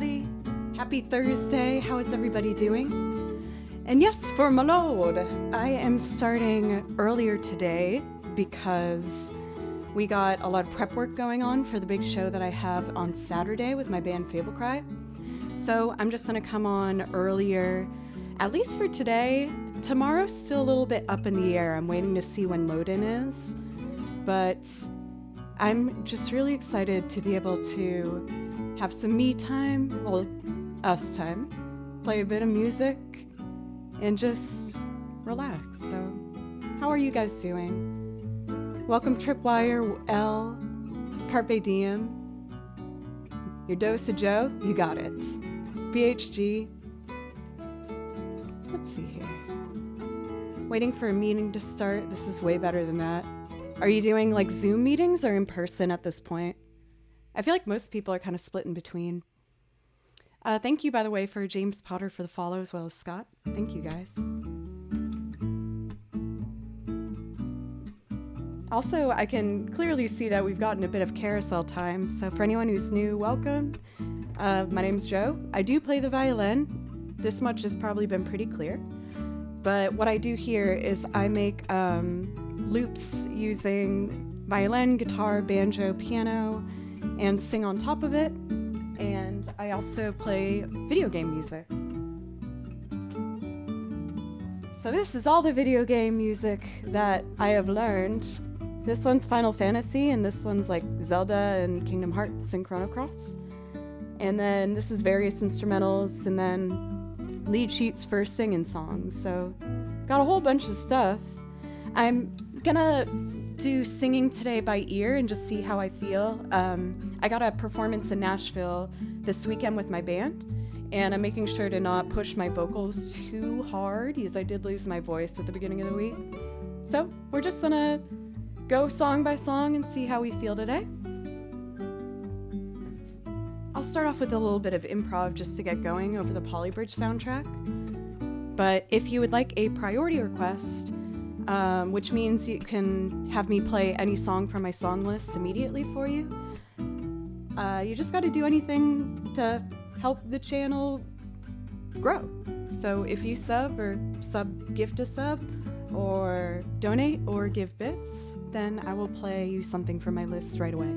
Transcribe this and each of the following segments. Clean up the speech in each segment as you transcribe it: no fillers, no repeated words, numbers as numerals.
everybody. Happy Thursday. How is everybody doing? And yes, for my lord, I am starting earlier today because we got a lot of prep work going on for the big show that I have on Saturday with my band Fablecry. So I'm just going to come on earlier, at least for today. Tomorrow's still a little bit up in the air. I'm waiting to see when load-in is. But I'm just really excited to be able to have some me time, well, us time, play a bit of music, and just relax. So, how are you guys doing? Welcome Tripwire, L, Carpe Diem, your dose of Joe, you got it. BHG, let's see here. Waiting for a meeting to start, this is way better than that. Are you doing like Zoom meetings or in person at this point? I feel like most people are kind of split in between. Thank you, by the way, for James Potter for the follow, as well as Scott. Thank you, guys. Also, I can clearly see that we've gotten a bit of carousel time. So for anyone who's new, welcome. My name's Joe. I do play the violin. This much has probably been pretty clear. But what I do here is I make loops using violin, guitar, banjo, piano, and sing on top of it. And I also play video game music. So this is all the video game music that I have learned. This one's Final Fantasy, and this one's like Zelda and Kingdom Hearts and Chrono Cross. And then this is various instrumentals, and then lead sheets for singing songs. So got a whole bunch of stuff. I'm gonna do singing today by ear and just see how I feel. I got a performance in Nashville this weekend with my band, and I'm making sure to not push my vocals too hard because I did lose my voice at the beginning of the week. So we're just gonna go song by song and see how we feel today. I'll start off with a little bit of improv just to get going over the Polybridge soundtrack. But if you would like a priority request, which means you can have me play any song from my song list immediately for you. You just got to do anything to help the channel grow. So if you sub or gift a sub or donate or give bits, then I will play you something from my list right away.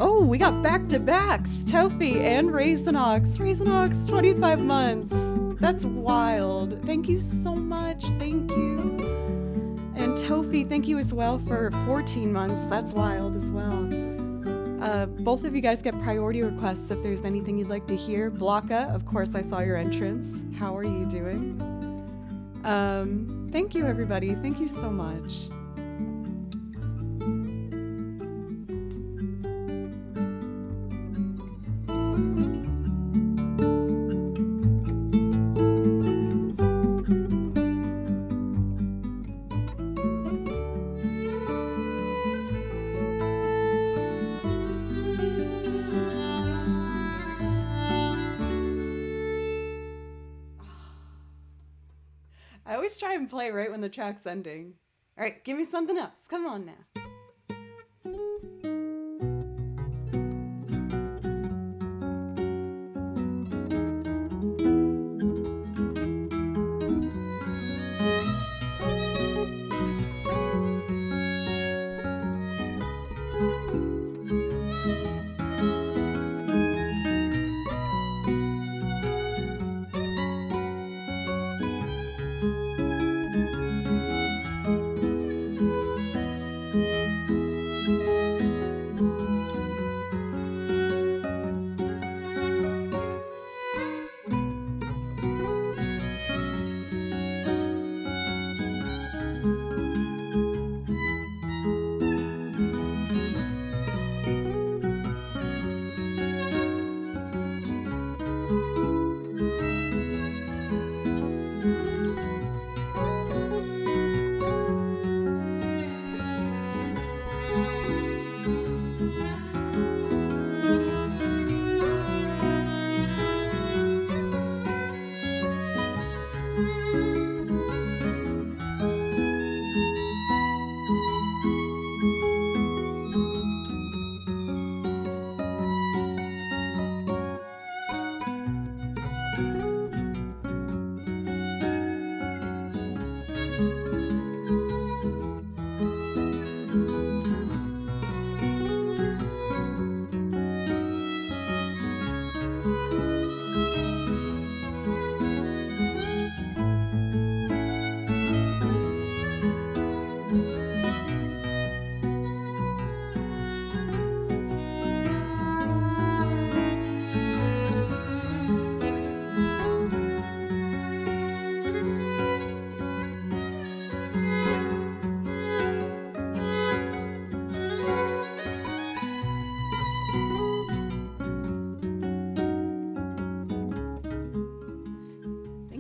Oh, we got back-to-backs, Tofi and Raisinox. Raisinox, 25 months. That's wild. Thank you so much. Thank you. And Tofi, thank you as well for 14 months. That's wild as well. Both of you guys get priority requests if there's anything you'd like to hear. Blocka, of course, I saw your entrance. How are you doing? Thank you, everybody. Thank you so much. I always try and play right when the track's ending. All right, give me something else. Come on now.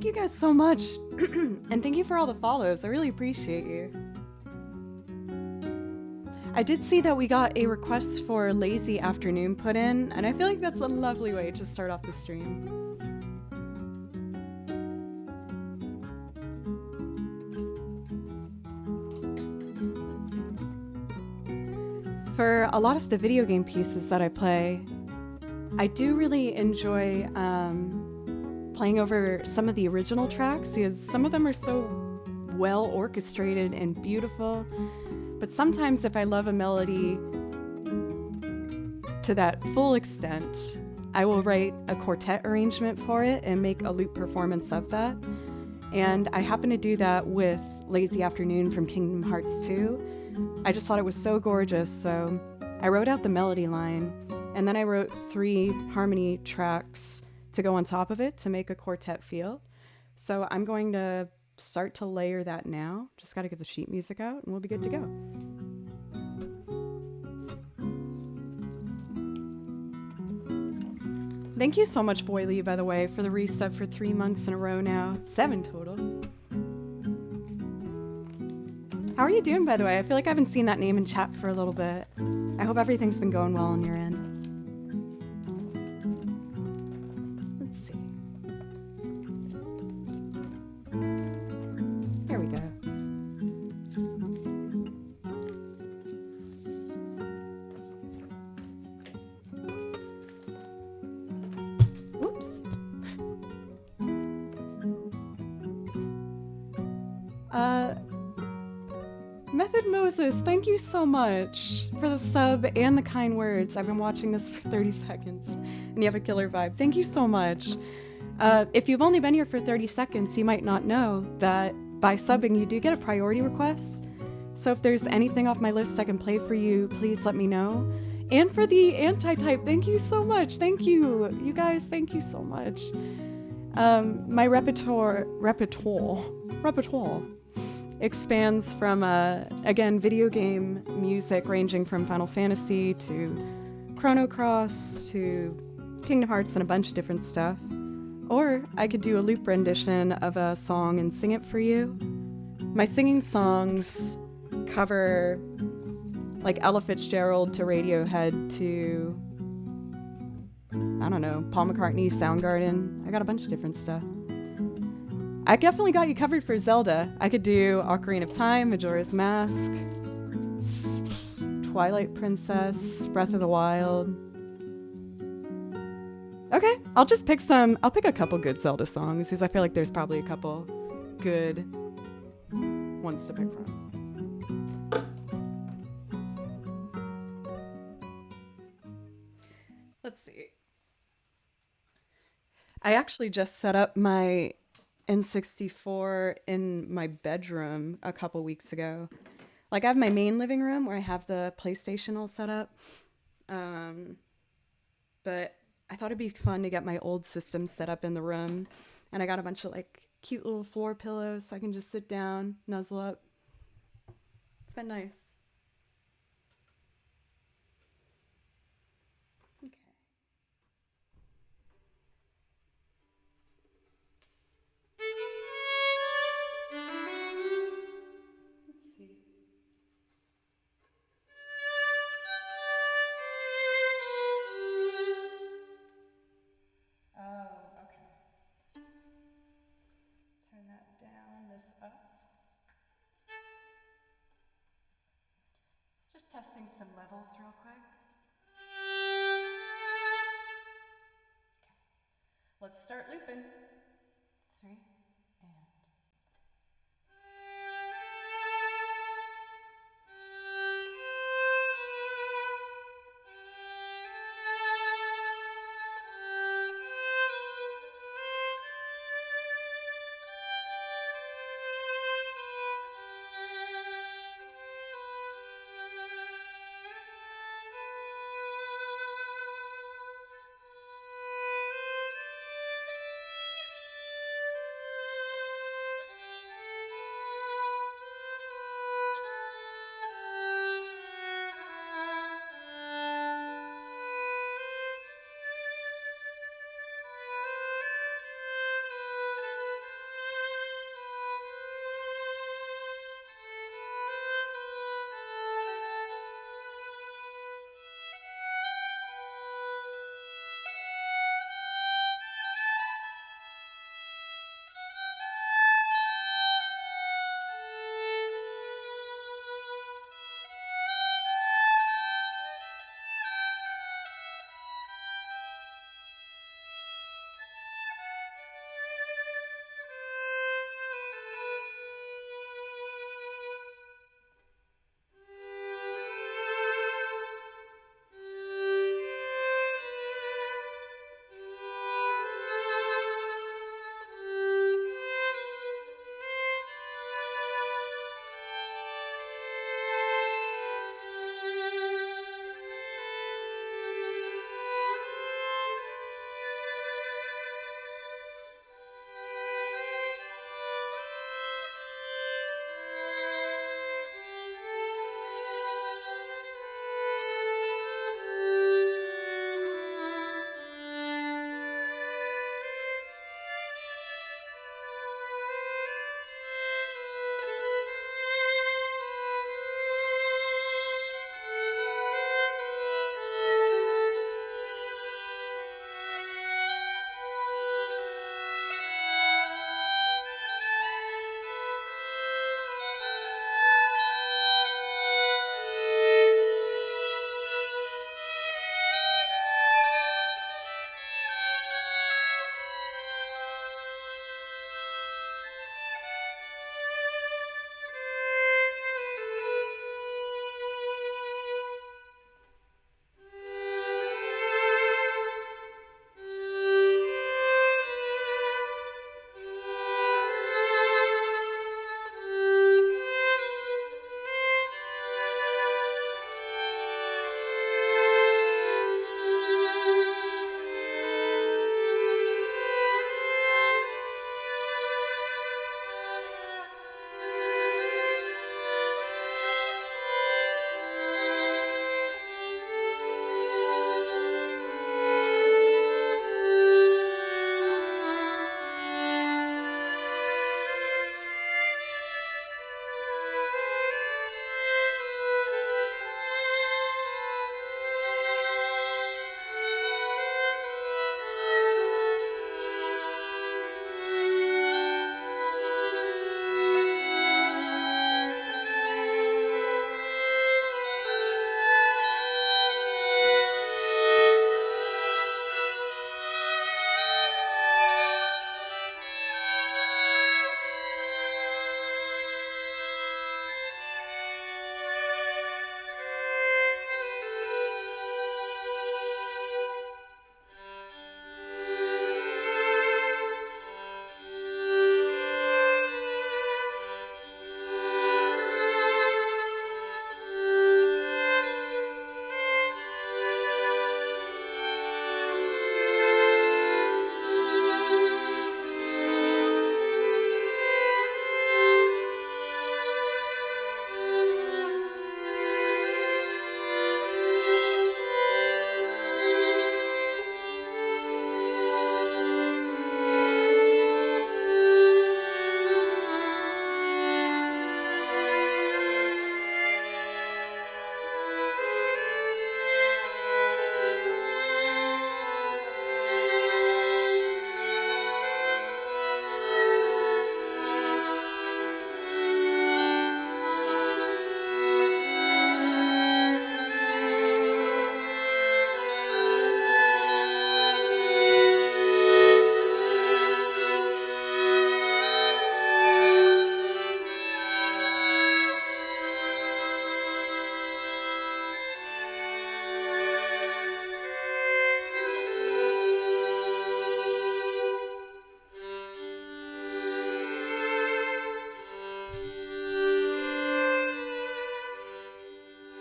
Thank you guys so much. And thank you for all the follows. I really appreciate you. I did see that we got a request for Lazy Afternoon put in, and I feel like that's a lovely way to start off the stream. For a lot of the video game pieces that I play, I do really enjoy playing over some of the original tracks because some of them are so well orchestrated and beautiful. But sometimes if I love a melody to that full extent, I will write a quartet arrangement for it and make a loop performance of that. And I happen to do that with Lazy Afternoon from Kingdom Hearts 2. I just thought it was so gorgeous, so I wrote out the melody line, and then I wrote 3 harmony tracks to go on top of it to make a quartet feel. So I'm going to start to layer that now. Just got to get the sheet music out and we'll be good to go. Thank you so much, Boy Lee, by the way, for the resub for 3 months in a row now. 7 total. How are you doing, by the way? I feel like I haven't seen that name in chat for a little bit. I hope everything's been going well on your end. Let's see. Here we go. Whoops. Method Moses, thank you so much for the sub and the kind words. I've been watching this for 30 seconds and you have a killer vibe. Thank you so much. If you've only been here for 30 seconds, you might not know that by subbing, you do get a priority request. So if there's anything off my list I can play for you, please let me know. And for the anti-type, thank you so much. Thank you. You guys, thank you so much. My repertoire expands from, again, video game music ranging from Final Fantasy to Chrono Cross to Kingdom Hearts and a bunch of different stuff. Or I could do a loop rendition of a song and sing it for you. My singing songs cover like Ella Fitzgerald to Radiohead to, I don't know, Paul McCartney, Soundgarden. I got a bunch of different stuff. I definitely got you covered for Zelda. I could do Ocarina of Time, Majora's Mask, Twilight Princess, Breath of the Wild. Okay, I'll pick a couple good Zelda songs because I feel like there's probably a couple good ones to pick from. Let's see. I actually just set up my N64 in my bedroom a couple weeks ago. Like I have my main living room where I have the PlayStation all set up. But I thought it'd be fun to get my old system set up in the room. And I got a bunch of like cute little floor pillows so I can just sit down, nuzzle up. It's been nice. Okay. Let's see. Oh, okay. Turn that down, this up. Just testing some levels real quick. Okay. Let's start looping. 3 and...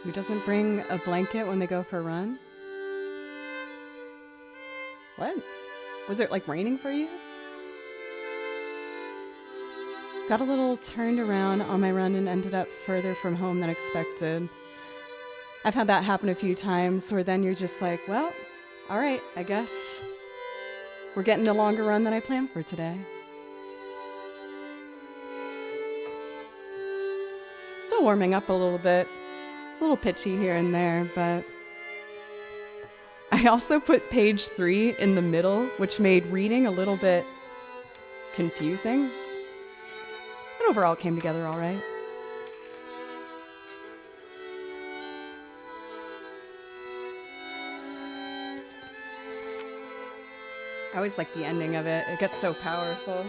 Who doesn't bring a blanket when they go for a run? What? Was it like raining for you? Got a little turned around on my run and ended up further from home than expected. I've had that happen a few times where then you're just like, well, all right, I guess we're getting a longer run than I planned for today. Still warming up a little bit. A little pitchy here and there, but I also put page 3 in the middle, which made reading a little bit confusing. But overall it came together all right. I always like the ending of it. It gets so powerful.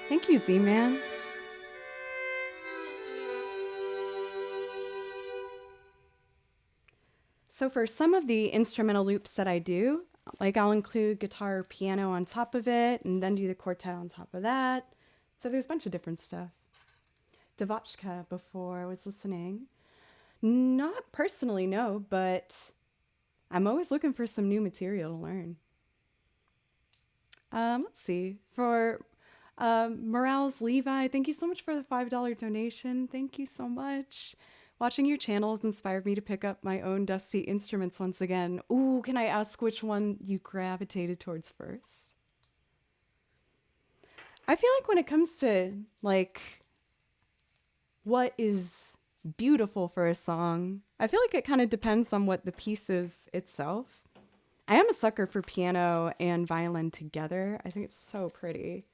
Thank you, Z-Man. So for some of the instrumental loops that I do, like I'll include guitar or piano on top of it and then do the quartet on top of that. So there's a bunch of different stuff. Devotchka before I was listening. Not personally, no, but I'm always looking for some new material to learn. Let's see. For Morales Levi, thank you so much for the $5 donation. Thank you so much. Watching your channel has inspired me to pick up my own dusty instruments once again. Ooh, can I ask which one you gravitated towards first? I feel like when it comes to, like, what is beautiful for a song, I feel like it kind of depends on what the piece is itself. I am a sucker for piano and violin together. I think it's so pretty.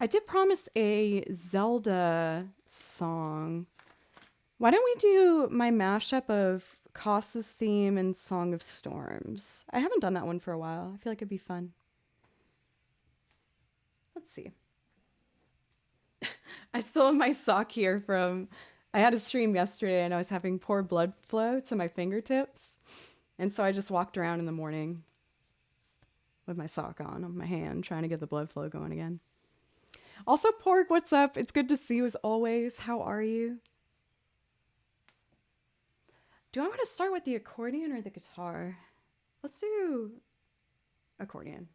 I did promise a Zelda song. Why don't we do my mashup of Koss's theme and Song of Storms? I haven't done that one for a while. I feel like it'd be fun. Let's see. I still have my sock here from, I had a stream yesterday and I was having poor blood flow to my fingertips. And so I just walked around in the morning with my sock on my hand, trying to get the blood flow going again. Also, Pork, what's up? It's good to see you as always. How are you? Do I want to start with the accordion or the guitar? Let's do accordion.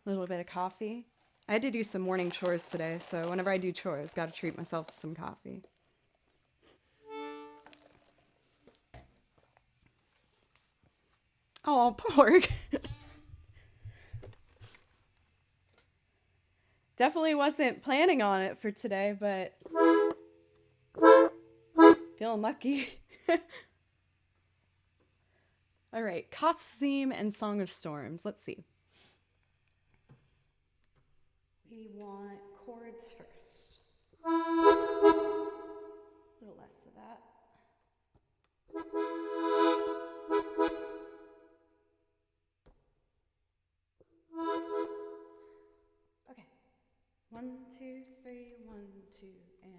A little bit of coffee. I had to do some morning chores today, so whenever I do chores, got to treat myself to some coffee. Oh, Pork. Definitely wasn't planning on it for today, but feeling lucky. All right, Koss's theme and Song of Storms. Let's see. We want chords first. A little less of that. Okay. 1, 2, 3, 1, 2, and.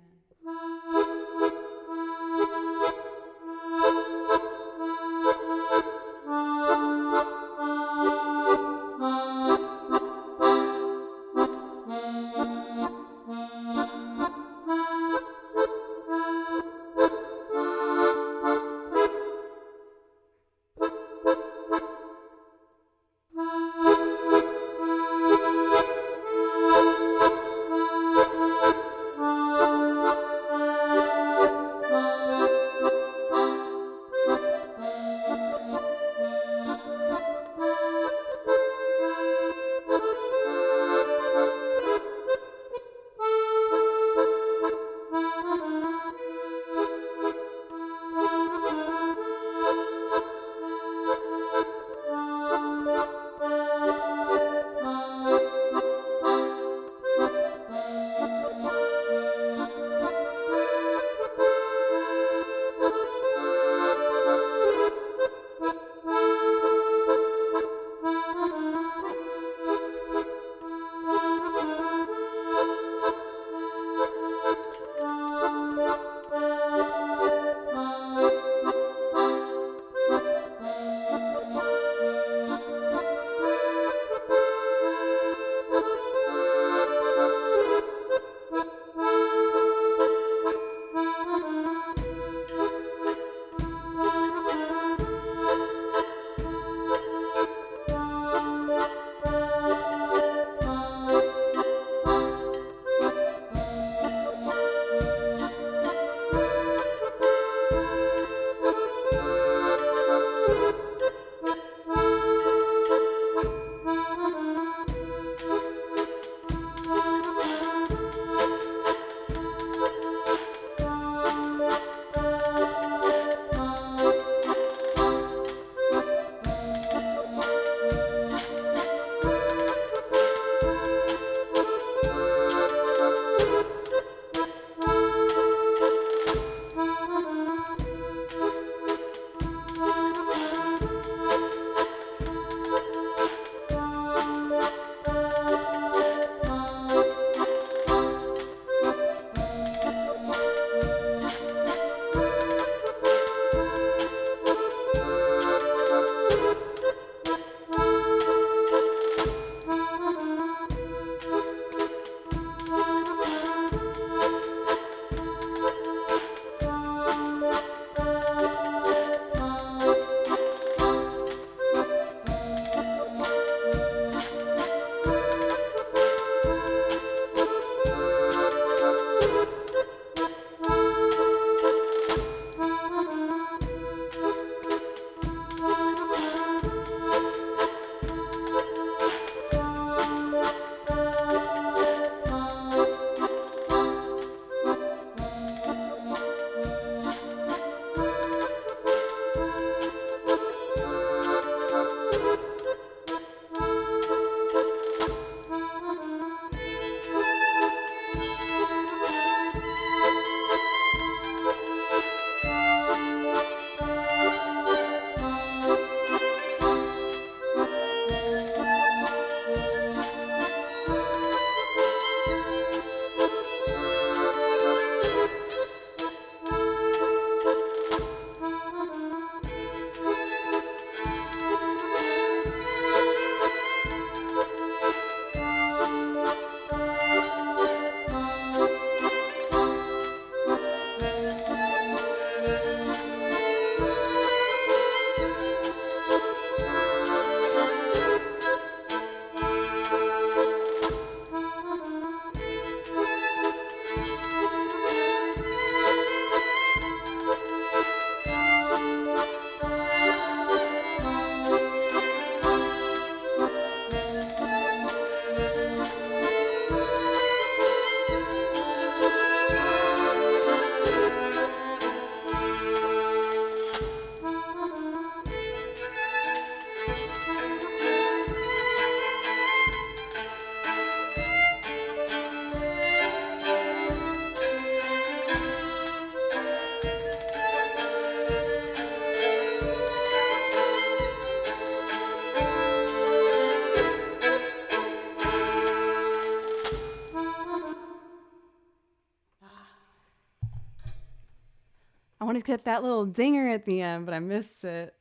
to get that little dinger at the end, but I missed it.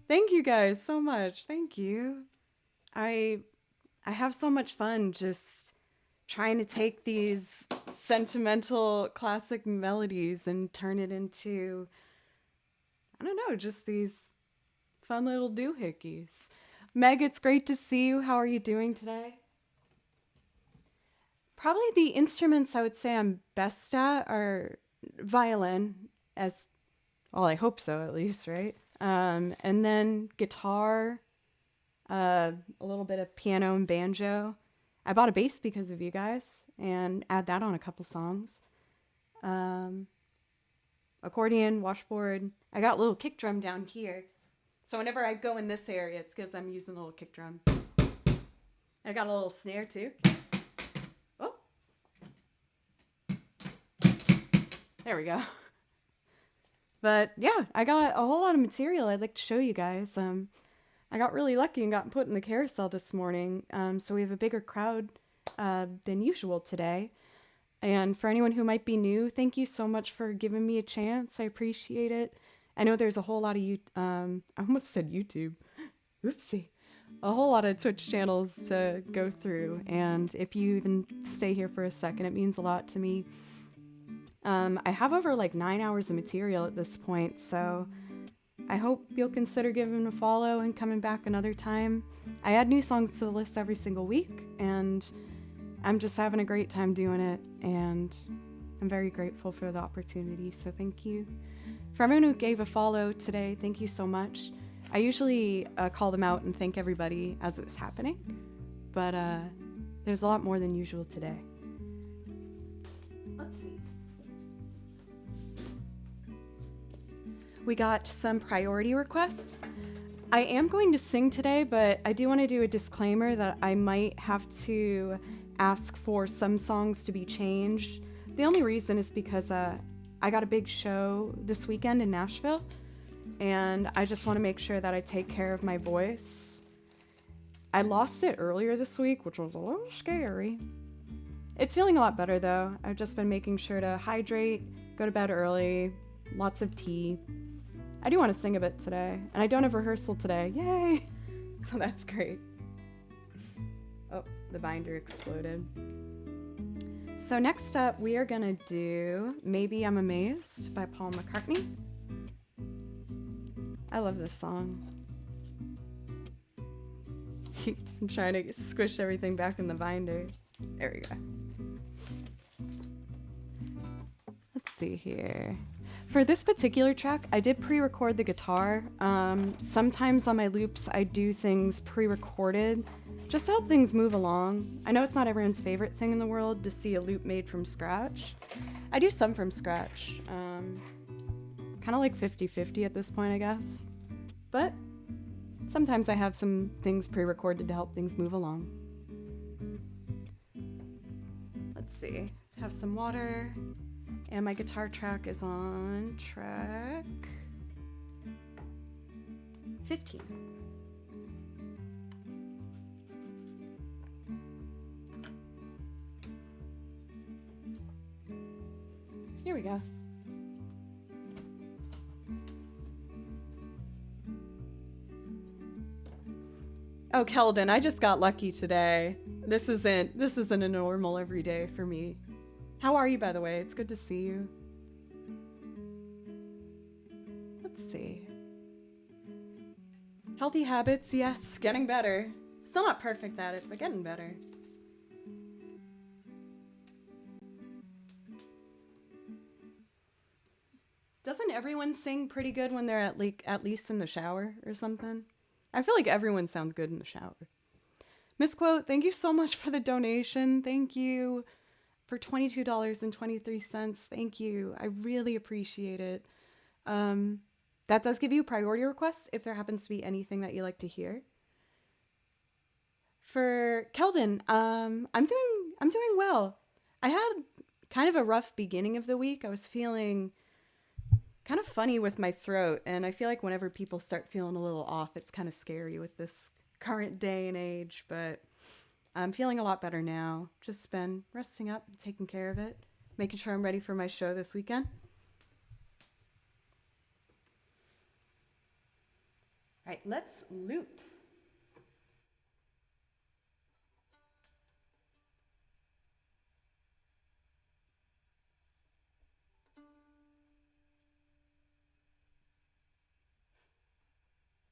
Thank you guys so much. Thank you. I have so much fun just trying to take these sentimental classic melodies and turn it into, I don't know, just these fun little doohickeys. Meg, it's great to see you. How are you doing today? Probably the instruments I would say I'm best at are violin, as well, I hope so at least, right? And then guitar, a little bit of piano and banjo. I bought a bass because of you guys and add that on a couple songs. Accordion, washboard. I got a little kick drum down here. So whenever I go in this area, it's because I'm using a little kick drum. I got a little snare too. Oh. There we go. But yeah, I got a whole lot of material I'd like to show you guys. I got really lucky and got put in the carousel this morning. So we have a bigger crowd than usual today. And for anyone who might be new, thank you so much for giving me a chance. I appreciate it. I know there's a whole lot of I almost said YouTube. Oopsie. A whole lot of Twitch channels to go through. And if you even stay here for a second, it means a lot to me. I have over like 9 hours of material at this point, so I hope you'll consider giving a follow and coming back another time. I add new songs to the list every single week, and I'm just having a great time doing it, and I'm very grateful for the opportunity, so thank you. For everyone who gave a follow today, thank you so much. I usually call them out and thank everybody as it's happening, but there's a lot more than usual today. Let's see. We got some priority requests. I am going to sing today, but I do want to do a disclaimer that I might have to ask for some songs to be changed. The only reason is because I got a big show this weekend in Nashville, and I just want to make sure that I take care of my voice. I lost it earlier this week, which was a little scary. It's feeling a lot better though. I've just been making sure to hydrate, go to bed early, lots of tea. I do want to sing a bit today, and I don't have rehearsal today. Yay! So that's great. Oh, the binder exploded. So next up, we are gonna do Maybe I'm Amazed by Paul McCartney. I love this song. I'm trying to squish everything back in the binder. There we go. Let's see here. For this particular track, I did pre-record the guitar. Sometimes on my loops, I do things pre-recorded just to help things move along. I know it's not everyone's favorite thing in the world to see a loop made from scratch. I do some from scratch. Kind of like 50-50 at this point, I guess. But sometimes I have some things pre-recorded to help things move along. Let's see. Have some water. And my guitar track is on track 15. Here we go. Oh, Keldon, I just got lucky today. This isn't a normal everyday for me. How are you, by the way? It's good to see you. Let's see. Healthy habits, yes, getting better. Still not perfect at it, but getting better. Doesn't everyone sing pretty good when they're at least in the shower or something? I feel like everyone sounds good in the shower. Misquote, thank you so much for the donation. Thank you for $22.23. Thank you. I really appreciate it. That does give you priority requests if there happens to be anything that you like to hear. For Keldon, I'm doing well. I had kind of a rough beginning of the week. I was feeling kind of funny with my throat, and I feel like whenever people start feeling a little off, it's kind of scary with this current day and age, but I'm feeling a lot better now. Just been resting up, taking care of it, making sure I'm ready for my show this weekend. All right, let's loop.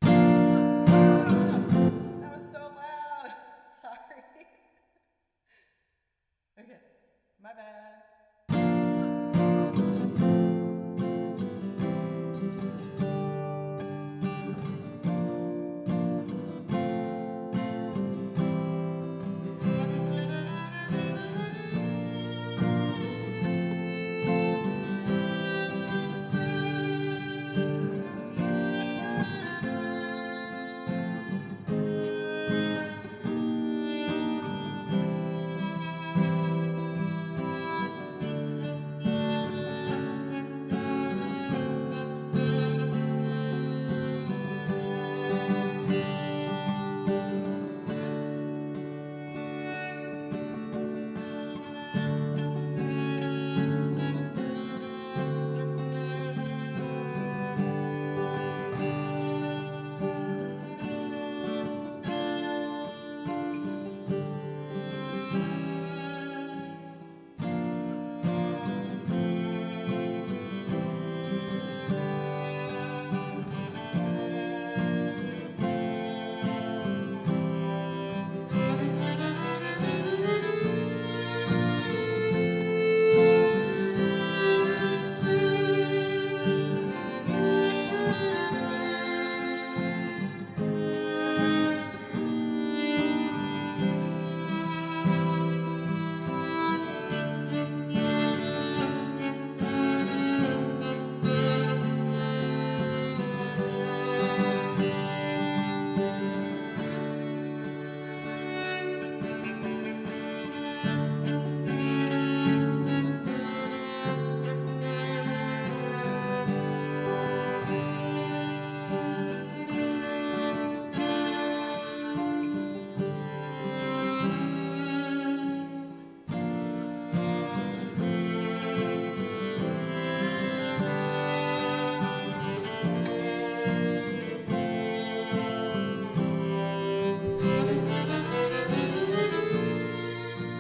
That was so loud. Sorry. Okay, my bad.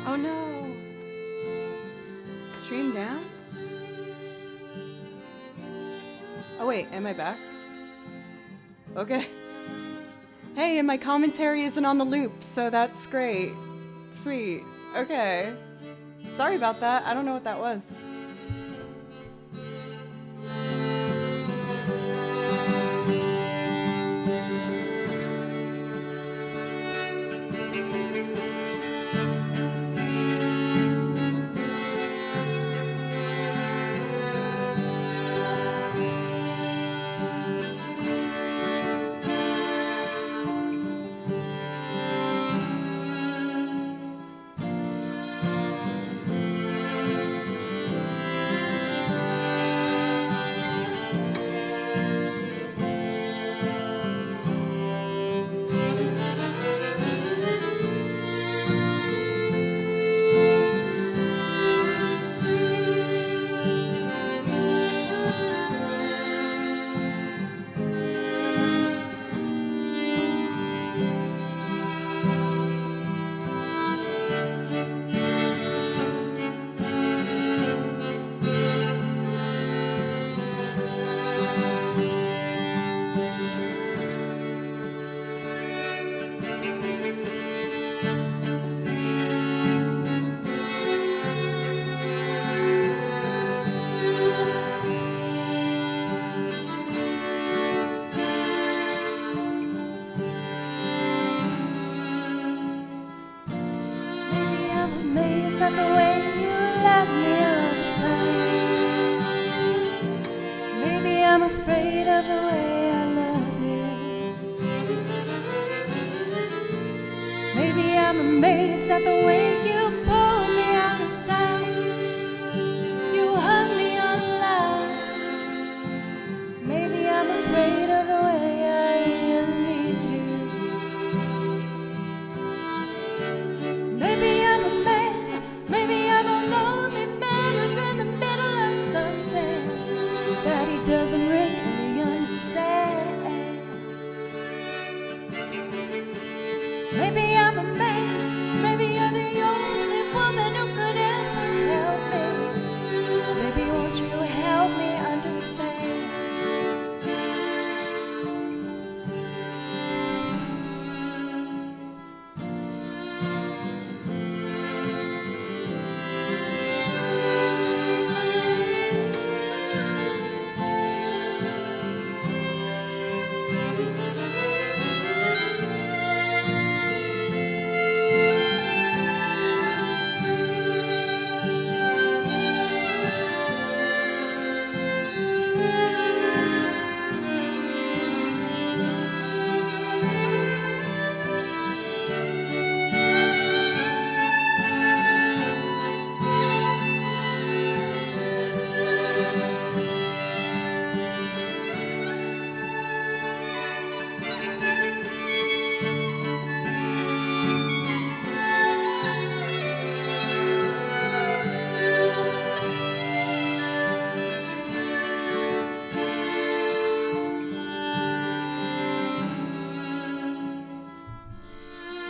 Oh no. Stream down? Oh wait, am I back? Okay. Hey, and my commentary isn't on the loop, so that's great. Sweet. Okay. Sorry about that. I don't know what that was. At the way you love me all the time. Maybe I'm afraid of the way I love you. Maybe I'm amazed at the way you pull me out of town. You hug me on the line. Maybe I'm afraid of the way I need you. Maybe I'm a man. Maybe I'm a lonely man who's in the middle of something that he doesn't really understand. Maybe I'm a man, maybe you're the only woman who could ever help me. Maybe won't you help me understand?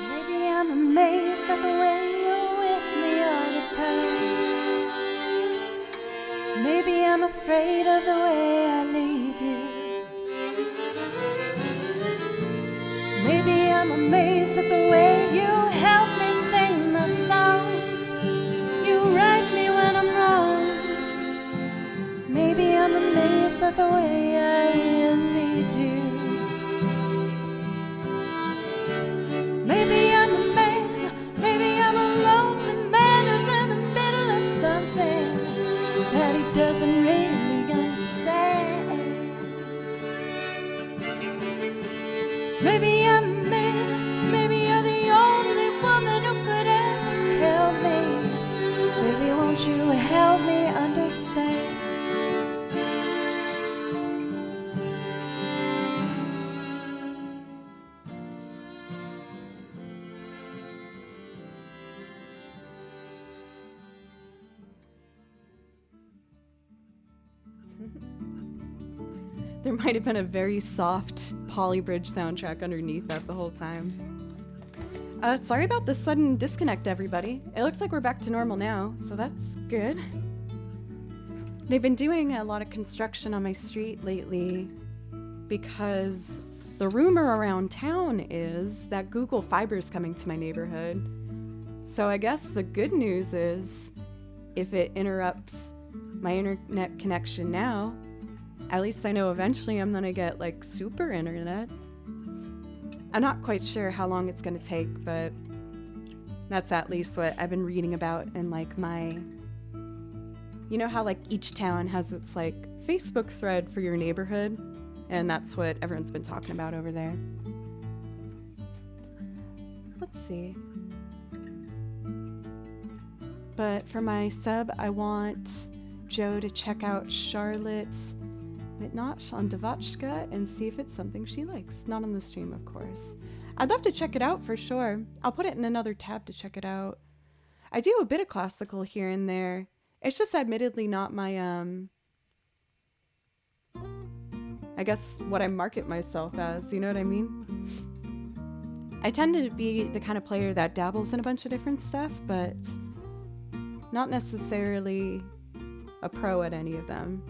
Maybe I'm amazed at the way you're with me all the time. Maybe I'm afraid of the way I leave you. Maybe I'm amazed at the way you help me sing my song. You right me when I'm wrong. Maybe I'm amazed at the way I really do. Maybe I'm a man, maybe I'm a lonely man who's in the middle of something that he doesn't really understand. Maybe I'm a man, maybe you're the only woman who could ever help me. Baby, won't you help me understand? There might have been a very soft Polybridge soundtrack underneath that the whole time. Sorry about the sudden disconnect, everybody. It looks like we're back to normal now, so that's good. They've been doing a lot of construction on my street lately because the rumor around town is that Google Fiber is coming to my neighborhood. So I guess the good news is if it interrupts my internet connection now, at least I know eventually I'm gonna get like super internet. I'm not quite sure how long it's gonna take, but that's at least what I've been reading about in like my, you know how like each town has its like Facebook thread for your neighborhood, and that's what everyone's been talking about over there. Let's see. But for my sub, I want Joe to check out Charlotte Mitnach on Devotchka and see if it's something she likes. Not on the stream, of course. I'd love to check it out for sure. I'll put it in another tab to check it out. I do a bit of classical here and there. It's just admittedly not my, I guess what I market myself as, you know what I mean? I tend to be the kind of player that dabbles in a bunch of different stuff, but not necessarily a pro at any of them.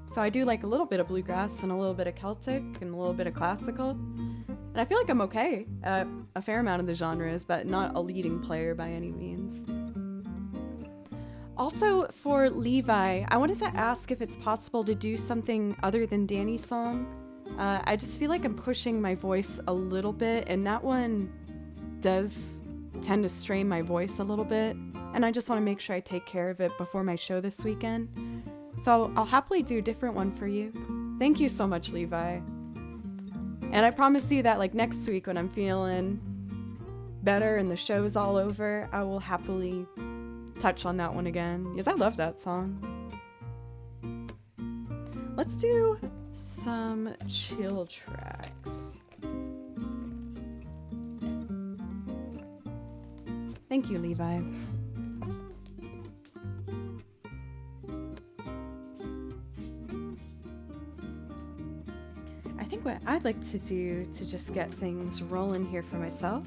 So I do like a little bit of bluegrass and a little bit of Celtic and a little bit of classical. And I feel like I'm okay at a fair amount of the genres, but not a leading player by any means. Also, for Levi, I wanted to ask if it's possible to do something other than Danny's song. I just feel like I'm pushing my voice a little bit, and that one does tend to strain my voice a little bit. And I just want to make sure I take care of it before my show this weekend. So I'll happily do a different one for you. Thank you so much, Levi. And I promise you that like next week when I'm feeling better and the show's all over, I will happily touch on that one again, because I love that song. Let's do some chill tracks. Thank you, Levi. I think what I'd like to do to just get things rolling here for myself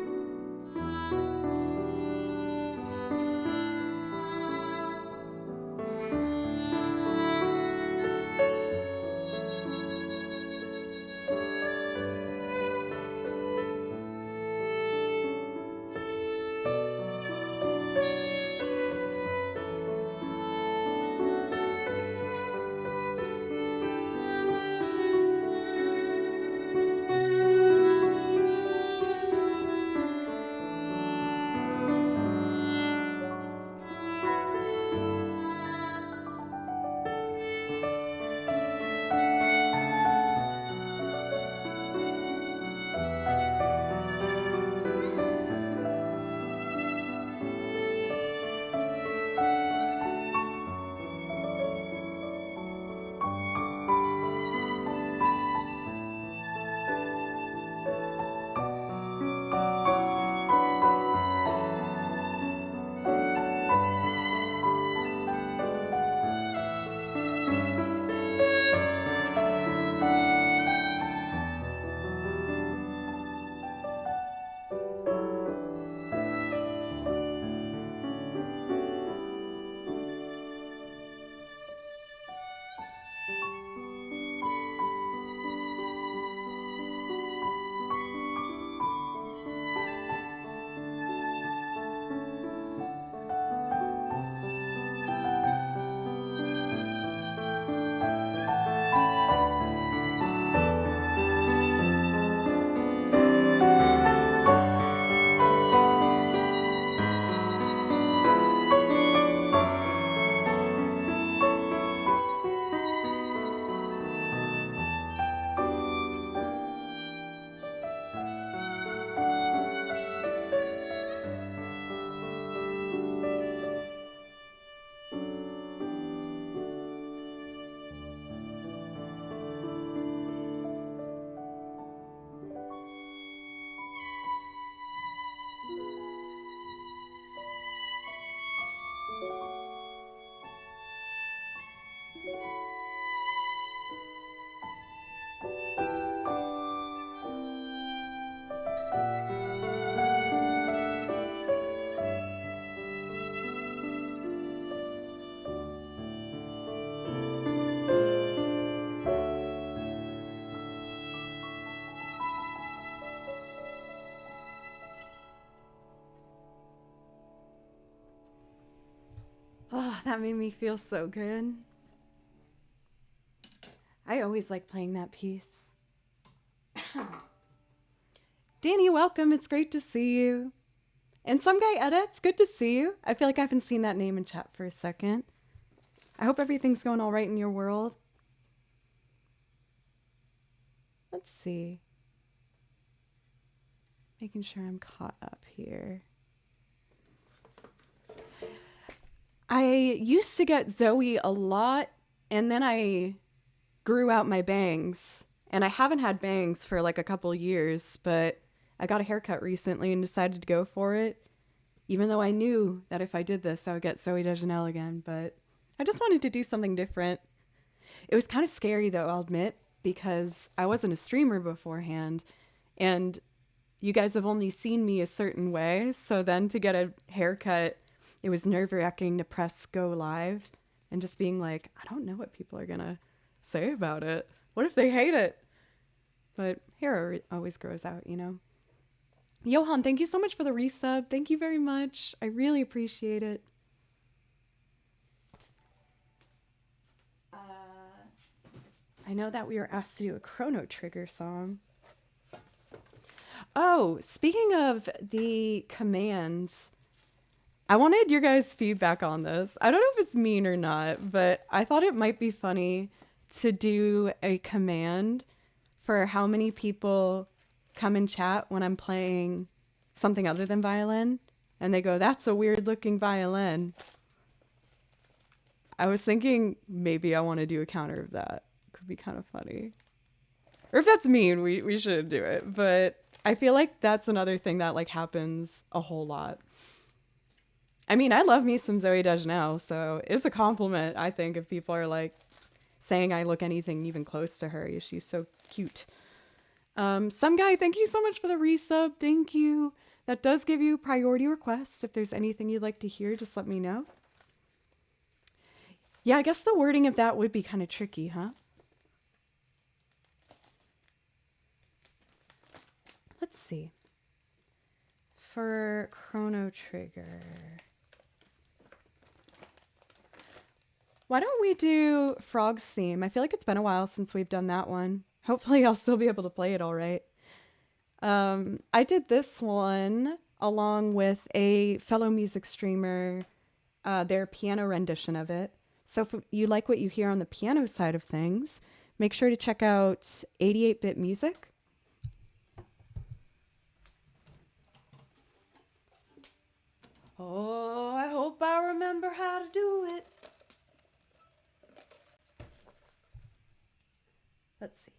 Oh, that made me feel so good. I always like playing that piece. Danny, welcome. It's great to see you. And some guy edits. Good to see you. I feel like I haven't seen that name in chat for a second. I hope everything's going all right in your world. Let's see. Making sure I'm caught up here. I used to get Zoe a lot, and then I grew out my bangs. And I haven't had bangs for like a couple years, but I got a haircut recently and decided to go for it. Even though I knew that if I did this, I would get Zoe Deschanel again, but I just wanted to do something different. It was kind of scary though, I'll admit, because I wasn't a streamer beforehand, and you guys have only seen me a certain way, so then to get a haircut, it was nerve-wracking to press go live and just being like, I don't know what people are gonna say about it. What if they hate it? But hair always grows out, you know? Johan, thank you so much for the resub. Thank you very much. I really appreciate it. I know that we were asked to do a Chrono Trigger song. Oh, speaking of the commands, I wanted your guys' feedback on this. I don't know if it's mean or not, but I thought it might be funny to do a command for how many people come and chat when I'm playing something other than violin, and they go, "That's a weird looking violin." I was thinking maybe I want to do a counter of that. Could be kind of funny. Or if that's mean, we should do it. But I feel like that's another thing that like happens a whole lot. I mean, I love me some Zoe Deschanel, so it's a compliment, I think, if people are like saying I look anything even close to her. She's so cute. Some guy, thank you so much for the resub. Thank you. That does give you priority requests. If there's anything you'd like to hear, just let me know. Yeah, I guess the wording of that would be kind of tricky, huh? Let's see. For Chrono Trigger, why don't we do Frog's Theme? I feel like it's been a while since we've done that one. Hopefully I'll still be able to play it all right. I did this one along with a fellow music streamer, their piano rendition of it. So if you like what you hear on the piano side of things, make sure to check out 88-Bit Music. Oh, I hope I remember how to do it. Let's see.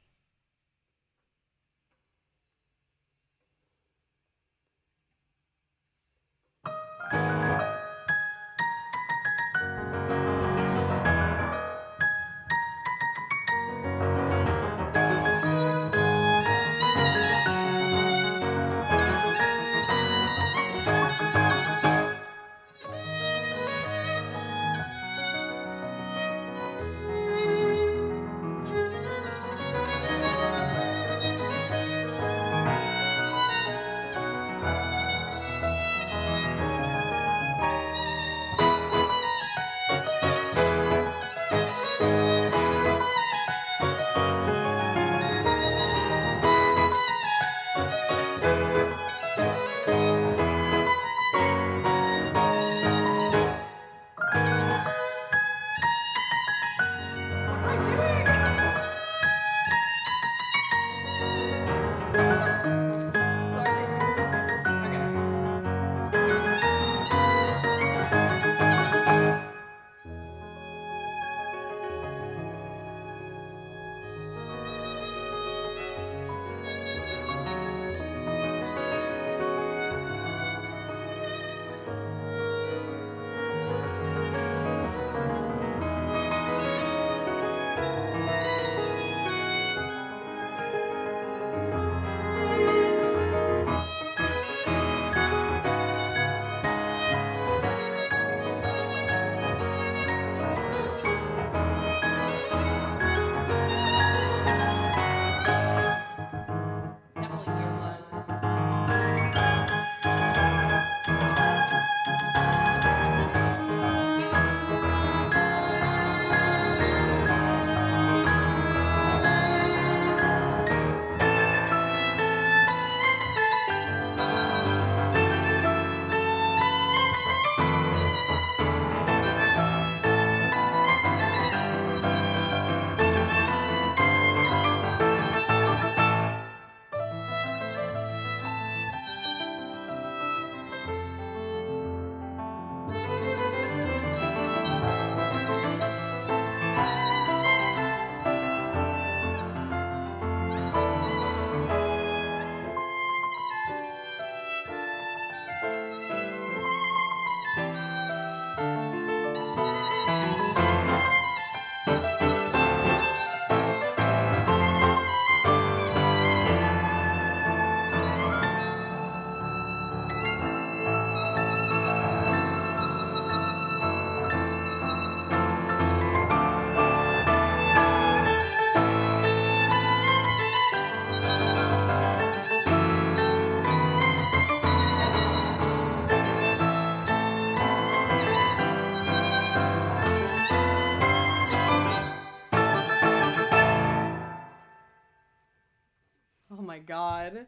my God.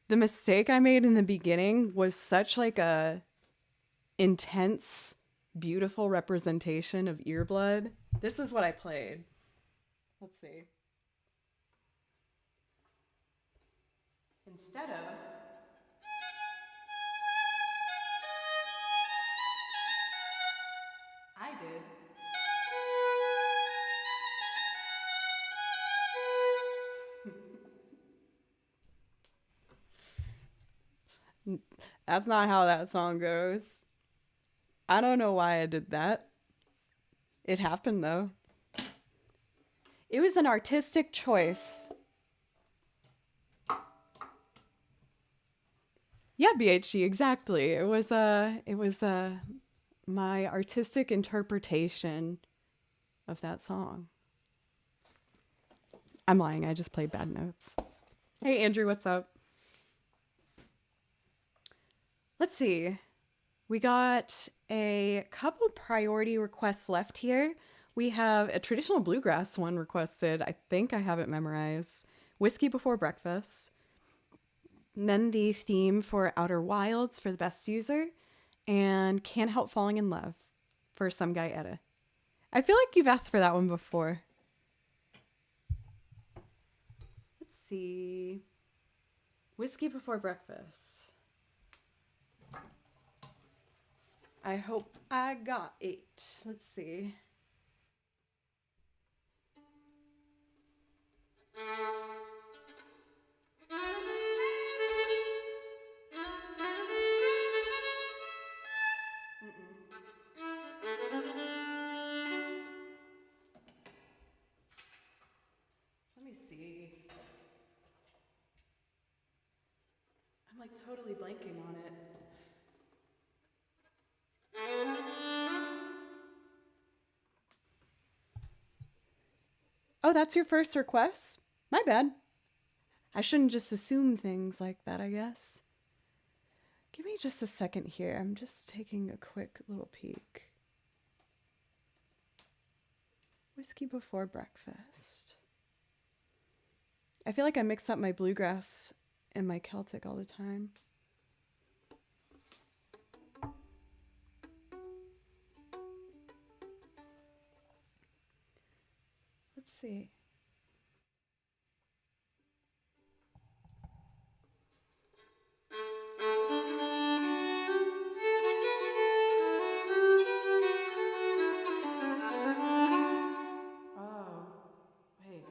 The mistake I made in the beginning was such like a intense, beautiful representation of Earblood. This is what I played. Let's see. Instead of... I did. That's not how that song goes. I don't know why I did that. It happened though. It was an artistic choice. Yeah, BHG, exactly. It was my artistic interpretation of that song. I'm lying, I just played bad notes. Hey Andrew, what's up? Let's see. We got a couple priority requests left here. We have a traditional bluegrass one requested. I think I have it memorized. Whiskey Before Breakfast. And then the theme for Outer Wilds for the best user. And Can't Help Falling in Love for Some Guy Etta. I feel like you've asked for that one before. Let's see. Whiskey Before Breakfast. I hope I got it. Let's see. Let me see. I'm like totally blanking on it. Oh, that's your first request? My bad. I shouldn't just assume things like that, I guess. Give me just a second here. I'm just taking a quick little peek. Whiskey Before Breakfast. I feel like I mix up my bluegrass and my Celtic all the time. Let's see. Oh, wait.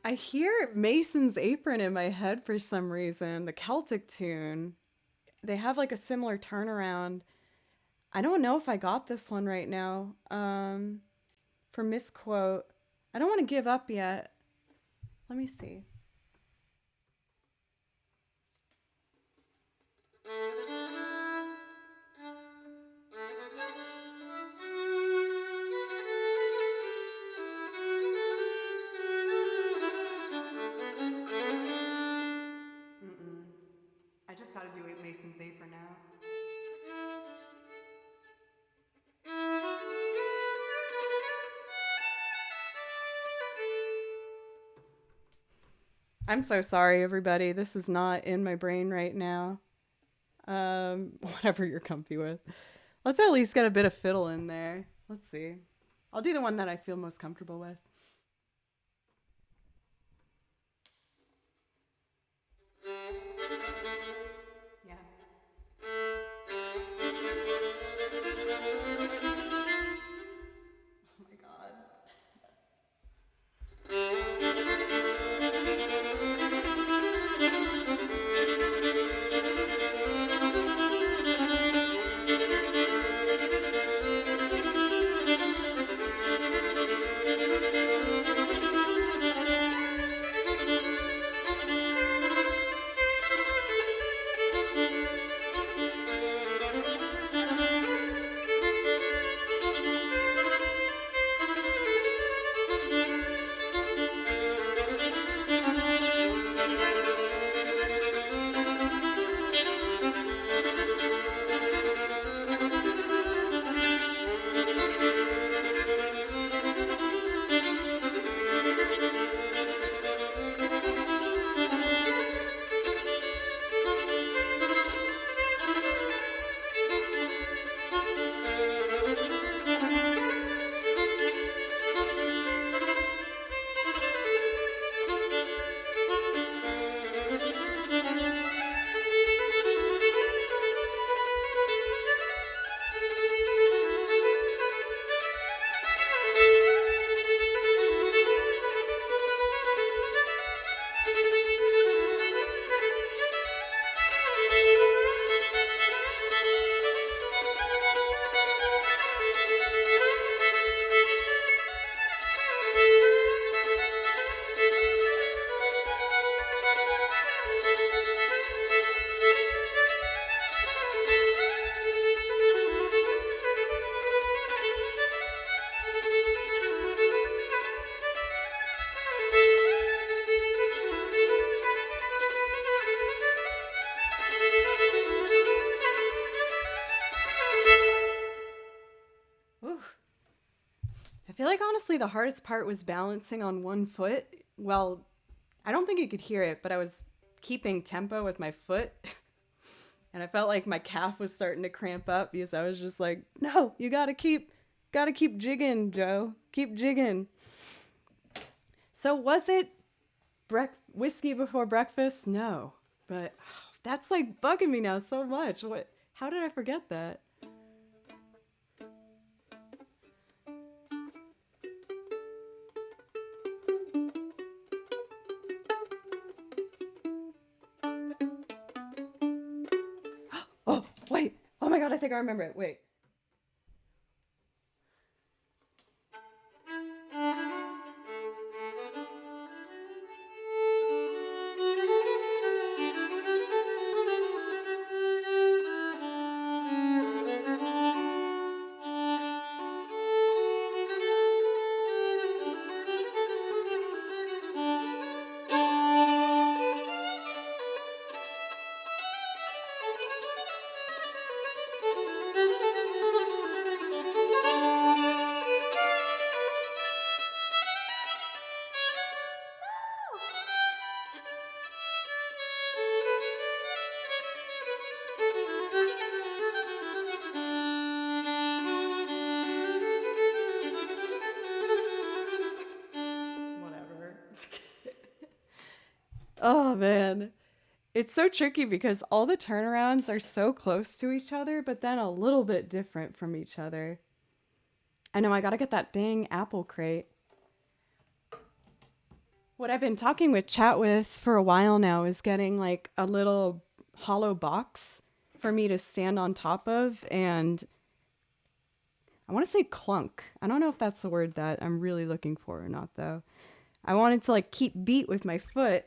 I hear Mason's Apron in my head for some reason, the Celtic tune. They have like a similar turnaround. I don't know if I got this one right now. For misquote. I don't want to give up yet. Let me see. I just gotta do it Mason's Apron now. I'm so sorry, everybody. This is not in my brain right now. Whatever you're comfy with. Let's at least get a bit of fiddle in there. Let's see. I'll do the one that I feel most comfortable with. Yeah. Oh my God. feel like honestly the hardest part was balancing on one foot. Well, I don't think you could hear it, but I was keeping tempo with my foot. And I felt like my calf was starting to cramp up because I was just like, no, you gotta keep jigging, Joe. Keep jigging. So was it whiskey before breakfast? No. But that's like bugging me now so much. How did I forget that? Oh, wait. Oh my God, I think I remember it. Wait. Whatever. Oh man. It's so tricky because all the turnarounds are so close to each other, but then a little bit different from each other. I know I gotta get that dang apple crate. What I've been talking with Chat with for a while now is getting like a little hollow box for me to stand on top of, and I want to say clunk. I don't know if that's the word that I'm really looking for or not though. I wanted to like keep beat with my foot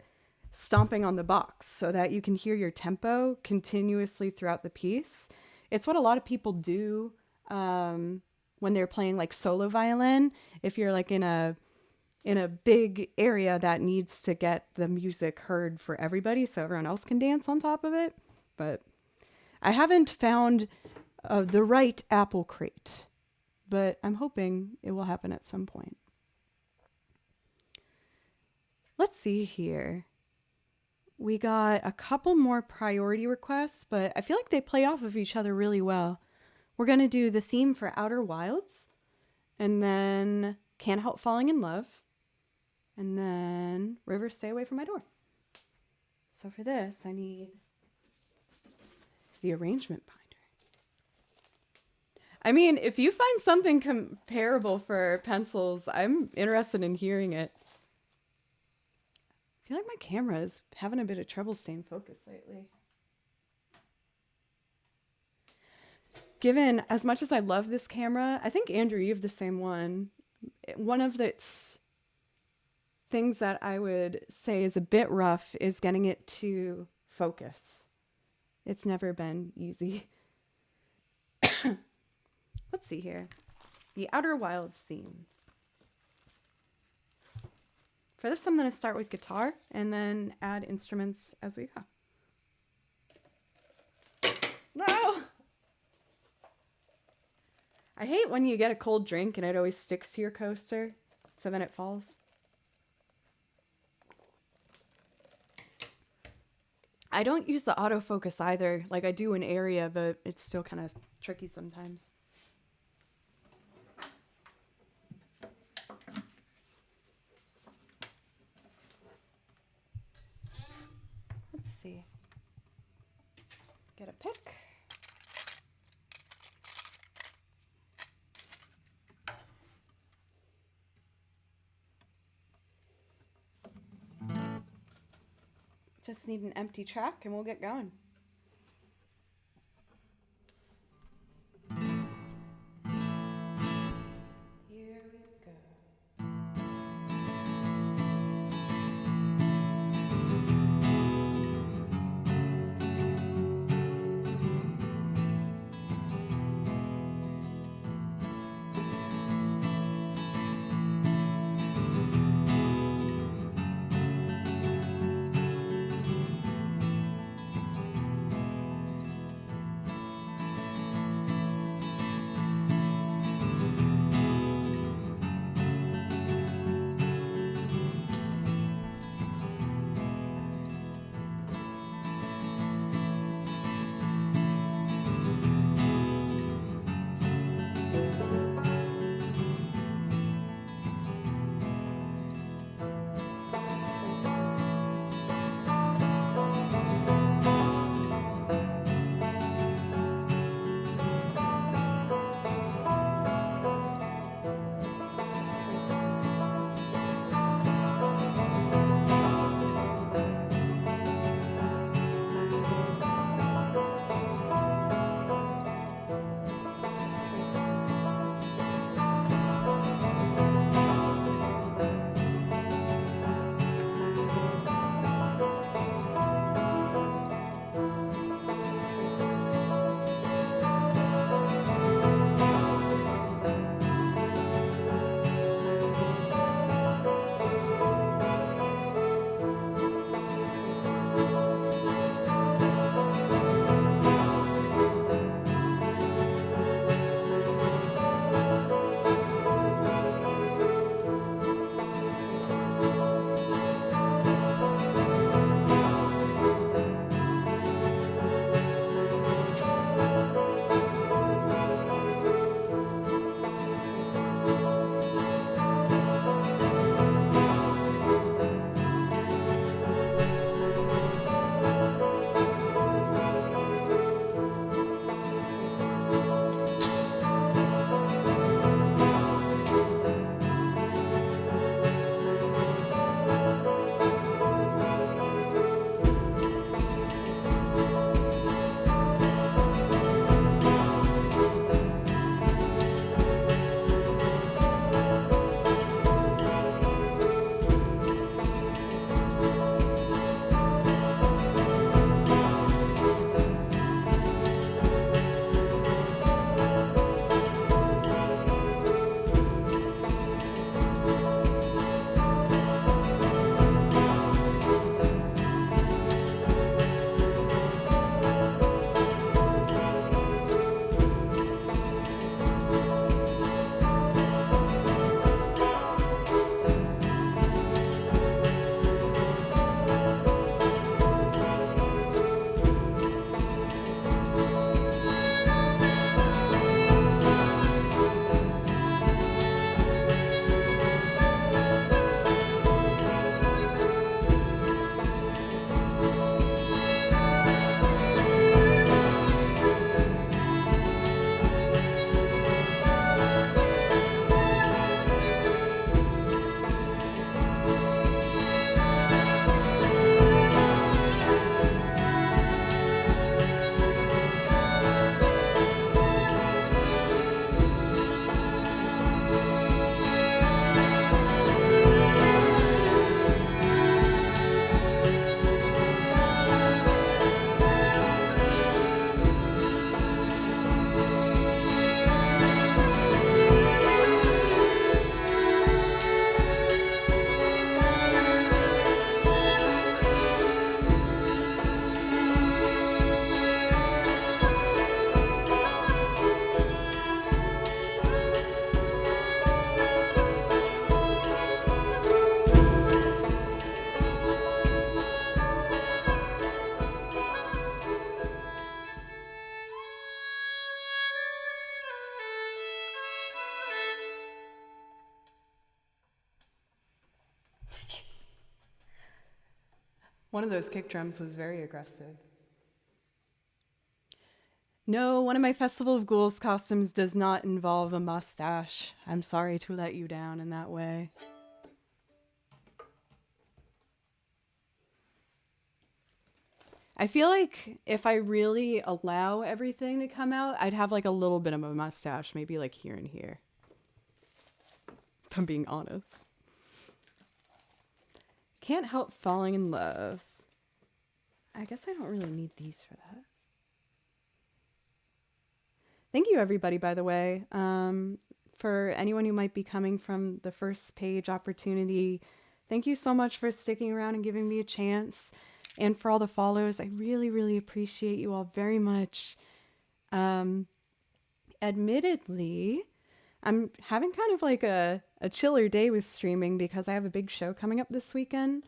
stomping on the box so that you can hear your tempo continuously throughout the piece. It's what a lot of people do when they're playing like solo violin. If you're like in a big area that needs to get the music heard for everybody so everyone else can dance on top of it. But I haven't found the right apple crate, but I'm hoping it will happen at some point. Let's see here. We got a couple more priority requests, but I feel like they play off of each other really well. We're going to do the theme for Outer Wilds, and then Can't Help Falling in Love, and then River, Stay Away From My Door. So for this, I need the arrangement binder. I mean, if you find something comparable for pencils, I'm interested in hearing it. I feel like my camera is having a bit of trouble staying focused lately. Given as much as I love this camera, I think, Andrew, you have the same one. One of its things that I would say is a bit rough is getting it to focus. It's never been easy. Let's see here. The Outer Wilds theme. For this, I'm going to start with guitar and then add instruments as we go. No! I hate when you get a cold drink and it always sticks to your coaster, so then it falls. I don't use the autofocus either. Like I do in area, but it's still kind of tricky sometimes. Let's see. Get a pick. Just need an empty track and we'll get going. Here we go. One of those kick drums was very aggressive. No, one of my Festival of Ghouls costumes does not involve a mustache. I'm sorry to let you down in that way. I feel like if I really allow everything to come out, I'd have like a little bit of a mustache, maybe like here and here. If I'm being honest. Can't help falling in love. I guess I don't really need these for that. Thank you, everybody, by the way. For anyone who might be coming from the first page opportunity, thank you so much for sticking around and giving me a chance. And for all the follows, I really, really appreciate you all very much. Admittedly, I'm having kind of like a chiller day with streaming because I have a big show coming up this weekend.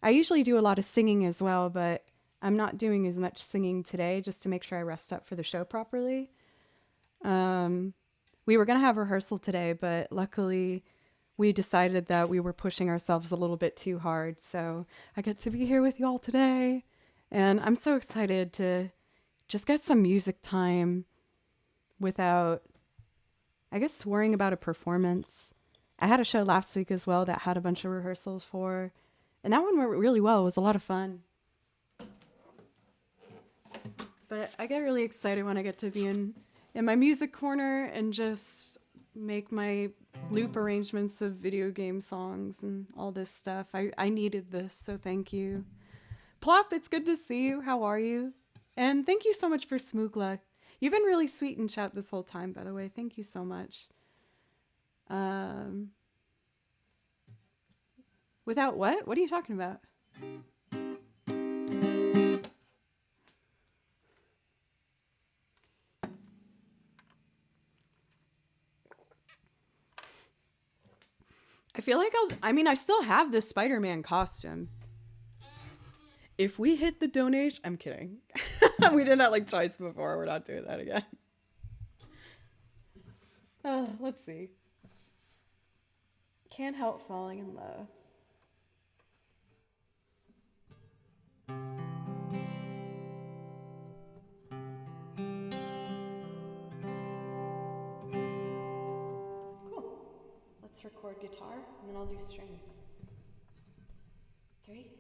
I usually do a lot of singing as well, but I'm not doing as much singing today just to make sure I rest up for the show properly. We were going to have rehearsal today, but luckily we decided that we were pushing ourselves a little bit too hard. So I get to be here with y'all today. And I'm so excited to just get some music time without, I guess, worrying about a performance. I had a show last week as well that had a bunch of rehearsals for, and that one went really well. It was a lot of fun. But I get really excited when I get to be in my music corner and just make my loop arrangements of video game songs and all this stuff. I needed this, so thank you. Plop, it's good to see you. How are you? And thank you so much for Smoogla. You've been really sweet in chat this whole time, by the way. Thank you so much. Without what? What are you talking about? I feel like I still have this Spider-Man costume. If we hit the donation, I'm kidding. We did that like twice before. We're not doing that again. Let's see. Can't help falling in love. Cool. Let's record guitar and then I'll do strings. 3.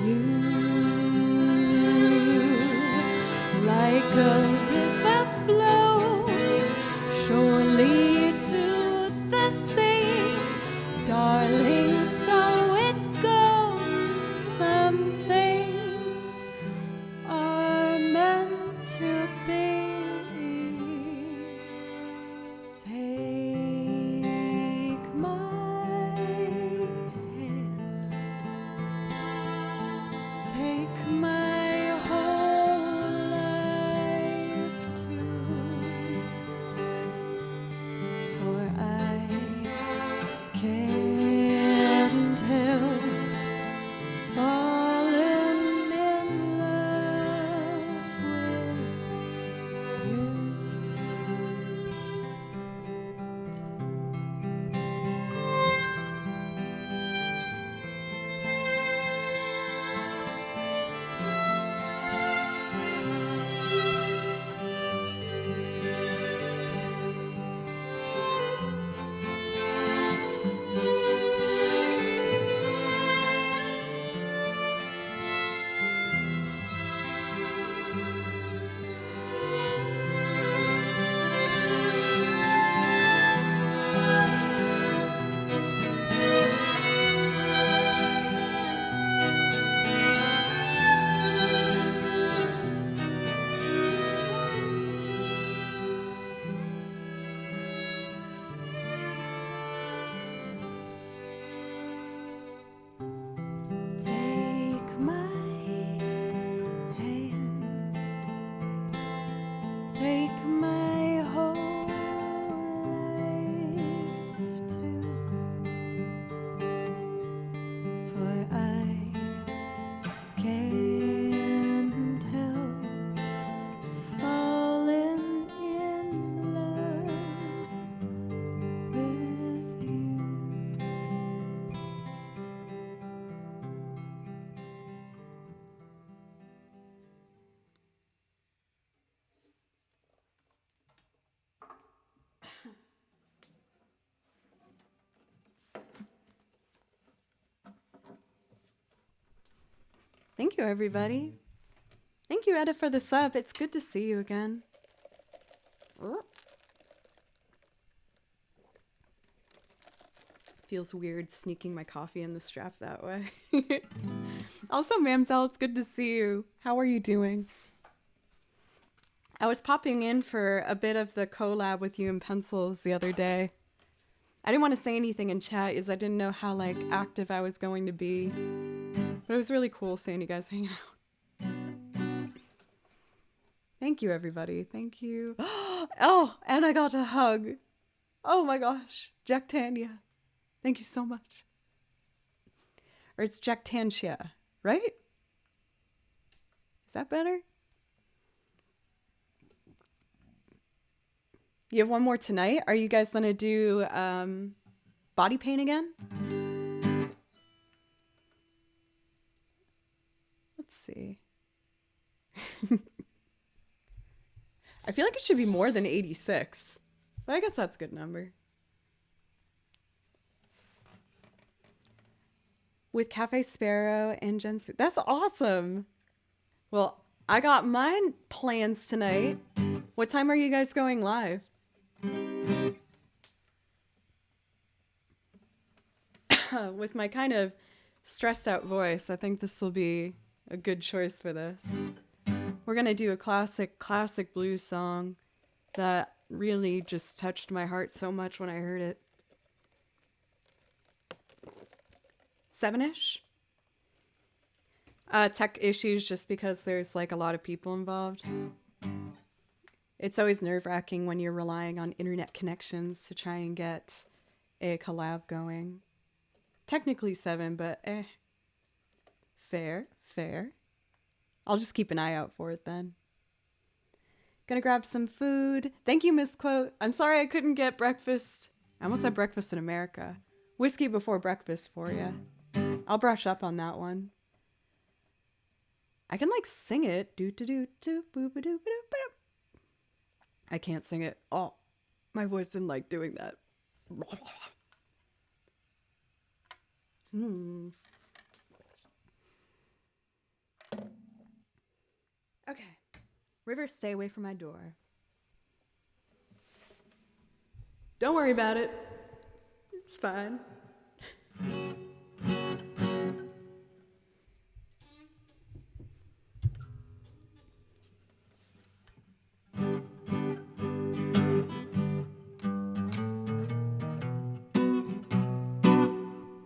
you. Like a river flows surely to the sea, darling, so it goes. Some things are meant to be. Take my hand, take my whole life too, for I can't help falling in love with you. Take my hand, take my whole life too, for I can't help falling in love with you. Thank you, everybody. Thank you, Edda, for the sub. It's good to see you again. Feels weird sneaking my coffee in the strap that way. Also, Mamselle, it's good to see you. How are you doing? I was popping in for a bit of the collab with you in Pencils the other day. I didn't want to say anything in chat as I didn't know how active I was going to be. But it was really cool seeing you guys hanging out. Thank you, everybody. Thank you. Oh, and I got a hug. Oh my gosh. Jack Tanya. Thank you so much. Or it's Jack Tantia, right? Is that better? You have one more tonight? Are you guys gonna do body paint again? Let's see. I feel like it should be more than 86. But I guess that's a good number. With Cafe Sparrow and Jensu. That's awesome. Well, I got mine plans tonight. What time are you guys going live? With my kind of stressed out voice, I think this will be a good choice for this. We're gonna do a classic blues song that really just touched my heart so much when I heard it. 7-ish? Tech issues just because there's a lot of people involved. It's always nerve-wracking when you're relying on internet connections to try and get a collab going. Technically 7, but Fair. I'll just keep an eye out for it then. Gonna grab some food. Thank you, Misquote. I'm sorry I couldn't get breakfast. I almost had breakfast in America. Whiskey before breakfast for you. I'll brush up on that one. I can sing it. I can't sing it. Oh, my voice didn't like doing that. Okay. River, stay away from my door. Don't worry about it. It's fine.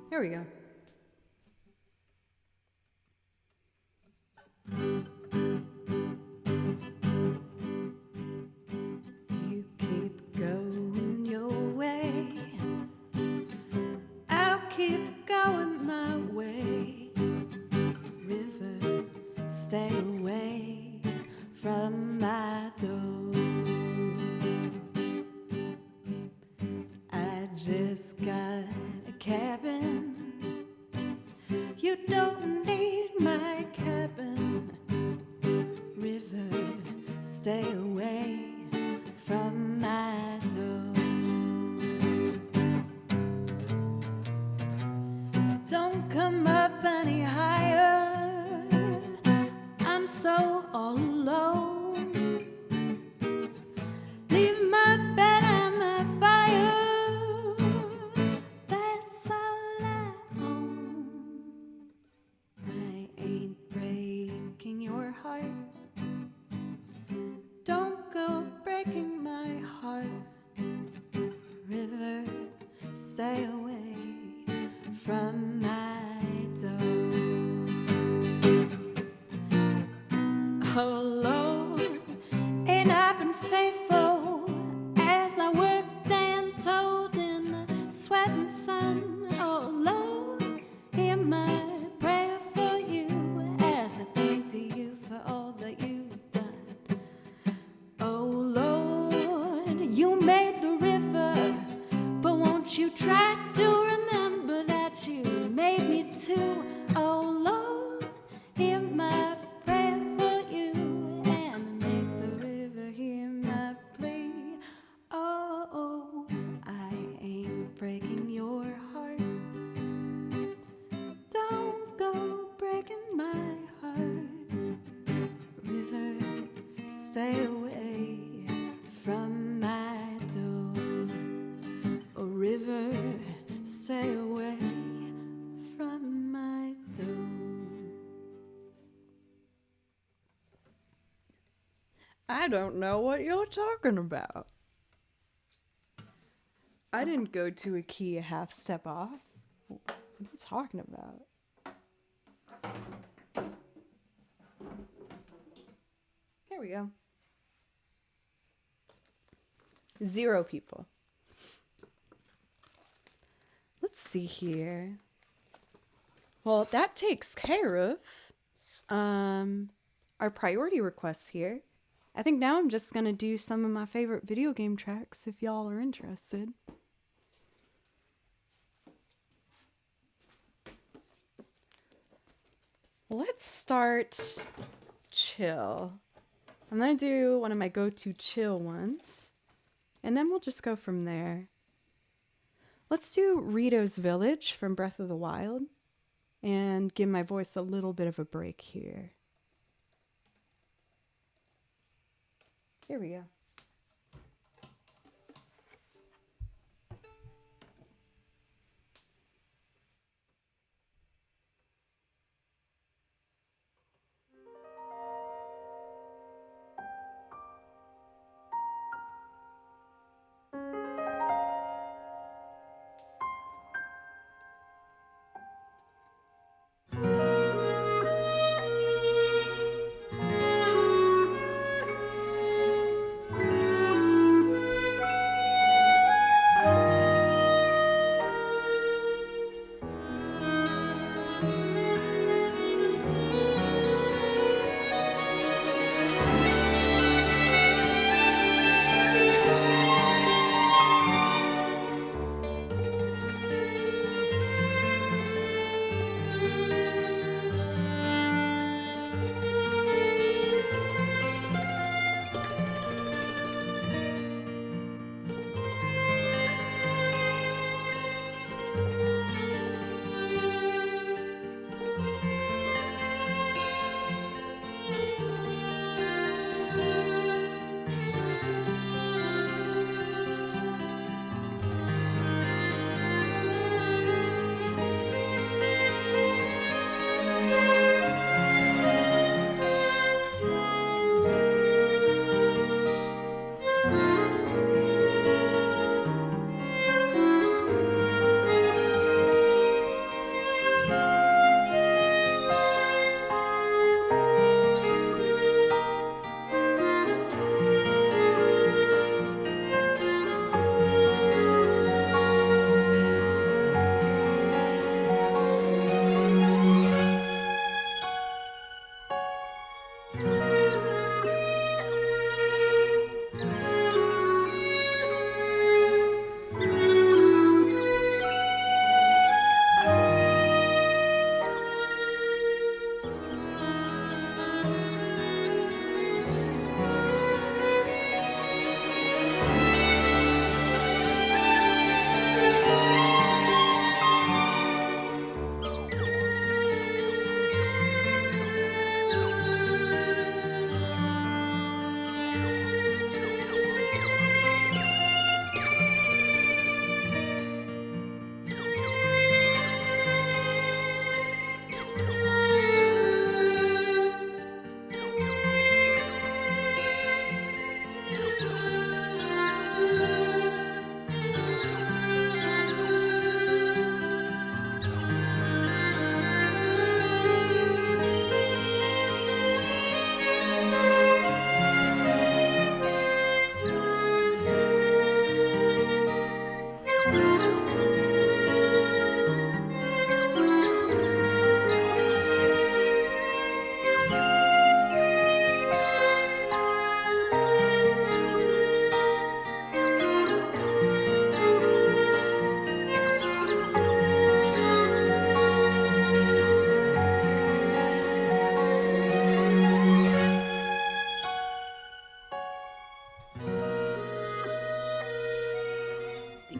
Here we go. You keep going your way, I'll keep going my way. River, stay away from my door. I just got a cabin. You don't need my cabin. River, stay away from my door. Don't come up any higher. I'm so all alone. Leave my bed and my fire. That's all I own. I ain't breaking your heart. Don't go breaking my heart. River, stay away from my door. Oh Lord, ain't I been faithful as I worked and told in the sweat and sun? Oh Lord, hear my prayer for you as I thank to you for all that you've done. Oh Lord, you made the river, but won't you try to remember that you made me too? Oh Lord, hear my prayer for you and make the river hear my plea. Oh, I ain't breaking your heart. Don't go breaking my heart. River, stay away from my door. Oh, river, stay away from my door. I don't know what you're talking about. I didn't go to a key a half step off. What are you talking about? Here we go. 0 people. Let's see here. Well, that takes care of our priority requests here. I think now I'm just gonna do some of my favorite video game tracks if y'all are interested. Let's start chill. I'm gonna do one of my go-to chill ones, and then we'll just go from there. Let's do Rito's Village from Breath of the Wild and give my voice a little bit of a break here. Here we go.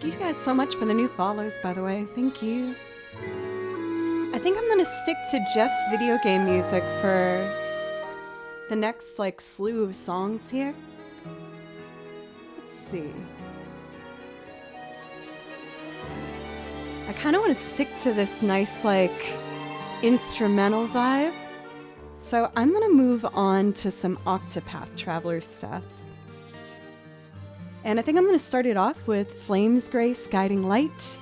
Thank you guys so much for the new follows, by the way. Thank you. I think I'm gonna stick to just video game music for the next like slew of songs here. Let's see. I kind of want to stick to this nice like instrumental vibe. So I'm gonna move on to some Octopath Traveler stuff. And I think I'm gonna start it off with Flame's Grace Guiding Light.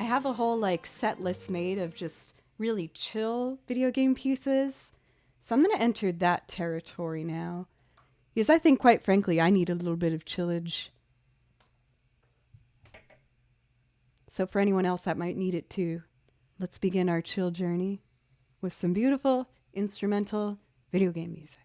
I have a whole like set list made of just really chill video game pieces. So I'm gonna enter that territory now. Because I think, quite frankly, I need a little bit of chillage. So for anyone else that might need it too, let's begin our chill journey with some beautiful instrumental video game music.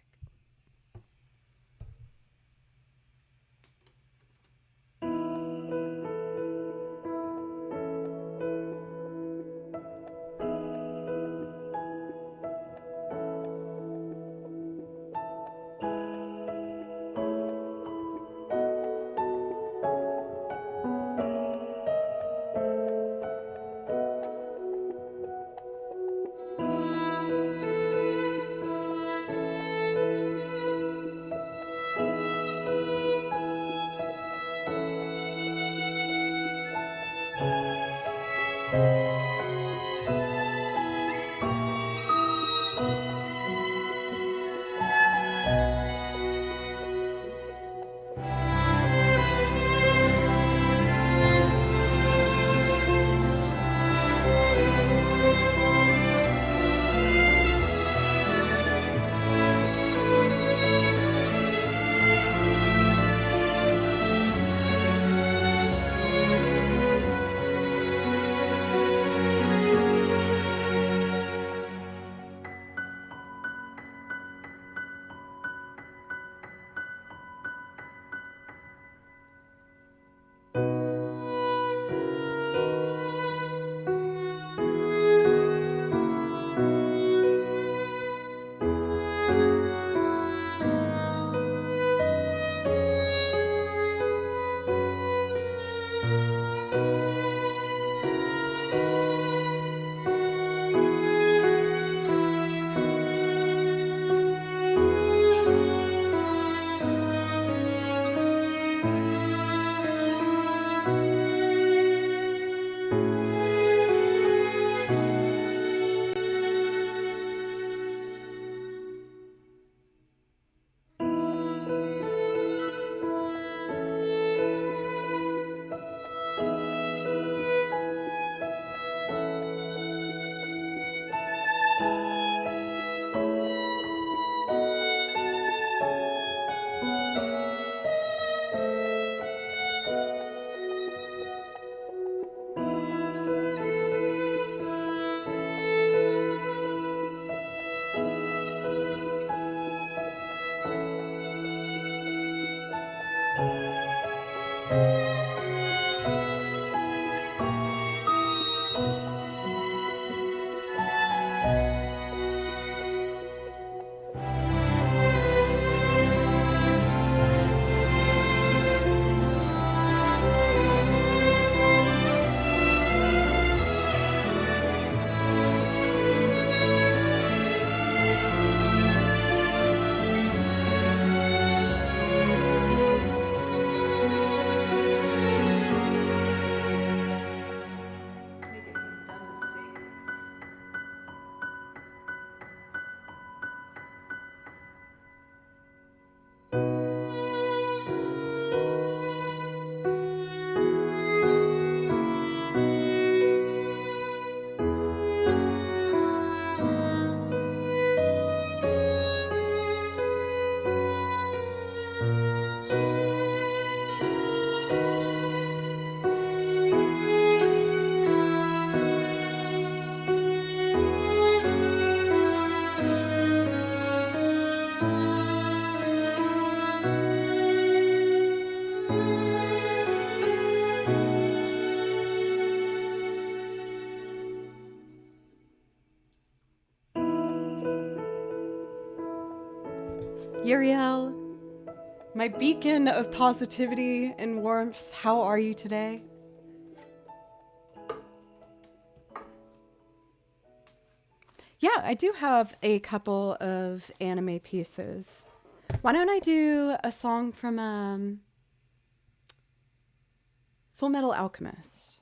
Uriel, my beacon of positivity and warmth, how are you today? Yeah, I do have a couple of anime pieces. Why don't I do a song from Full Metal Alchemist?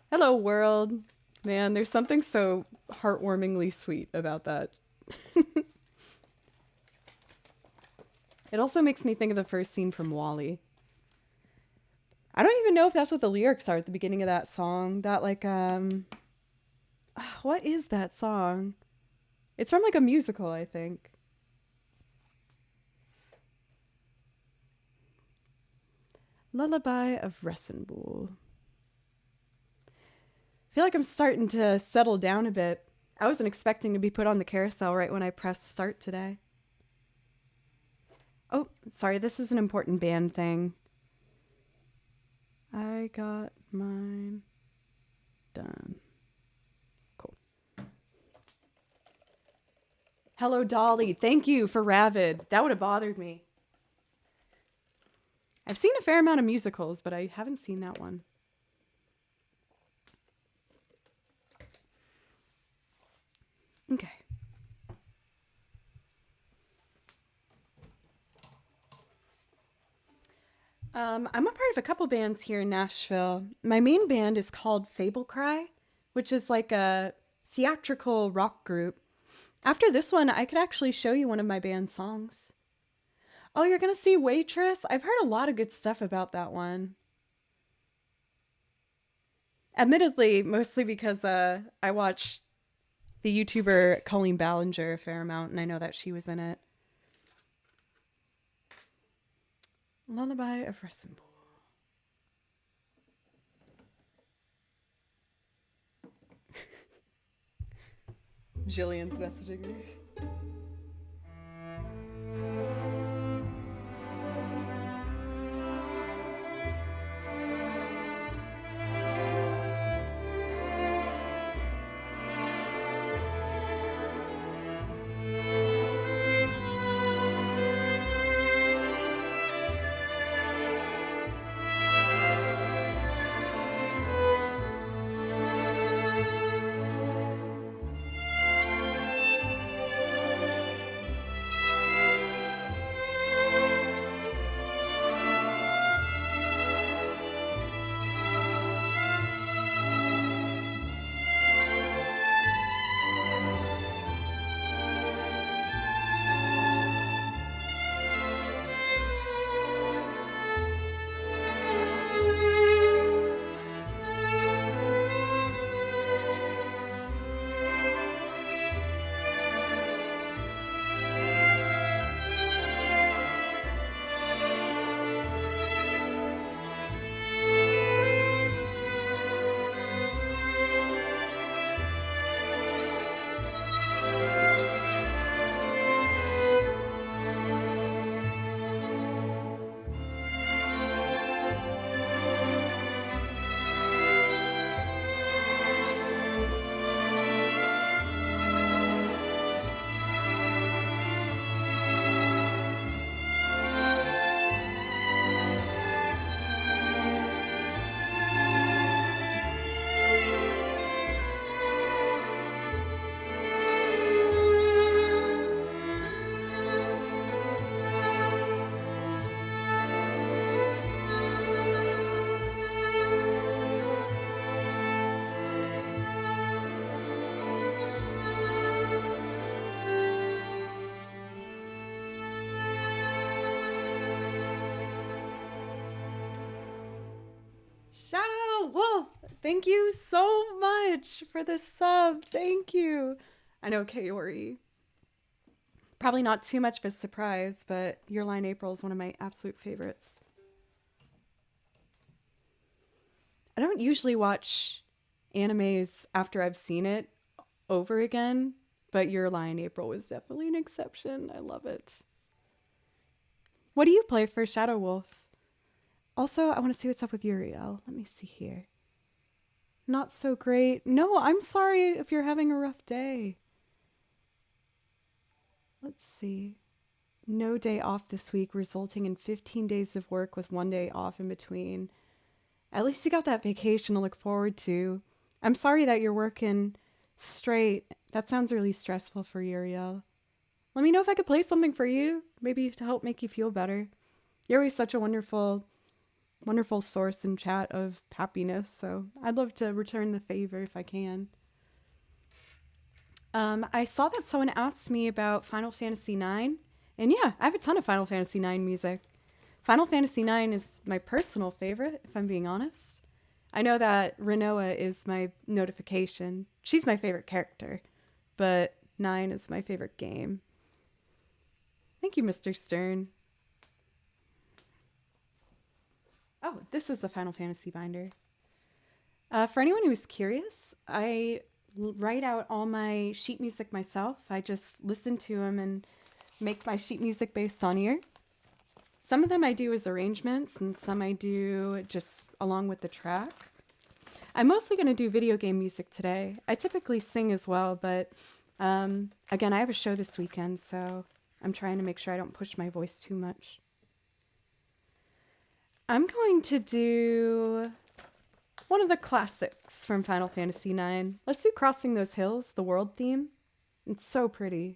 Hello, world. Man, there's something so heartwarmingly sweet about that. It also makes me think of the first scene from WALL-E. I don't even know if that's what the lyrics are at the beginning of that song. That what is that song? It's from like a musical, I think. Lullaby of Ressenbull. I feel like I'm starting to settle down a bit. I wasn't expecting to be put on the carousel right when I pressed start today. Oh, sorry, this is an important band thing. I got mine done. Cool. Hello, Dolly. Thank you for Ravid. That would have bothered me. I've seen a fair amount of musicals, but I haven't seen that one. Okay. I'm a part of a couple bands here in Nashville. My main band is called Fable Cry, which is like a theatrical rock group. After this one, I could actually show you one of my band's songs. Oh, you're going to see Waitress? I've heard a lot of good stuff about that one. Admittedly, mostly because I watched the YouTuber Colleen Ballinger a fair amount, and I know that she was in it. Lullaby of Ressenbull. Jillian's messaging me. Shadow Wolf, thank you so much for the sub. Thank you. I know, Kaori. Probably not too much of a surprise, but Your Line April is one of my absolute favorites. I don't usually watch animes after I've seen it over again, but Your Line April was definitely an exception. I love it. What do you play for Shadow Wolf? Also, I want to see what's up with Uriel. Let me see here. Not so great. No, I'm sorry if you're having a rough day. Let's see. No day off this week, resulting in 15 days of work with 1 day off in between. At least you got that vacation to look forward to. I'm sorry that you're working straight. That sounds really stressful for Uriel. Let me know if I could play something for you, maybe to help make you feel better. You're always such a wonderful source in chat of happiness, so I'd love to return the favor if I can. I saw that someone asked me about Final Fantasy IX, and yeah, I have a ton of Final Fantasy IX music. Final Fantasy IX is my personal favorite, if I'm being honest. I know that Rinoa is my notification. She's my favorite character, but 9 is my favorite game. Thank you, Mr. Stern. Oh, this is the Final Fantasy binder. For anyone who is curious, I write out all my sheet music myself. I just listen to them and make my sheet music based on ear. Some of them I do as arrangements, and some I do just along with the track. I'm mostly going to do video game music today. I typically sing as well, but again, I have a show this weekend, so I'm trying to make sure I don't push my voice too much. I'm going to do one of the classics from Final Fantasy IX. Let's do Crossing Those Hills, the world theme. It's so pretty.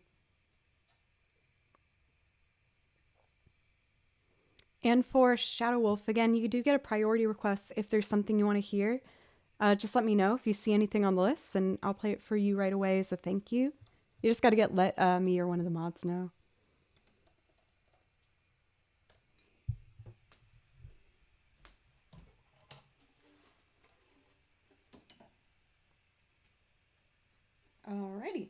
And for Shadow Wolf, again, you do get a priority request if there's something you want to hear. Just let me know if you see anything on the list, and I'll play it for you right away as a thank you. You just got to let me or one of the mods know. Alrighty.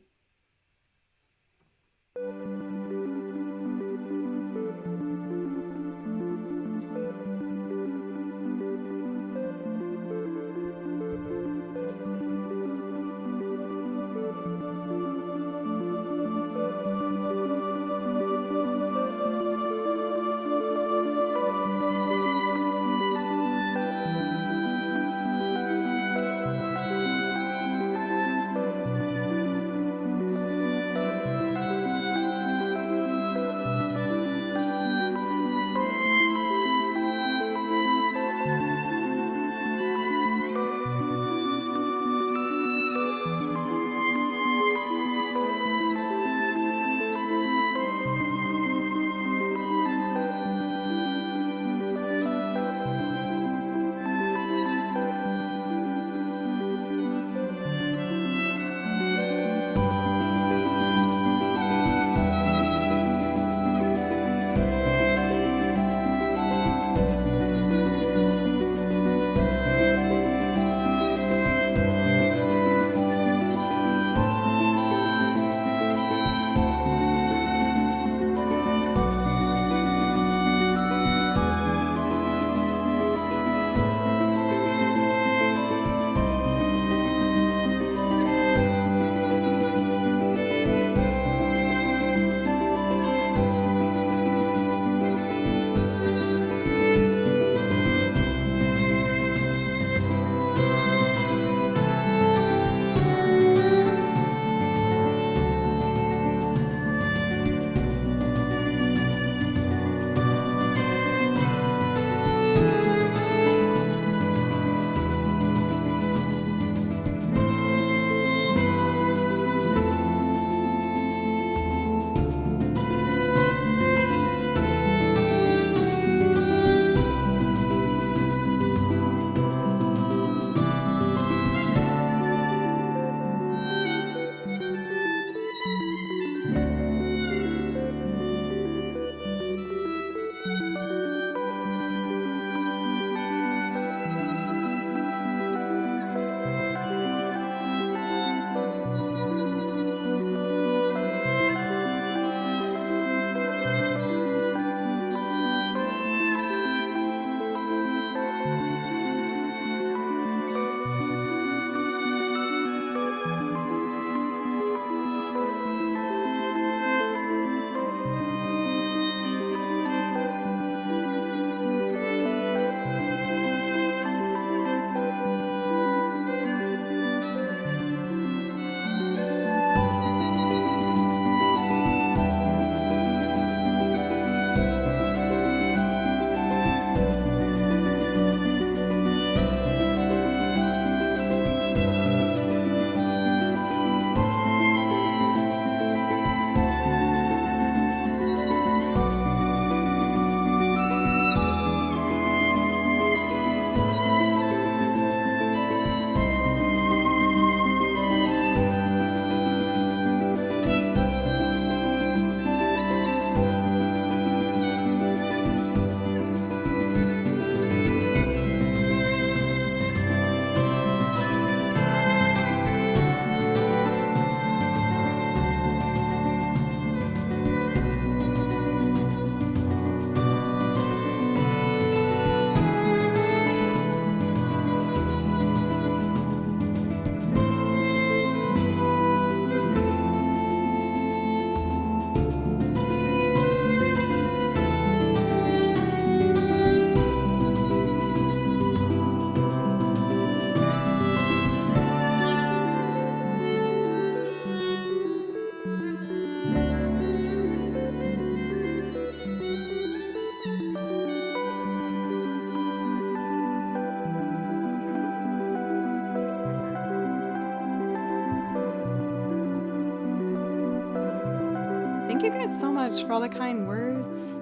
Thank you guys so much for all the kind words.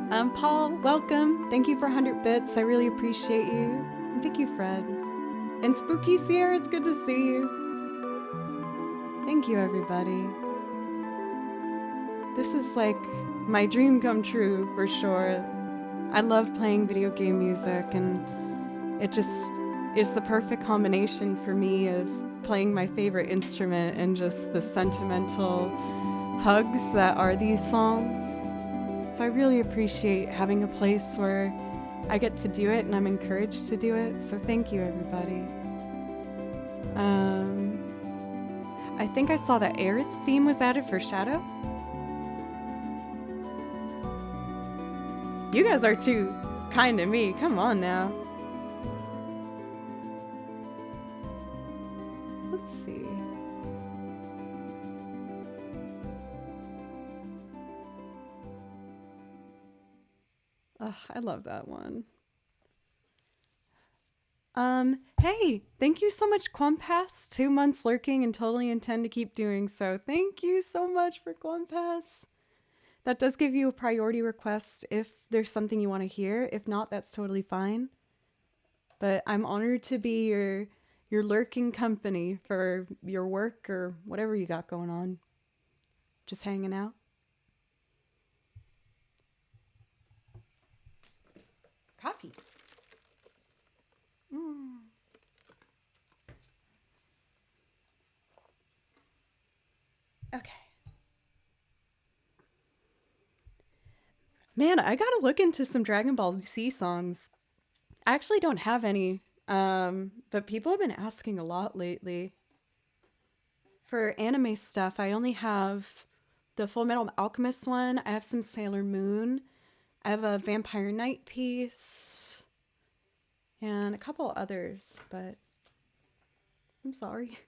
Paul, welcome. Thank you for 100 bits. I really appreciate you. And thank you, Fred. And Spooky Sierra, it's good to see you. Thank you, everybody. This is like my dream come true for sure. I love playing video game music, and it just is the perfect combination for me of playing my favorite instrument and just the sentimental hugs that are these songs. So I really appreciate having a place where I get to do it and I'm encouraged to do it. So thank you, everybody. I think I saw that Aerith's theme was added for Shadow. You guys are too kind to me. Come on now. Let's see. I love that one. Hey, thank you so much, Quampass. 2 months lurking and totally intend to keep doing so. Thank you so much for Quampass. That does give you a priority request if there's something you want to hear. If not, that's totally fine. But I'm honored to be your lurking company for your work or whatever you got going on. Just hanging out. Coffee. Okay. Man, I gotta look into some Dragon Ball Z songs. I actually don't have any, but people have been asking a lot lately. For anime stuff, I only have the Full Metal Alchemist one. I have some Sailor Moon. I have a Vampire Knight piece. And a couple others, but I'm sorry.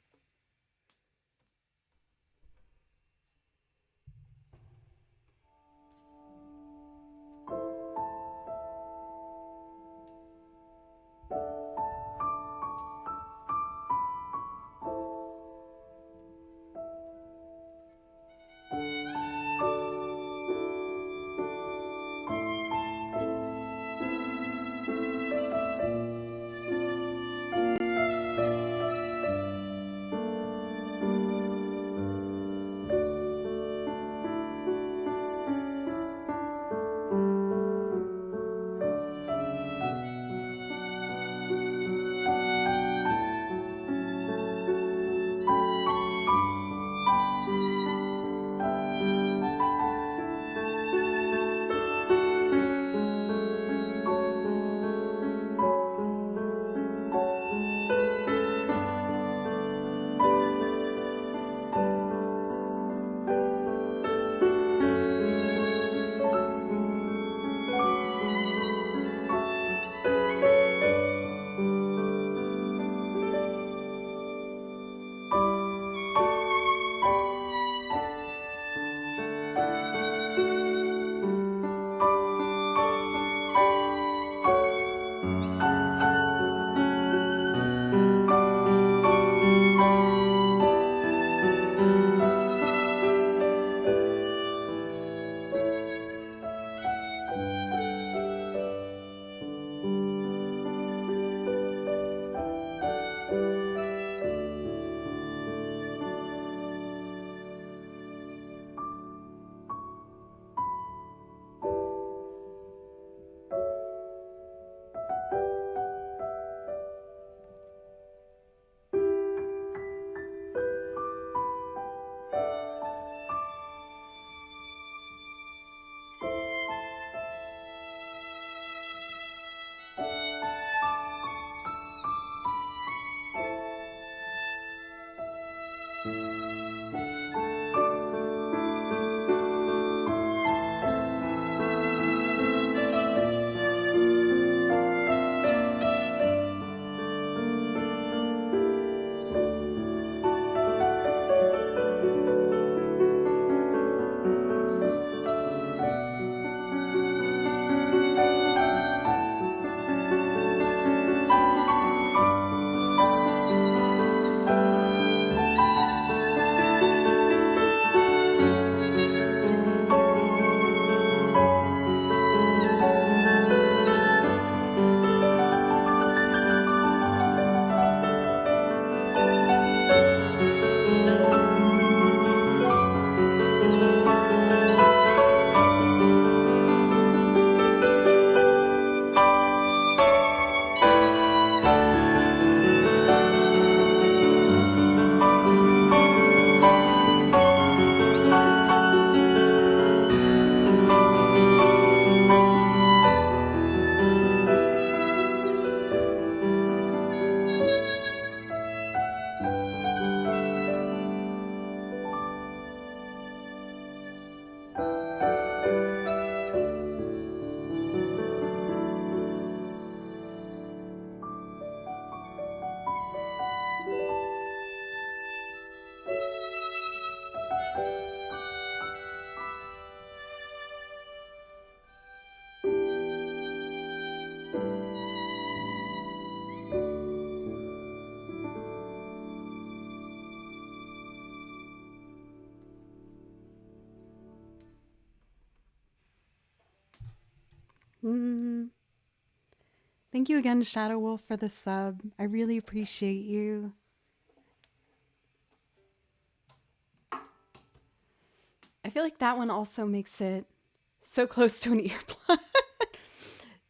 Mm. Thank you again, Shadow Wolf, for the sub. I really appreciate you. I feel like that one also makes it so close to an earbud.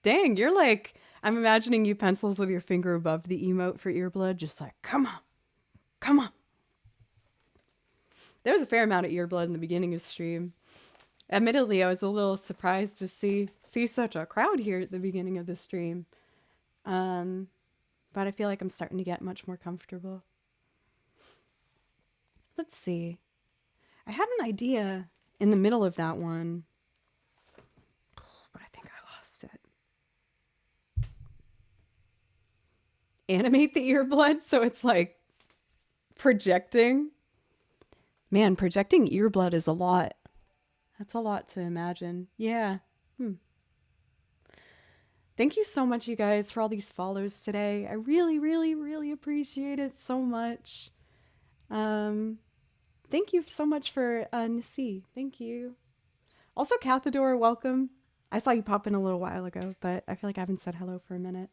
Dang, you're like, I'm imagining you pencils with your finger above the emote for earblood, just like, come on, come on. There was a fair amount of earblood in the beginning of stream. Admittedly, I was a little surprised to see such a crowd here at the beginning of the stream. But I feel like I'm starting to get much more comfortable. Let's see. I had an idea in the middle of that one, but I think I lost it. Animate the earblood so it's like projecting. Man, projecting earblood is a lot. That's a lot to imagine. Yeah. Thank you so much, you guys, for all these follows today. I really, really, really appreciate it so much. Thank you so much for Nasi. Thank you. Also, Cathador, welcome. I saw you pop in a little while ago, but I feel like I haven't said hello for a minute.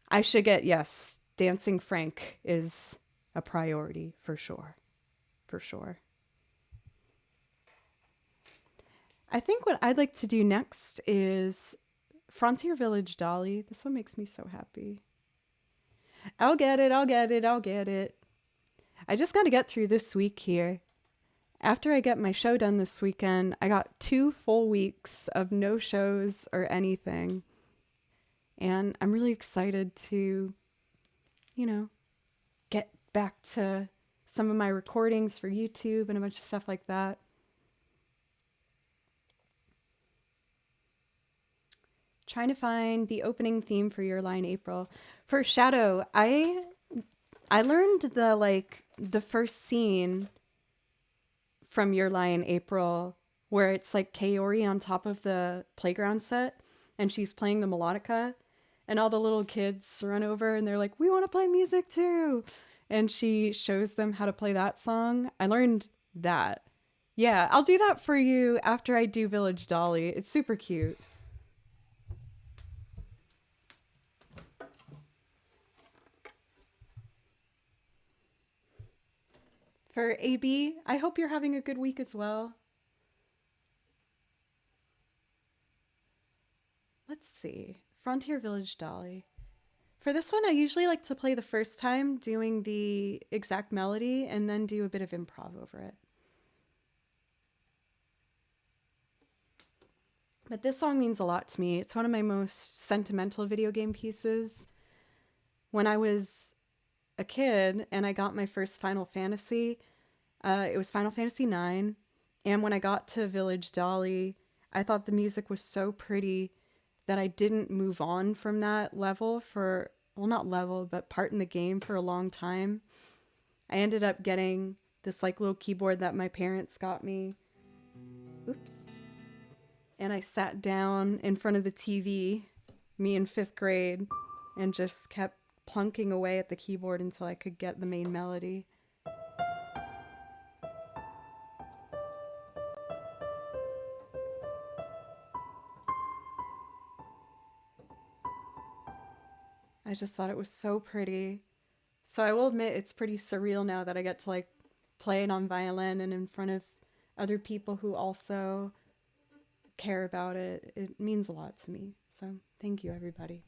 I should get, yes, Dancing Frank is a priority for sure. For sure. I think what I'd like to do next is Frontier Village Dolly. This one makes me so happy. I'll get it, I'll get it, I'll get it. I just got to get through this week here. After I get my show done this weekend, I got 2 full weeks of no shows or anything. And I'm really excited to, you know, get back to some of my recordings for YouTube and a bunch of stuff like that. Trying to find the opening theme for Your Lie in April. For Shadow, I learned the first scene from Your Lie in April, where it's like Kaori on top of the playground set and she's playing the melodica and all the little kids run over and they're like, we want to play music too. And she shows them how to play that song. I learned that. Yeah, I'll do that for you after I do Village Dolly. It's super cute. For AB, I hope you're having a good week as well. Let's see. Frontier Village Dolly. For this one, I usually like to play the first time doing the exact melody and then do a bit of improv over it. But this song means a lot to me. It's one of my most sentimental video game pieces. When I was a kid and I got my first Final Fantasy, it was Final Fantasy IX. And when I got to Village Dolly, I thought the music was so pretty that I didn't move on from that level for, well, not level, but part in the game for a long time. I ended up getting this like little keyboard that my parents got me. Oops. And I sat down in front of the TV, me in 5th grade, and just kept plunking away at the keyboard until I could get the main melody. I just thought it was so pretty. So I will admit it's pretty surreal now that I get to like play it on violin and in front of other people who also care about it. It means a lot to me. So thank you, everybody.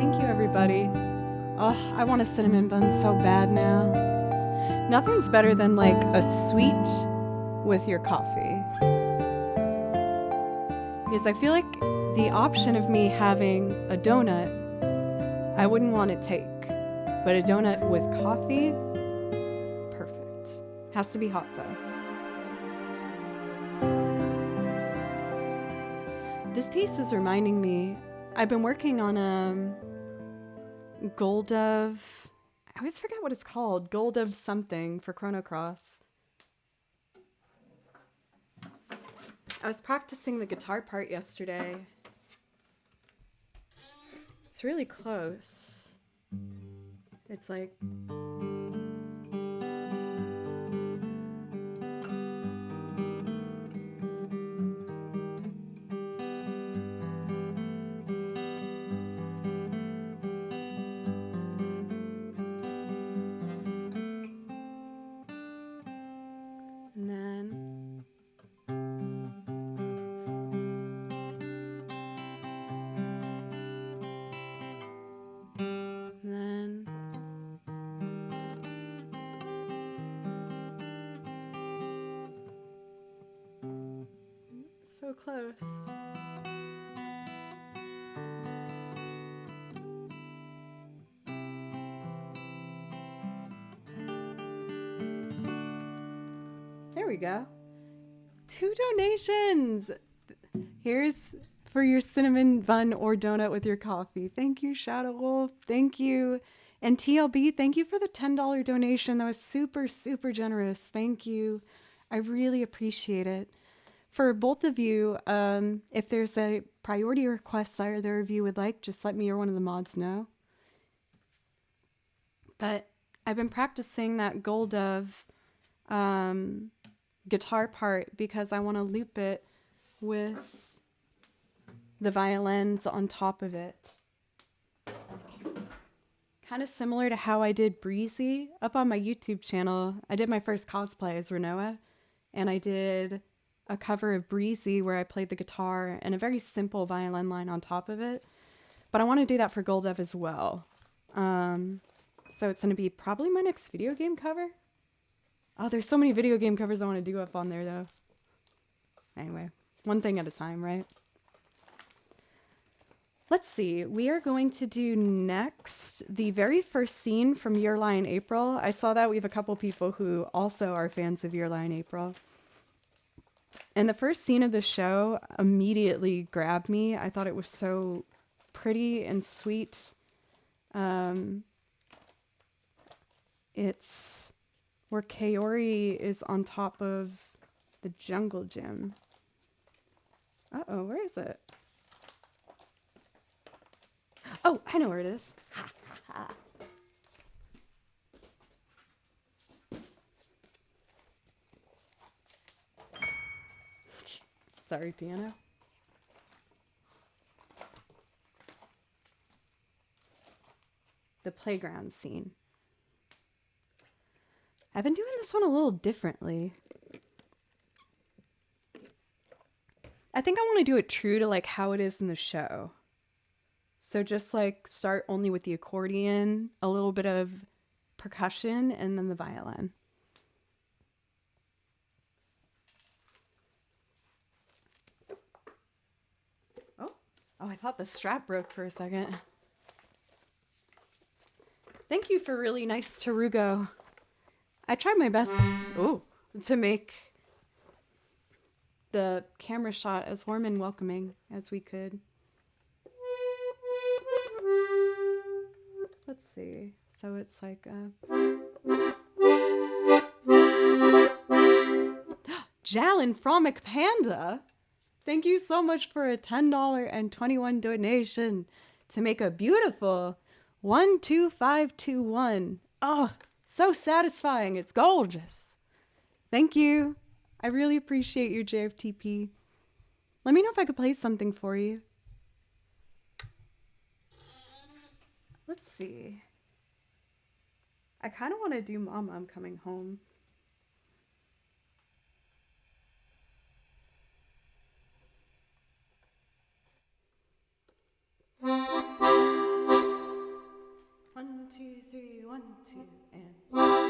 Thank you, everybody. Oh, I want a cinnamon bun so bad now. Nothing's better than like a sweet with your coffee. Because I feel like the option of me having a donut, I wouldn't want to take. But a donut with coffee, perfect. Has to be hot though. This piece is reminding me, I've been working on Gold-Dove, I always forget what it's called, Gold-Dove something for Chrono Cross. I was practicing the guitar part yesterday. It's really close. It's like... And then... And then... So close. There we go. 2 donations. Here's for your cinnamon bun or donut with your coffee. Thank you, Shadow Wolf. Thank you. And TLB, thank you for the $10 donation. That was super, super generous. Thank you. I really appreciate it. For both of you, if there's a priority request either of you would like, just let me or one of the mods know. But I've been practicing that Gold-Dove guitar part because I want to loop it with the violins on top of it. Kind of similar to how I did Breezy up on my YouTube channel. I did my first cosplay as Renoa, and I did a cover of Breezy where I played the guitar and a very simple violin line on top of it. But I want to do that for Gold-Dove as well. So it's going to be probably my next video game cover. Oh, there's so many video game covers I want to do up on there, though. Anyway, one thing at a time, right? Let's see. We are going to do next the very first scene from Your Lie in April. I saw that we have a couple people who also are fans of Your Lie in April. And the first scene of the show immediately grabbed me. I thought it was so pretty and sweet. It's where Kaori is on top of the jungle gym. Uh-oh, where is it? Oh, I know where it is. Ha, ha, ha. Sorry, piano. The playground scene. I've been doing this one a little differently. I think I want to do it true to like how it is in the show. So just like start only with the accordion, a little bit of percussion, and then the violin. Oh, I thought the strap broke for a second. Thank you for really nice Tarugo. I tried my best to make the camera shot as warm and welcoming as we could. Let's see. So it's like Jalen Fromic Panda. Thank you so much for a $10.21 donation to make a beautiful 12521. Oh, so satisfying. It's gorgeous. Thank you. I really appreciate you, JFTP. Let me know if I could play something for you. Let's see. I kind of want to do Mama, I'm Coming Home. 1, 2, and.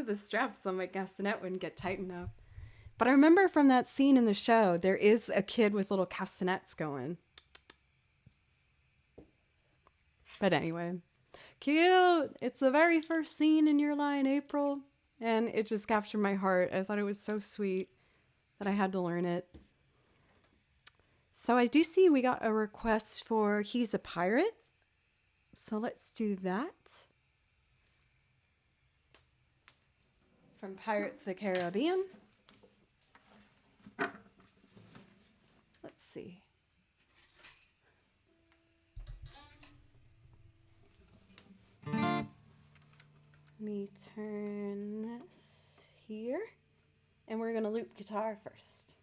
of the straps on my castanet wouldn't get tight enough. But I remember from that scene in the show, there is a kid with little castanets going. But anyway, cute. It's the very first scene in Your Lie in April, and it just captured my heart. I thought it was so sweet that I had to learn it. So I do see we got a request for He's a Pirate. So let's do that. From Pirates of the Caribbean. Let's see. Let me turn this here. And we're going to loop guitar first.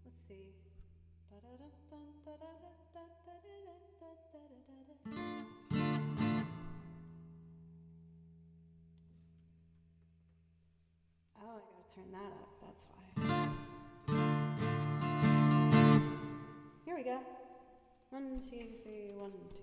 Let's see. Oh, I gotta turn that up, that's why. Here we go. 1, 2, 3, 1, 2,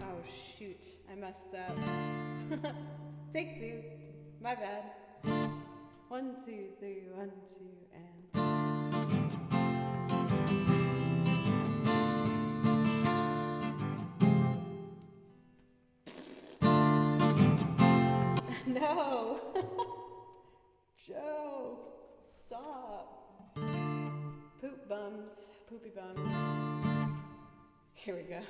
oh shoot, I messed up. Take 2, my bad. 1, 2, 3, 1, 2, and... No! Joe! Stop! Poop bums. Poopy bums. Here we go.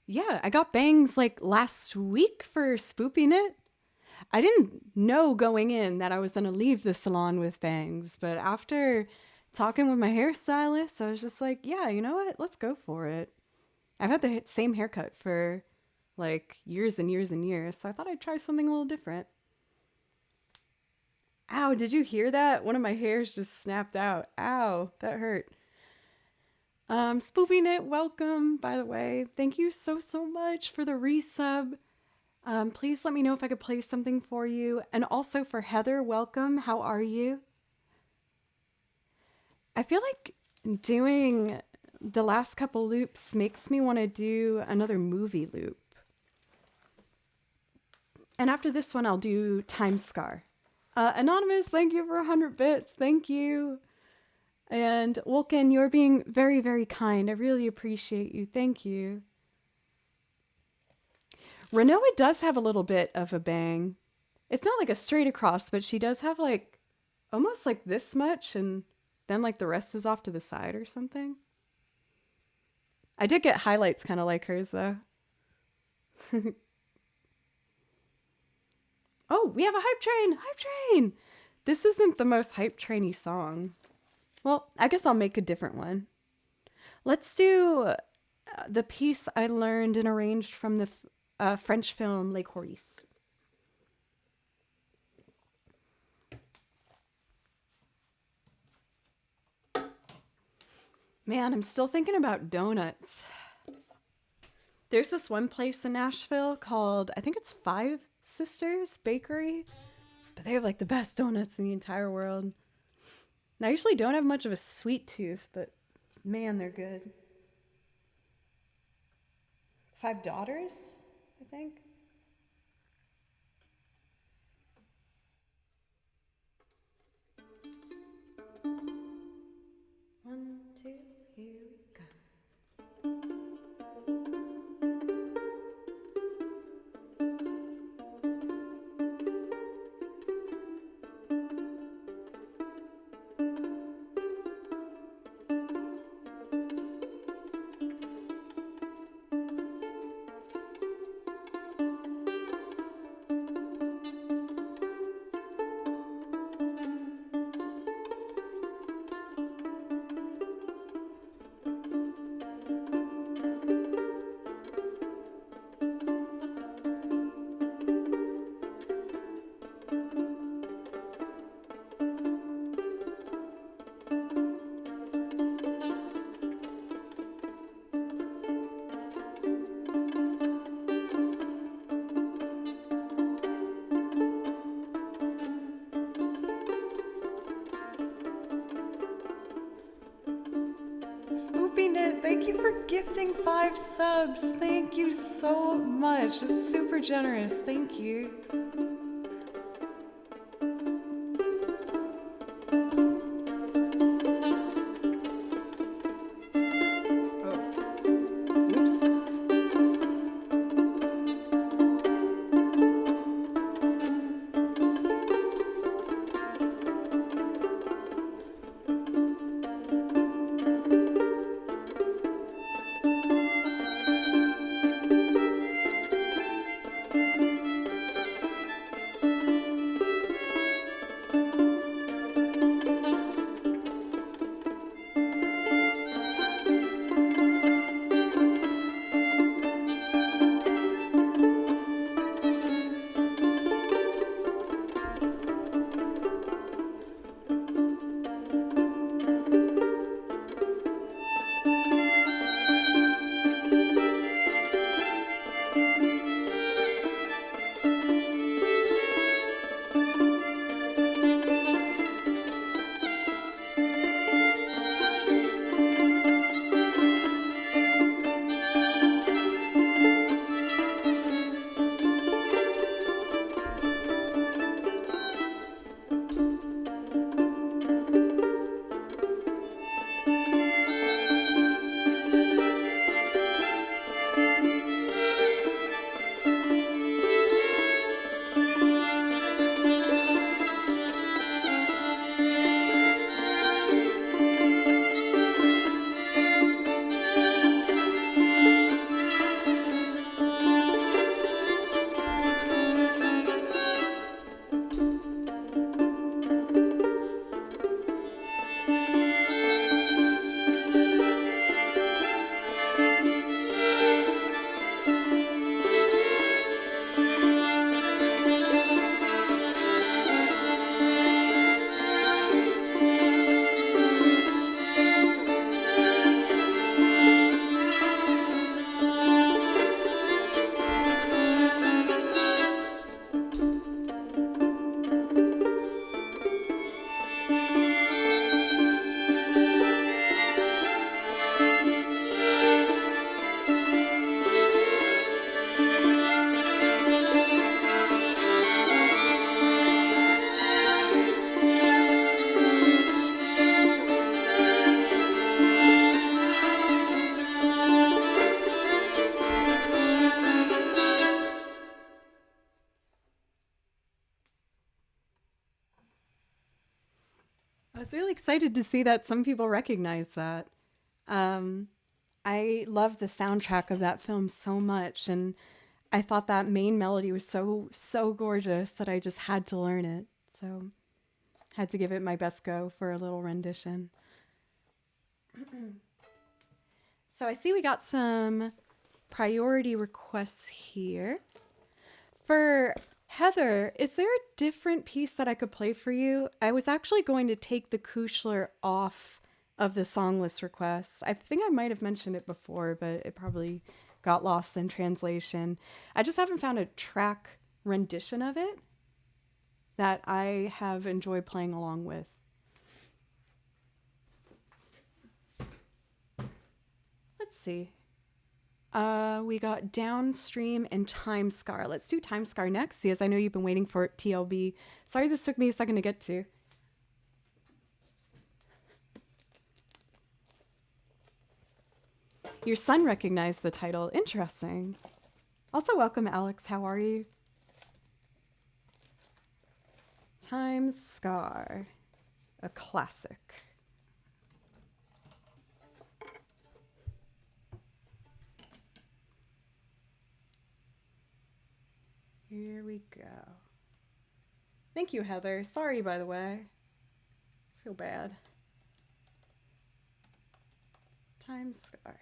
Yeah, I got bangs like last week for spooping it. I didn't know going in that I was going to leave the salon with bangs, but after talking with my hairstylist, I was just like, yeah, you know what? Let's go for it. I've had the same haircut for like years and years and years, so I thought I'd try something a little different. Ow, did you hear that? One of my hairs just snapped out. Ow, that hurt. Spooping it, welcome, by the way. Thank you so much for the resub. Please let me know if I could play something for you. And also for Heather, welcome. How are you? I feel like doing the last couple loops makes me want to do another movie loop. And after this one, I'll do Time Scar. Anonymous, thank you for 100 bits. Thank you. And Wolken, you're being very, very kind. I really appreciate you. Thank you. Renoa does have a little bit of a bang. It's not like a straight across, but she does have like almost like this much, and then like the rest is off to the side or something. I did get highlights kind of like hers though. Oh, we have a hype train! Hype train! This isn't the most hype trainy song. Well, I guess I'll make a different one. Let's do the piece I learned and arranged from the French film Les Choristes. Man, I'm still thinking about donuts. There's this one place in Nashville called, I think it's Five Sisters Bakery, but they have like the best donuts in the entire world. And I usually don't have much of a sweet tooth, but man, they're good. Five Daughters, I think. One, two, here we go. Thank you for gifting 5 subs. Thank you so much. It's super generous. Thank you. was really excited to see that some people recognize that. I love the soundtrack of that film so much, and I thought that main melody was so gorgeous that I just had to learn it. So had to give it my best go for a little rendition. So I see we got some priority requests here. For Heather, is there a different piece that I could play for you? I was actually going to take the Kushler off of the song list requests. I think I might have mentioned it before, but it probably got lost in translation. I just haven't found a track rendition of it that I have enjoyed playing along with. Let's see. We got Downstream and Time Scar. Let's do Time Scar next, because I know you've been waiting for TLB. Sorry this took me a second to get to. Your son recognized the title. Interesting. Also, welcome, Alex. How are you? Time Scar. A classic. Here we go. Thank you, Heather. Sorry, by the way. I feel bad. Time Scar.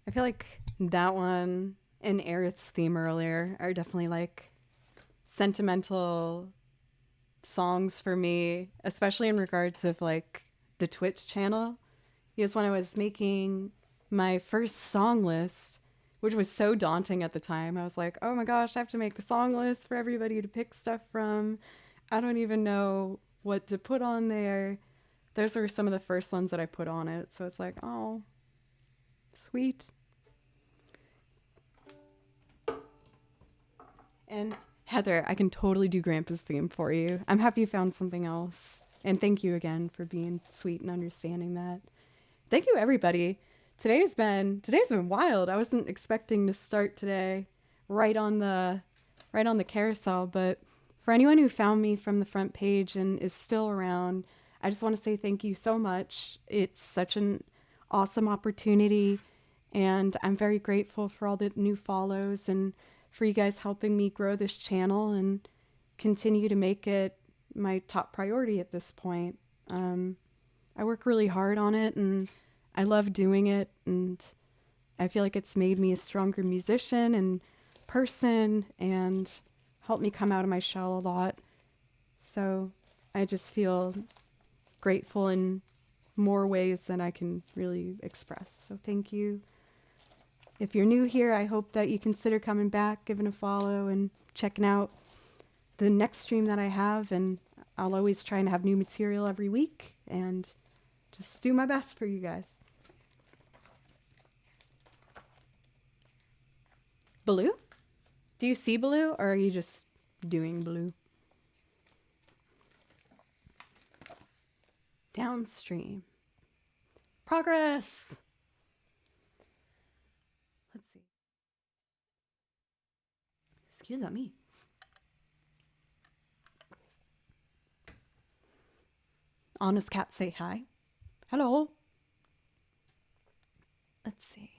I feel like that one and Aerith's theme earlier are definitely like sentimental songs for me, especially in regards of like the Twitch channel. Because when I was making my first song list, which was so daunting at the time, I was like, oh my gosh, I have to make a song list for everybody to pick stuff from. I don't even know what to put on there. Those were some of the first ones that I put on it. So it's like, oh, sweet. And Heather, I can totally do Grandpa's theme for you. I'm happy you found something else. And thank you again for being sweet and understanding that. Thank you, everybody. Today's been wild. I wasn't expecting to start today right on the carousel, but for anyone who found me from the front page and is still around, I just want to say thank you so much. It's such an awesome opportunity, and I'm very grateful for all the new follows and for you guys helping me grow this channel and continue to make it my top priority at this point. I work really hard on it and I love doing it, and I feel like it's made me a stronger musician and person and helped me come out of my shell a lot. So I just feel grateful in more ways than I can really express. So thank you. If you're new here, I hope that you consider coming back, giving a follow, and checking out the next stream that I have. And I'll always try and have new material every week and just do my best for you guys. Blue? Do you see blue, or are you just doing blue? Downstream. Progress. Let's see. Excuse me. Honest cat, say hi. Hello. Let's see.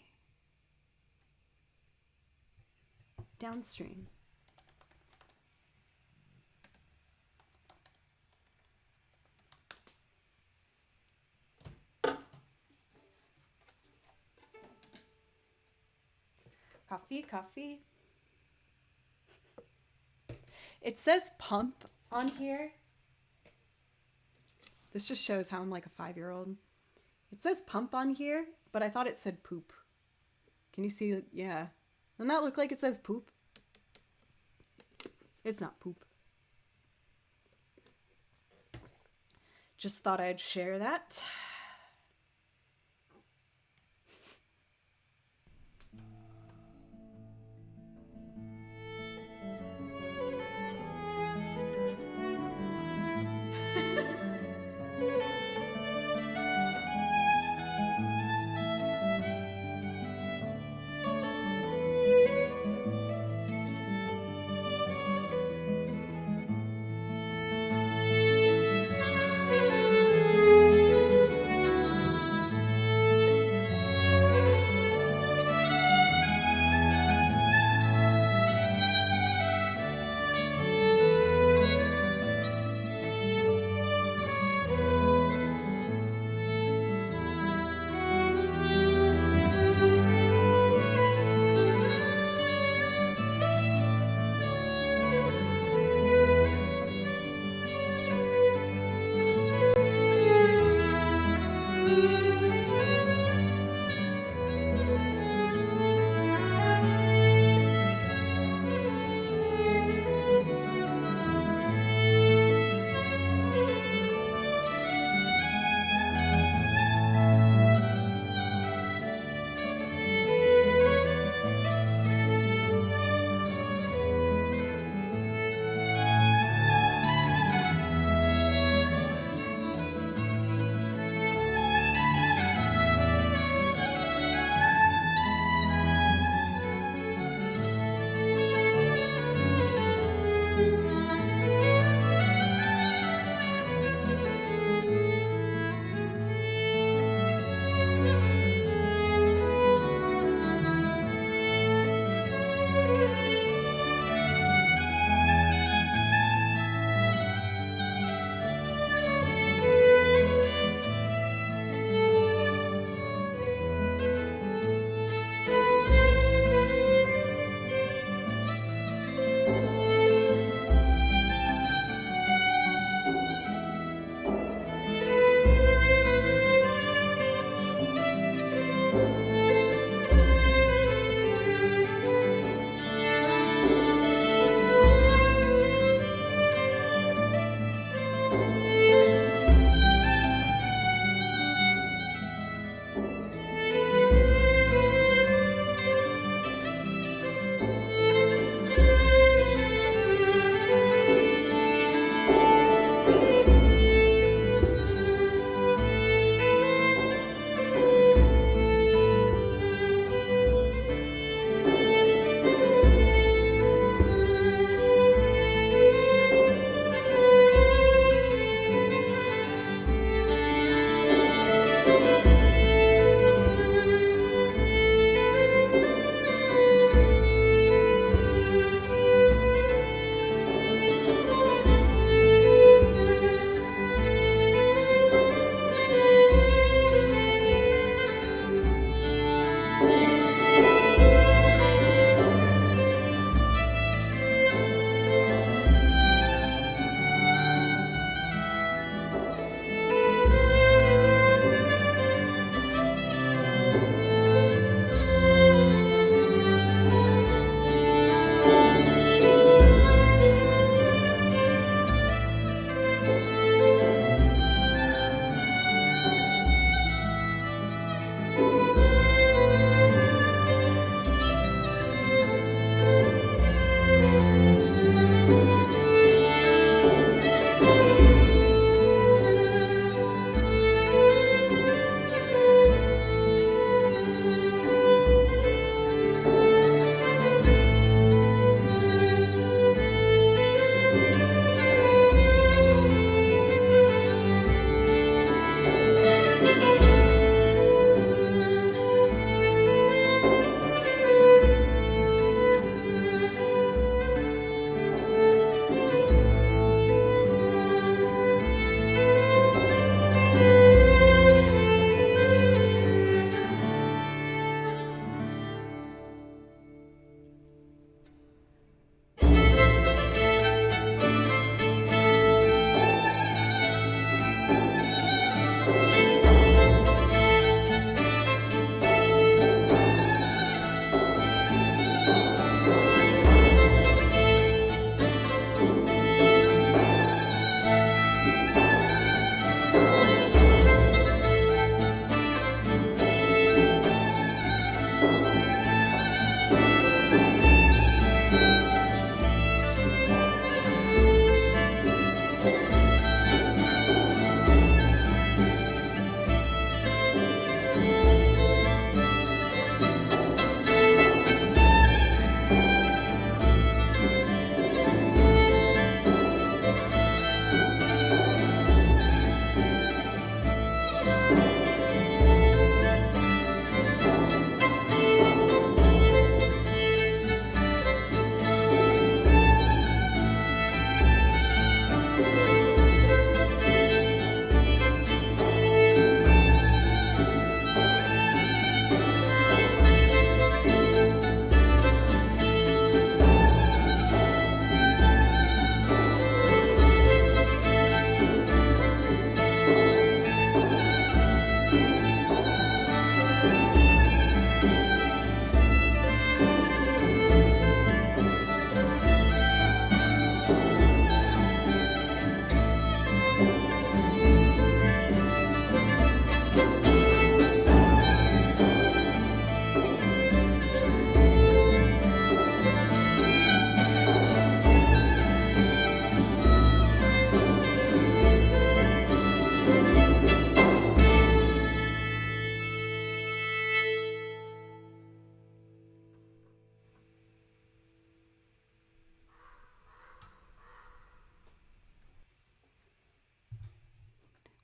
Downstream. Coffee. It says pump on here. This just shows how I'm like a 5-year-old. It says pump on here, but I thought it said poop. Can you see? Yeah. Doesn't that look like it says poop? It's not poop. Just thought I'd share that.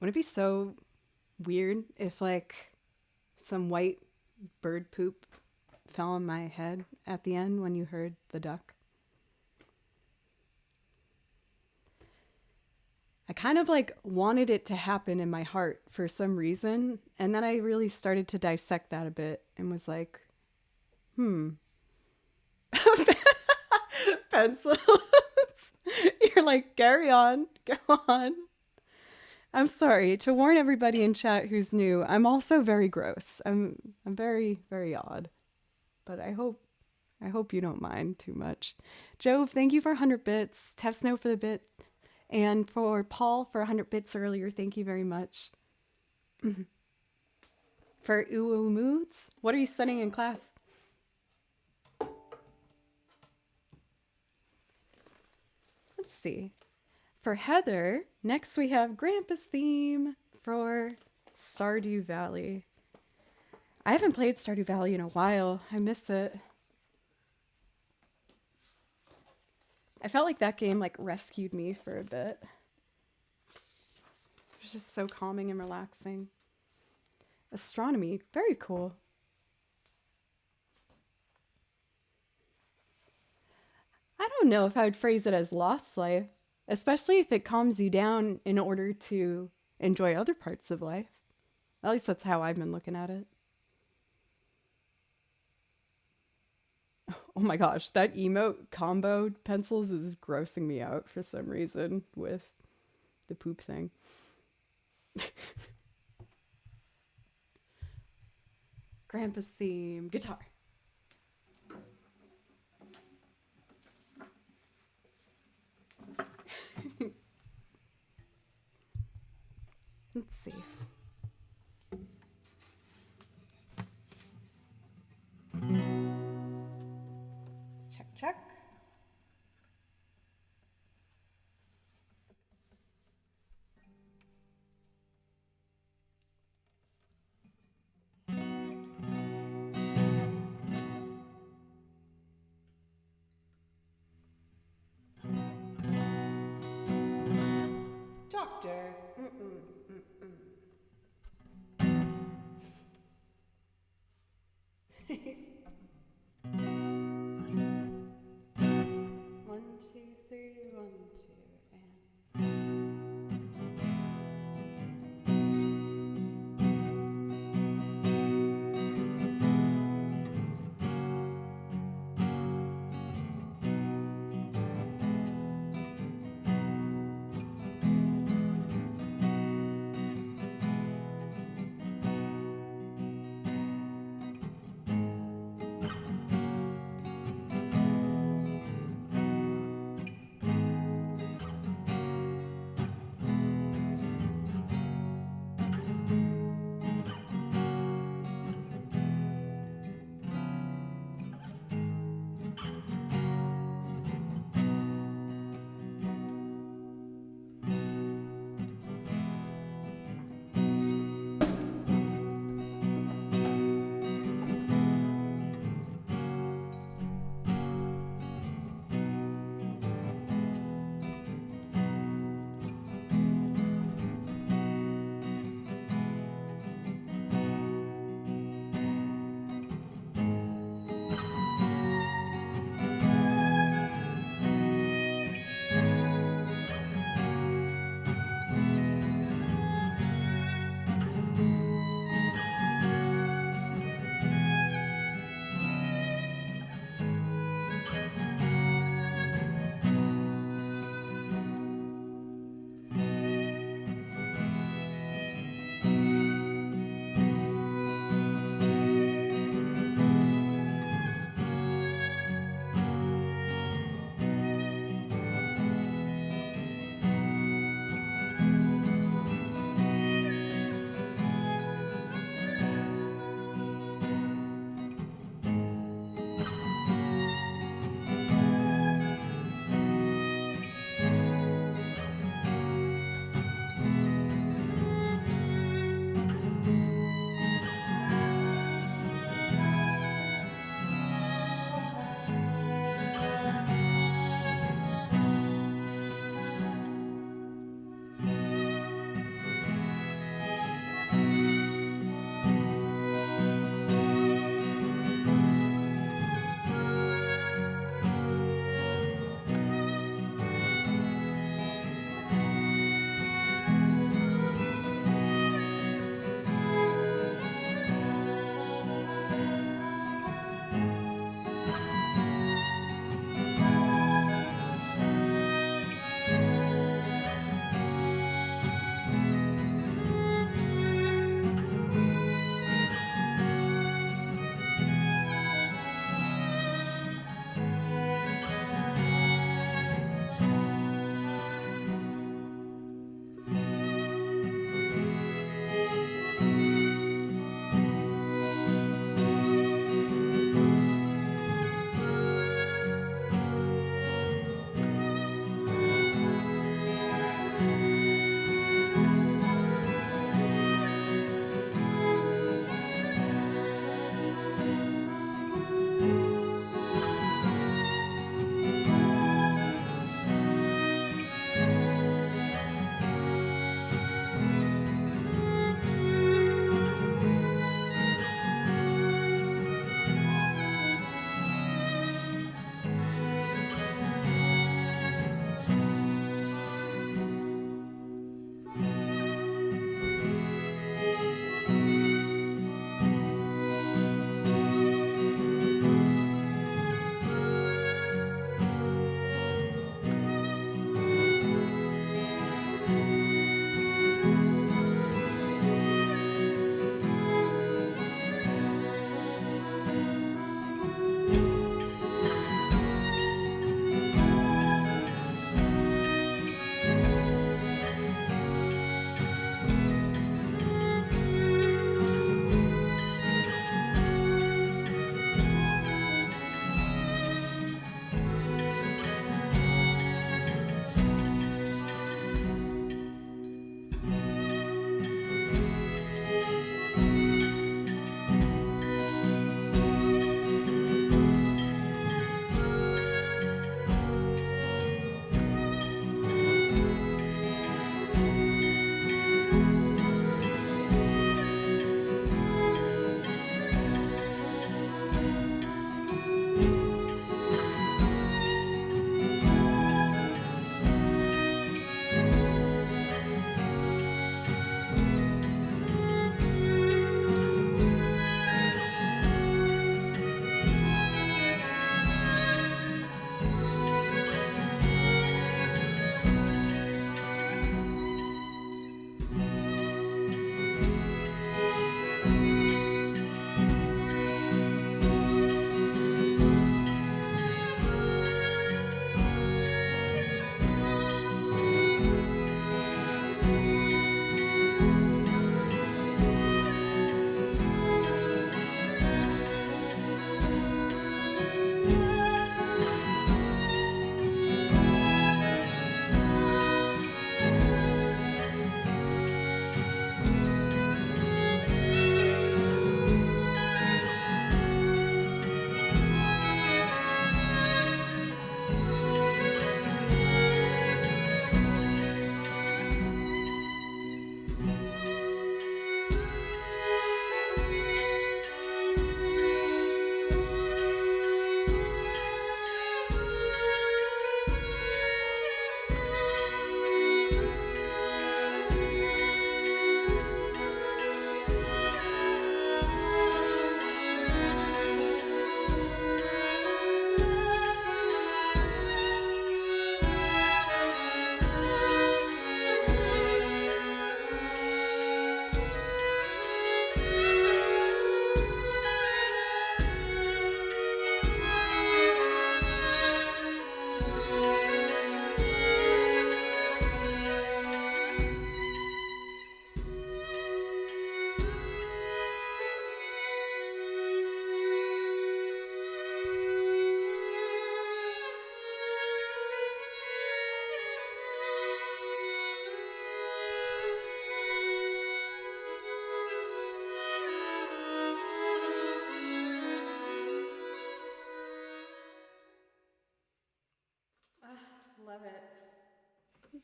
Would it be so weird if, like, some white bird poop fell on my head at the end when you heard the duck? I kind of like wanted it to happen in my heart for some reason. And then I really started to dissect that a bit and was like, pencils. You're like, carry on, go on. I'm sorry to warn everybody in chat who's new. I'm also very gross. I'm very, very odd. But I hope you don't mind too much. Jove, thank you for 100 bits. Tev Snow for the bit. And for Paul for 100 bits earlier, thank you very much. For Uwu Moods, what are you studying in class? Let's see. For Heather, next we have Grampus theme for Stardew Valley. I haven't played Stardew Valley in a while. I miss it. I felt like that game like rescued me for a bit. It was just so calming and relaxing. Astronomy, very cool. I don't know if I would phrase it as lost life, especially if it calms you down in order to enjoy other parts of life. At least that's how I've been looking at it. Oh my gosh, that emote combo pencils is grossing me out for some reason with the poop thing. Grampus theme, guitar. Let's see. Check, check. Doctor.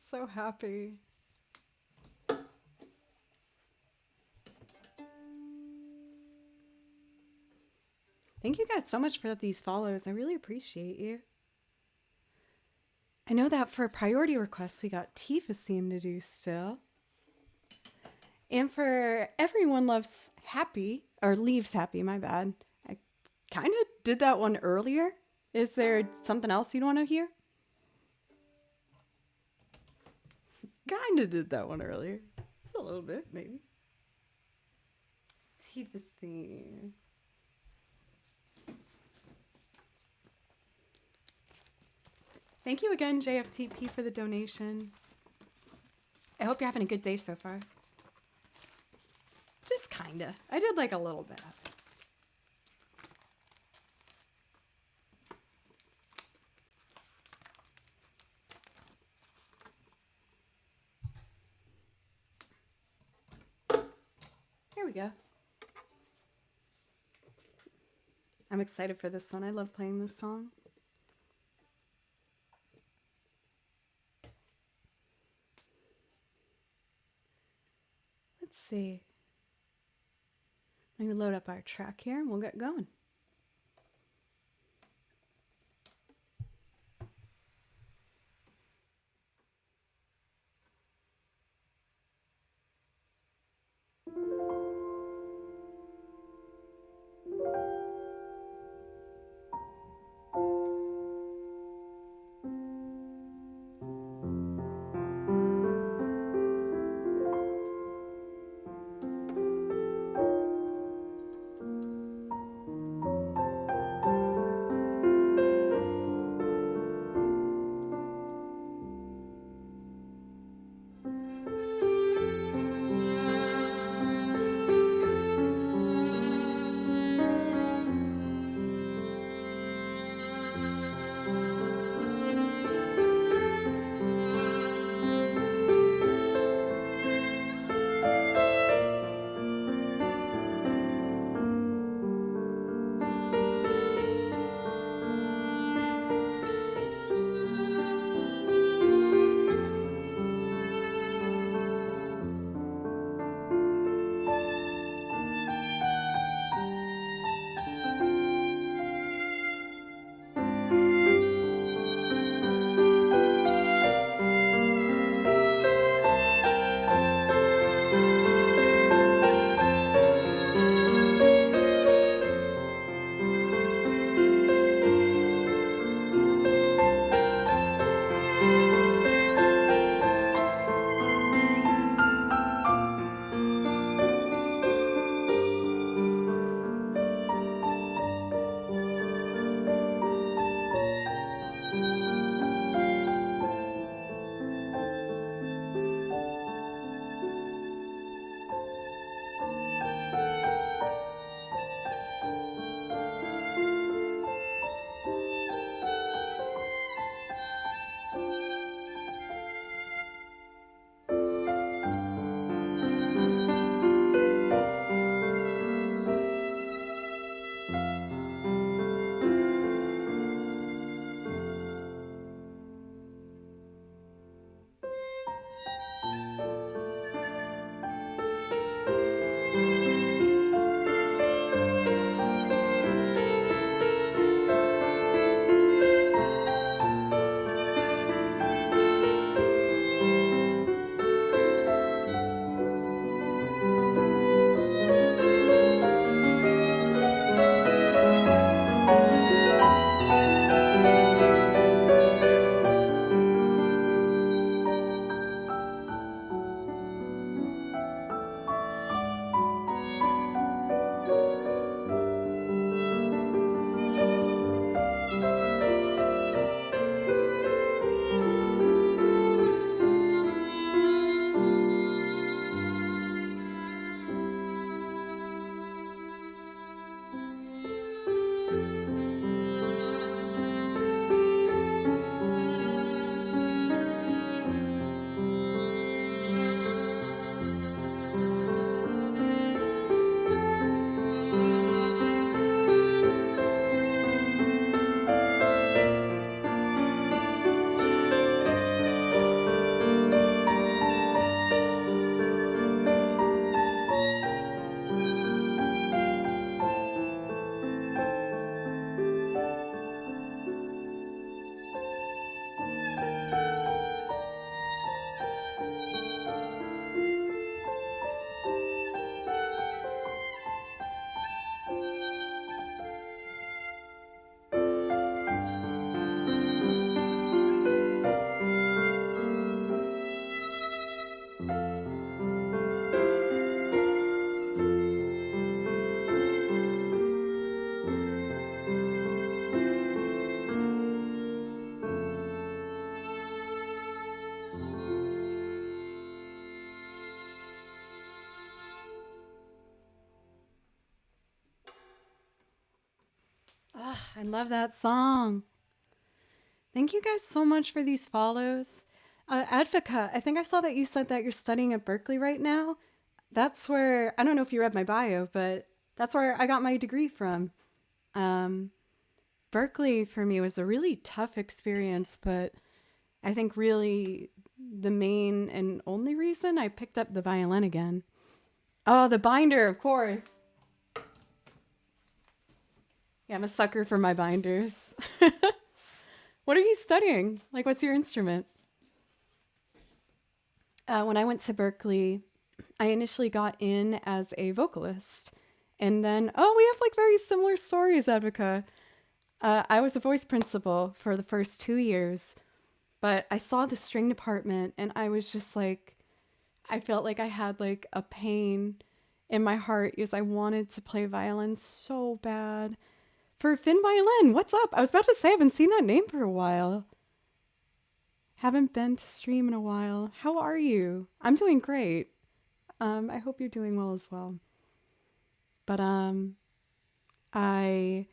so happy. Thank you guys so much for these follows. I really appreciate you. I know that for priority requests, we got Tifa's theme to do still. And for Everyone Loves Happy, or Leaves Happy, my bad. I kind of did that one earlier. Is there something else you'd want to hear? Kind of did that one earlier. Just a little bit, maybe. Tifa's theme. Thank you again, JFTP, for the donation. I hope you're having a good day so far. Just kinda. I did like a little bit of it. Here we go. I'm excited for this one. I love playing this song. Let's see. Let me load up our track here and we'll get going. I love that song. Thank you guys so much for these follows. Advocate, I think I saw that you said that you're studying at Berkeley right now. That's where, I don't know if you read my bio, but that's where I got my degree from. Berkeley for me was a really tough experience, but I think really the main and only reason I picked up the violin again. Oh, the binder, of course. Yeah, I'm a sucker for my binders. What are you studying? Like, what's your instrument? When I went to Berkeley, I initially got in as a vocalist. And then, oh, we have like very similar stories, Advocate. I was a voice principal for the first 2 years, but I saw the string department and I was just like, I felt like I had like a pain in my heart because I wanted to play violin so bad. For Finn Violin, what's up? I was about to say I haven't seen that name for a while. Haven't been to stream in a while. How are you? I'm doing great. I hope you're doing well as well. But I,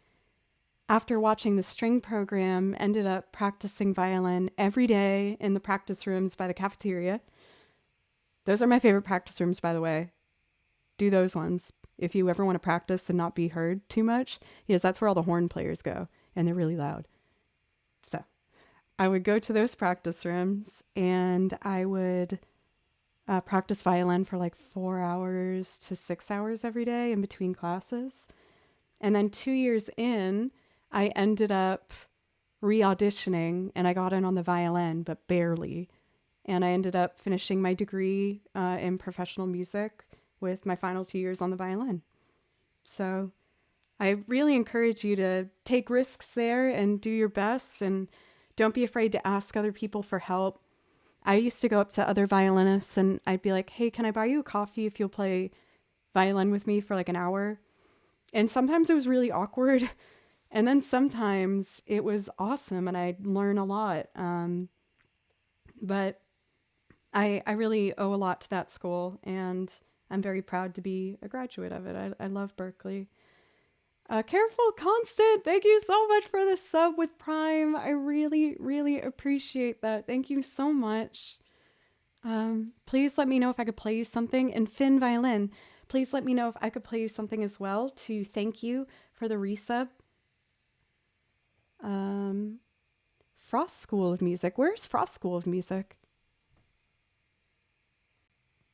after watching the string program, ended up practicing violin every day in the practice rooms by the cafeteria. Those are my favorite practice rooms, by the way. Do those ones if you ever want to practice and not be heard too much, because that's where all the horn players go, and they're really loud. So I would go to those practice rooms, and I would practice violin for like 4 hours to 6 hours every day in between classes. And then 2 years in, I ended up re-auditioning, and I got in on the violin, but barely. And I ended up finishing my degree in professional music with my final 2 years on the violin. So I really encourage you to take risks there and do your best, and don't be afraid to ask other people for help. I used to go up to other violinists and I'd be like, hey, can I buy you a coffee if you'll play violin with me for like an hour? And sometimes it was really awkward. And then sometimes it was awesome and I'd learn a lot. But I really owe a lot to that school, and I'm very proud to be a graduate of it. I love Berkeley. Careful Constant, thank you so much for the sub with Prime. I really, really appreciate that. Thank you so much. Please let me know if I could play you something. And Finn Violin, please let me know if I could play you something as well to thank you for the resub. Frost School of Music. Where's Frost School of Music?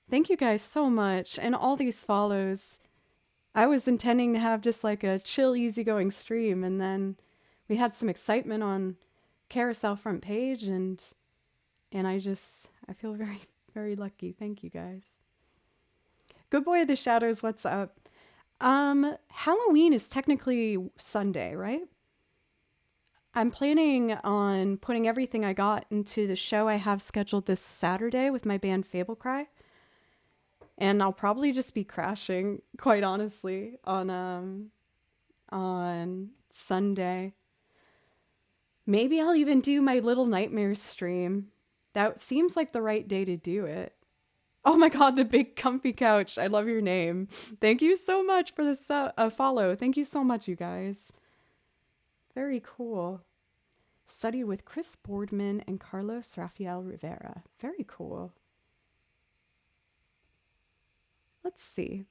Thank you guys so much. And all these follows. I was intending to have just like a chill, easygoing stream. And then we had some excitement on Carousel front page. And I feel very, very lucky. Thank you guys. Good Boy of the Shadows, what's up? Halloween is technically Sunday, right? I'm planning on putting everything I got into the show I have scheduled this Saturday with my band Fable Cry. And I'll probably just be crashing, quite honestly, on Sunday. Maybe I'll even do my Little Nightmares stream. That seems like the right day to do it. Oh my god, the big comfy couch. I love your name. Thank you so much for the follow. Thank you so much, you guys. Very cool. Study with Chris Boardman and Carlos Rafael Rivera. Very cool. Let's see.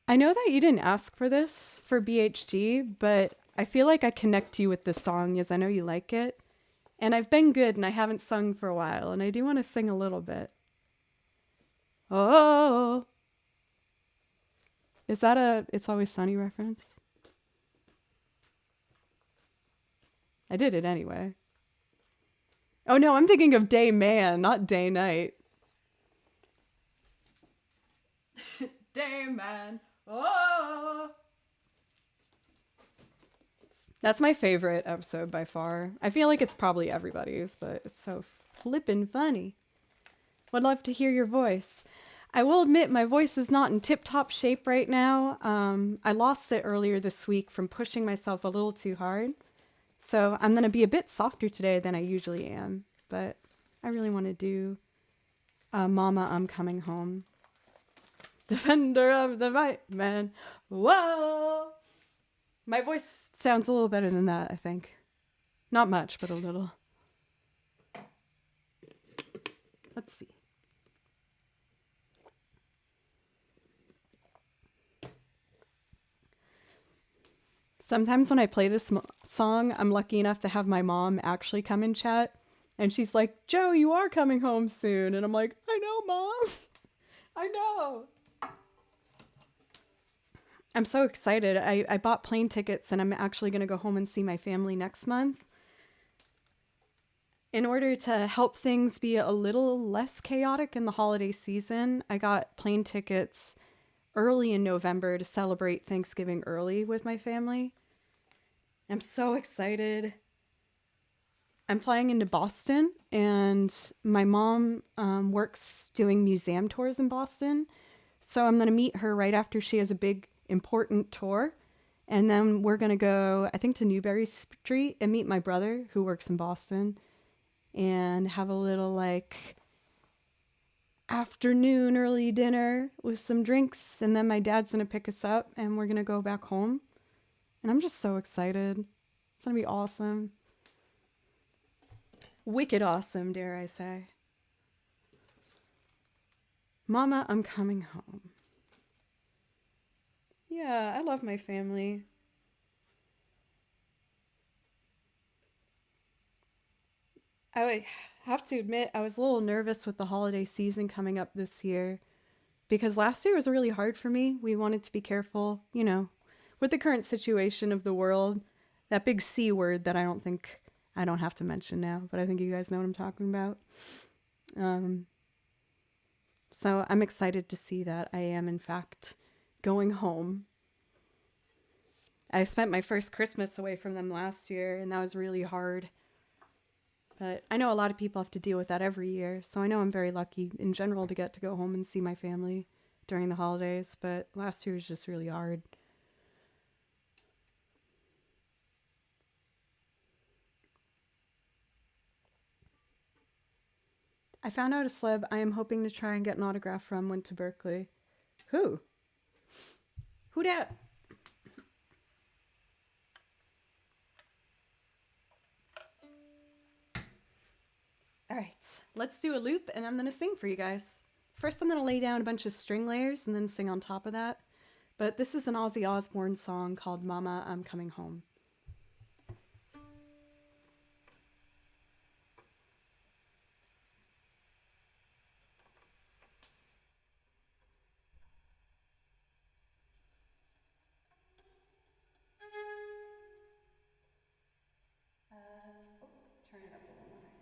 I know that you didn't ask for this for BHG, but I feel like I connect you with this song as I know you like it. And I've been good and I haven't sung for a while, and I do want to sing a little bit. Oh. Is that a It's Always Sunny reference? I did it anyway. Oh no, I'm thinking of Day Man, not Day Night. Day Man. Oh. That's my favorite episode by far. I feel like it's probably everybody's, but it's so flippin' funny. Would love to hear your voice. I will admit my voice is not in tip-top shape right now. I lost it earlier this week from pushing myself a little too hard. So I'm going to be a bit softer today than I usually am. But I really want to do Mama, I'm Coming Home. Defender of the right man. Whoa! My voice sounds a little better than that, I think. Not much, but a little. Let's see. Sometimes when I play this song, I'm lucky enough to have my mom actually come and chat. And she's like, Joe, you are coming home soon. And I'm like, I know, Mom. I know. I'm so excited. I bought plane tickets and I'm actually going to go home and see my family next month. In order to help things be a little less chaotic in the holiday season, I got plane tickets early in November to celebrate Thanksgiving early with my family. I'm so excited. I'm flying into Boston, and my mom works doing museum tours in Boston. So I'm going to meet her right after she has a big, important tour. And then we're going to go, I think, to Newbury Street and meet my brother who works in Boston and have a little, like, afternoon early dinner with some drinks. And then my dad's going to pick us up and we're going to go back home. And I'm just so excited. It's going to be awesome. Wicked awesome, dare I say. Mama, I'm coming home. Yeah, I love my family. I have to admit, I was a little nervous with the holiday season coming up this year because last year was really hard for me. We wanted to be careful, you know, with the current situation of the world. That big C word that I don't have to mention now, but I think you guys know what I'm talking about. So I'm excited to see that I am, in fact, going home. I spent my first Christmas away from them last year, and that was really hard. But I know a lot of people have to deal with that every year, so I know I'm very lucky in general to get to go home and see my family during the holidays, but last year was just really hard. I found out a celeb I am hoping to try and get an autograph from went to Berkeley. Who? Who dat? All right, let's do a loop and I'm going to sing for you guys. First, I'm going to lay down a bunch of string layers and then sing on top of that. But this is an Ozzy Osbourne song called Mama, I'm Coming Home. Turn it up a little more.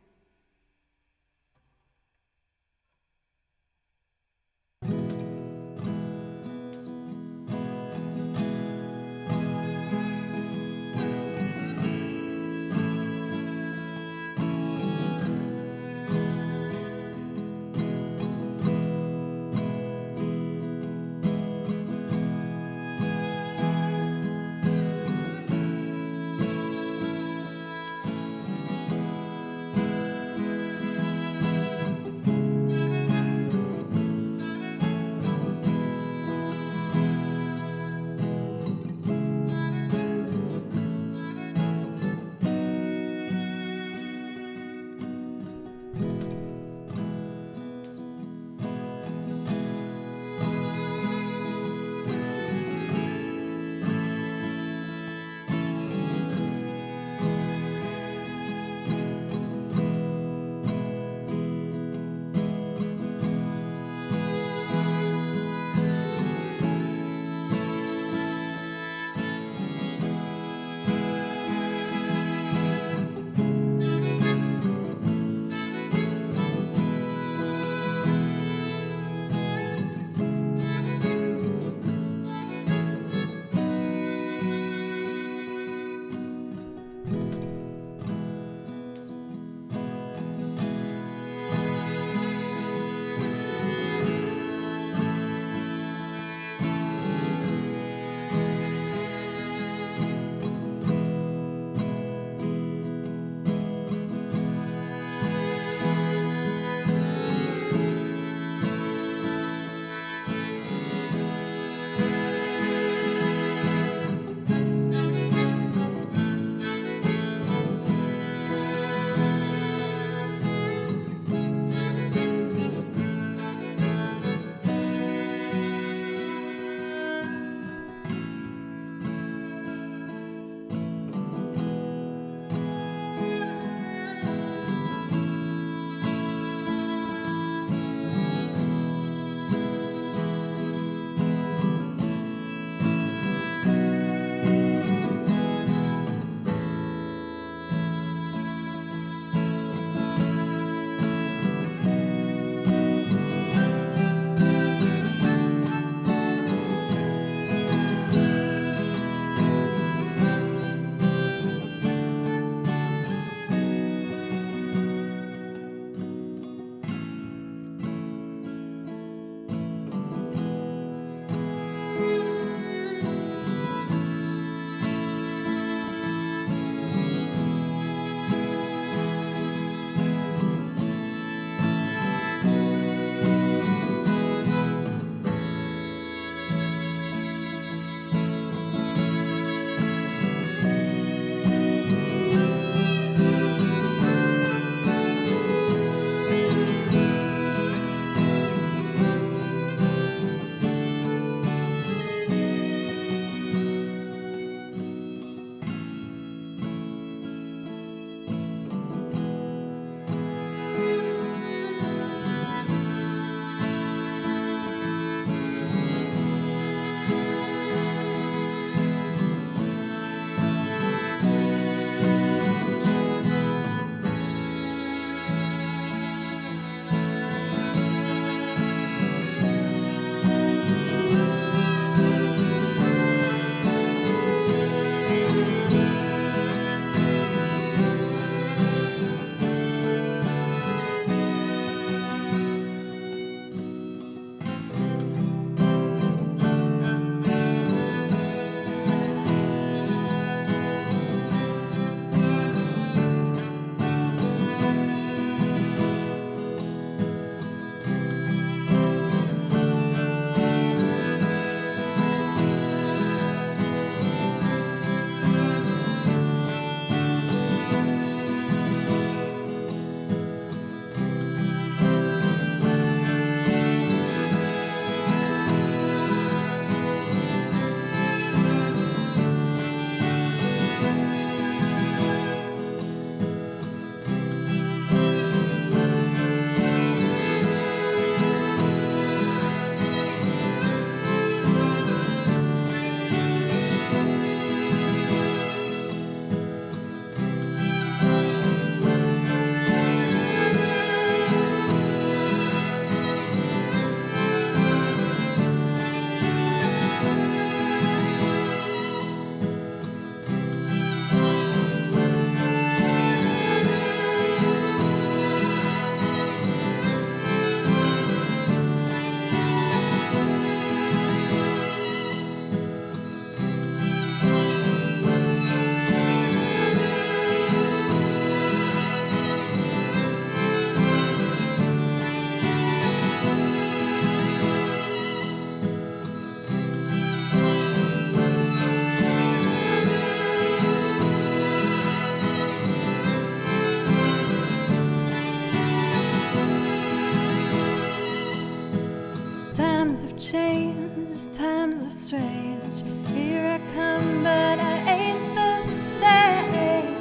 changed, times are strange. Here I come, but I ain't the same.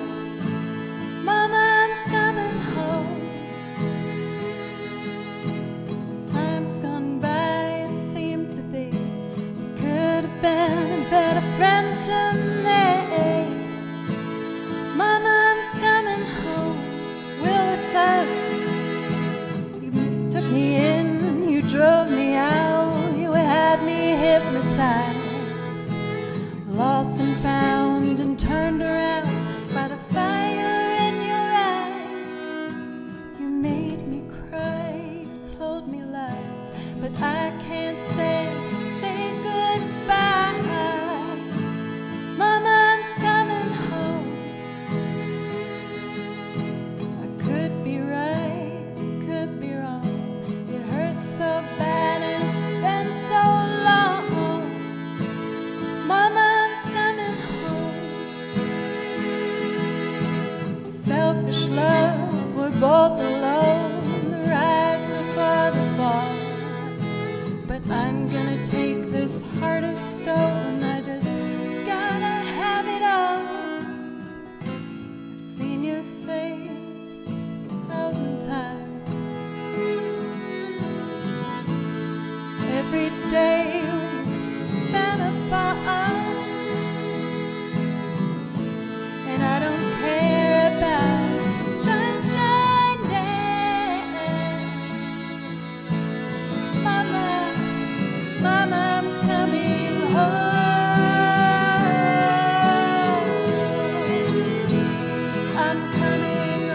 Mama, I'm coming home. Time's gone by, it seems to be. Could have been a better friend to me. Mama, I'm coming home. Well, what's up? You took me in, you drove me out, you had me hypnotized, lost and found and turned around by the fire in your eyes. You made me cry, you told me lies, but I can't stay. Say goodbye. Mama, I'm coming home. I could be right, could be wrong. It hurts so bad and it's been so long. Mama, I'm coming home. Selfish love, we're both alone. The rise before the fall. But I'm gonna take this heart of stone. I just gotta have it all. I've seen your face 1,000 times. Every day we've been apart, and I don't care about sunshine day. Mama, Mama, I'm coming home. I'm coming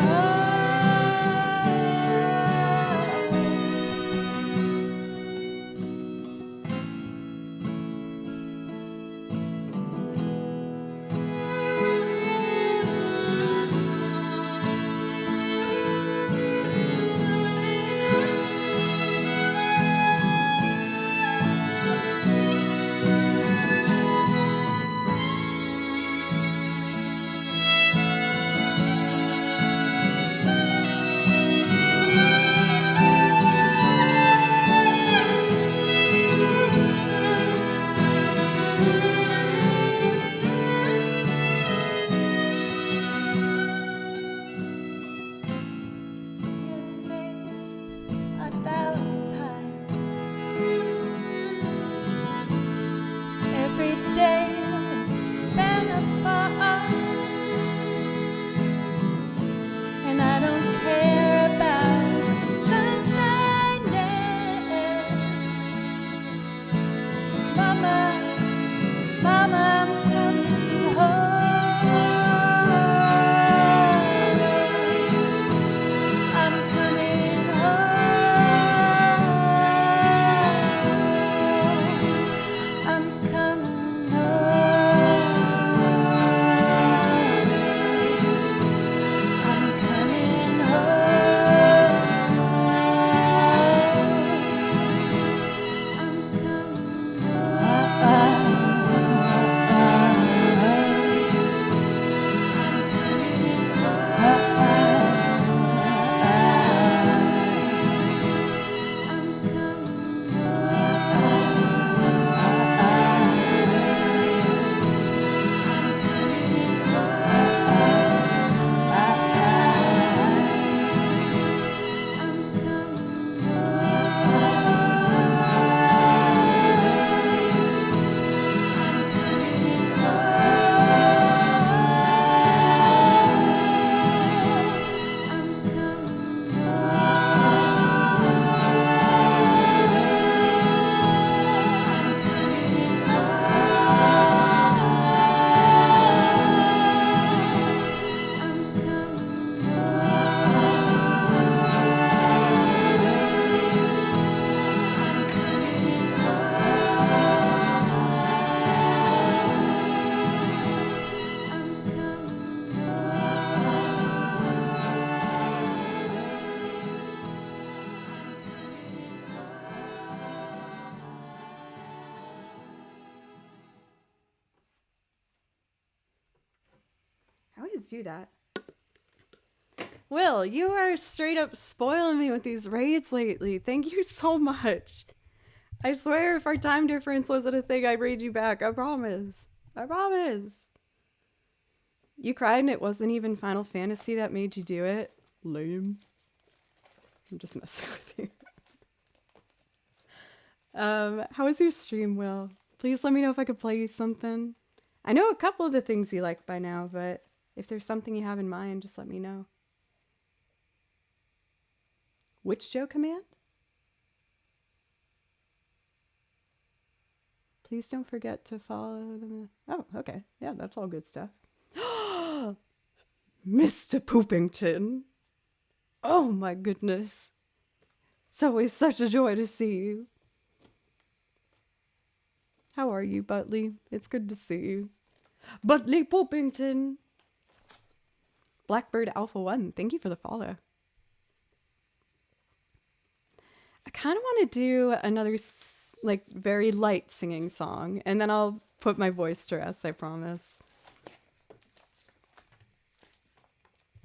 always do that. Will, you are straight up spoiling me with these raids lately. Thank you so much. I swear if our time difference wasn't a thing, I'd read you back. I promise. I promise. You cried and it wasn't even Final Fantasy that made you do it? Lame. I'm just messing with you. How was your stream, Will? Please let me know if I could play you something. I know a couple of the things you like by now, but if there's something you have in mind, just let me know. Which Joe command? Please don't forget to follow them. Oh, okay. Yeah, that's all good stuff. Mr. Poopington. Oh my goodness. It's always such a joy to see you. How are you, Butley? It's good to see you. Butley Poopington. Blackbird Alpha 1, thank you for the follow. I kind of want to do another like very light singing song, and then I'll put my voice to rest, I promise.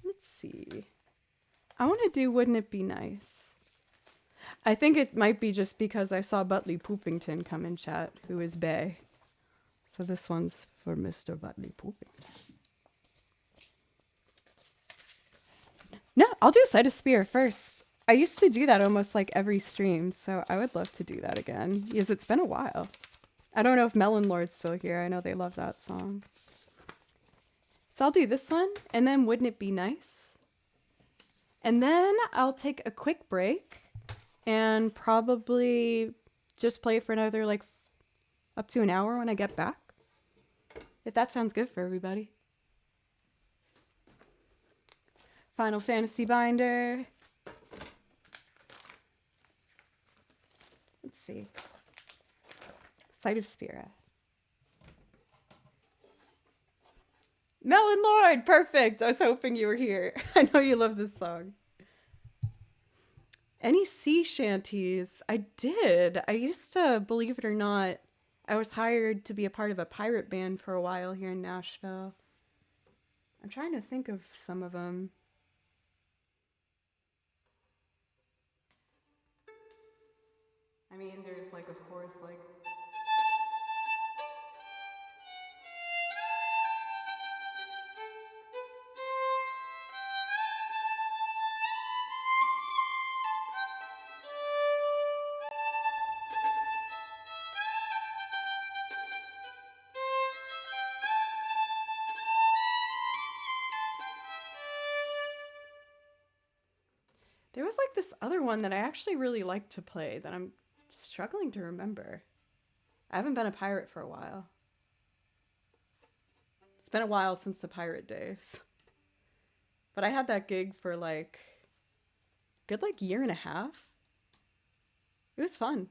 Let's see. I want to do Wouldn't It Be Nice? I think it might be just because I saw Butley Poopington come in chat, who is bae. So this one's for Mr. Butley Poopington. No, I'll do Sight of Spear first. I used to do that almost like every stream, so I would love to do that again, because it's been a while. I don't know if Melon Lord's still here. I know they love that song. So I'll do this one, and then Wouldn't It Be Nice? And then I'll take a quick break and probably just play for another, like, up to an hour when I get back. If that sounds good for everybody. Final Fantasy binder. Let's see. Sight of Spira. Melon Lord! Perfect! I was hoping you were here. I know you love this song. Any sea shanties? I did. I used to, believe it or not, I was hired to be a part of a pirate band for a while here in Nashville. I'm trying to think of some of them. I mean, there's like, of course, like... There was like this other one that I actually really liked to play that I'm struggling to remember. I haven't been a pirate for a while. It's been a while since the pirate days. But I had that gig for like a good like year and a half. It was fun.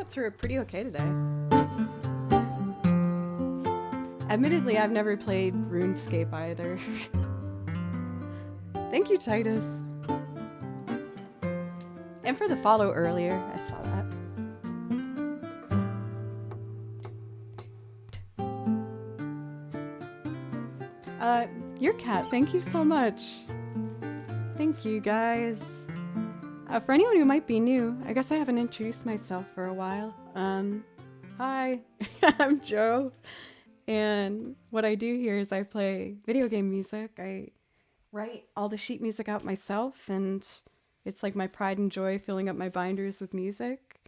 notes were pretty okay today. Admittedly, I've never played RuneScape either. Thank you, Titus. And for the follow earlier, I saw that. Your cat, thank you so much. Thank you, guys. For anyone who might be new, I guess I haven't introduced myself for a while. Hi, I'm Joe. And what I do here is I play video game music. I write all the sheet music out myself, and it's like my pride and joy filling up my binders with music.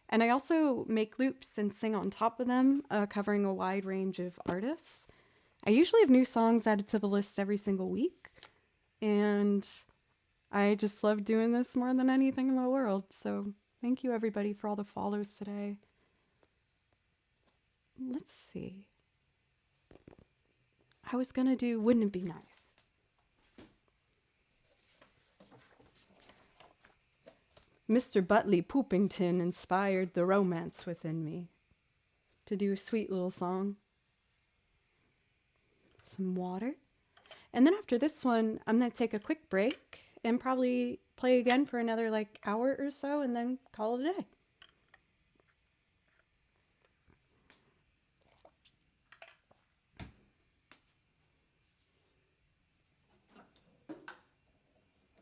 And I also make loops and sing on top of them, covering a wide range of artists. I usually have new songs added to the list every single week, and I just love doing this more than anything in the world. So thank you, everybody, for all the follows today. Let's see. I was gonna do Wouldn't It Be Nice? Mr. Butley Poopington inspired the romance within me to do a sweet little song. Some water. And then after this one, I'm gonna take a quick break and probably play again for another like hour or so and then call it a day.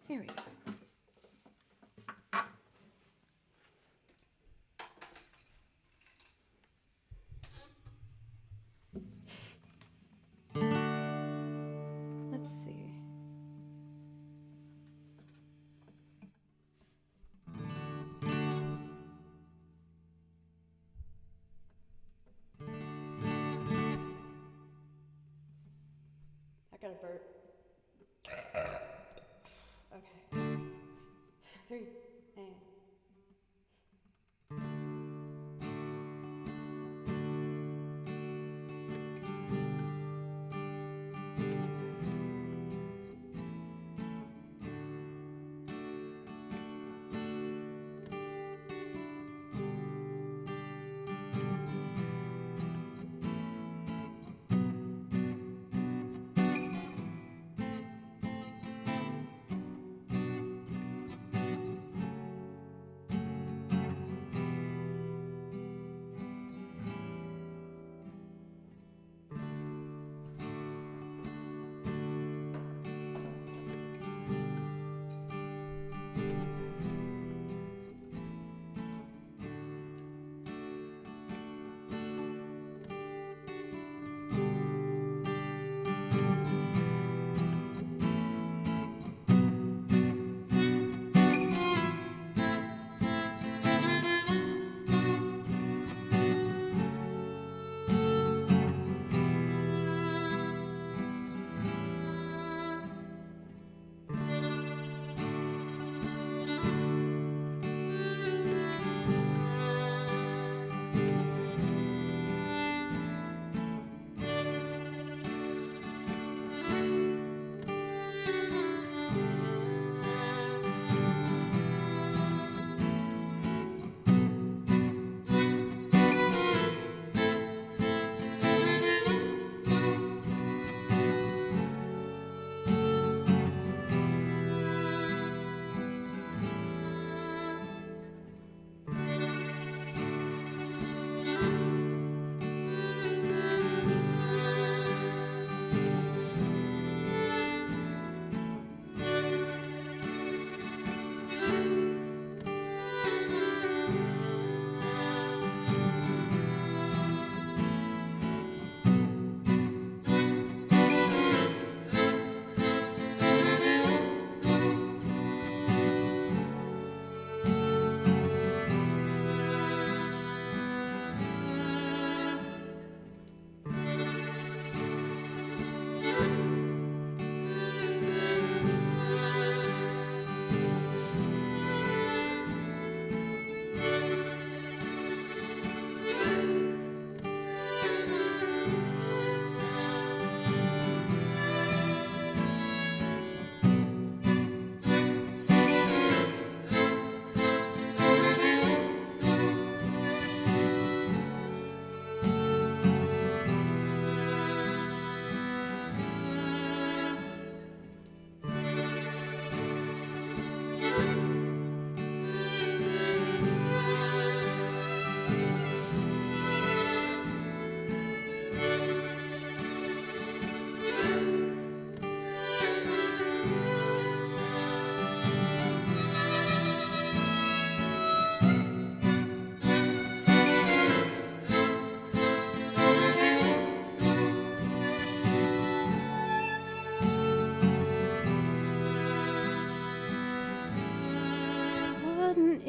Here we go. Let's see. I got a burp. Okay. 3, and...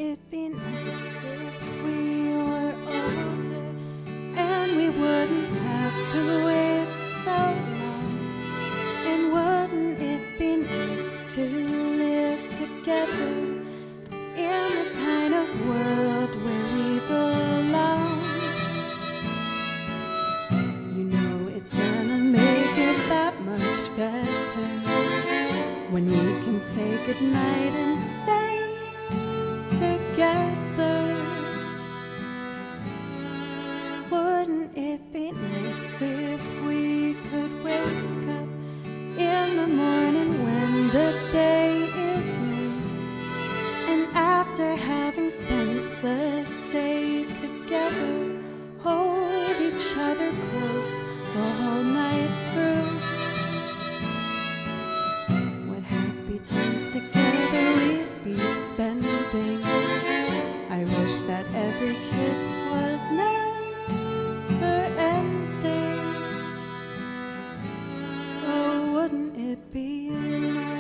it be nice if we were older and we wouldn't have to wait so long? And wouldn't it be nice to live together in the kind of world where we belong? You know it's gonna make it that much better when we can say goodnight and stay together. Wouldn't it be nice if we could wake up in the morning when the day is new, and after having spent the day together, hold each other close the whole night through? What happy times together we'd be spending. I wish that every kiss was never ending. Oh, wouldn't it be nice?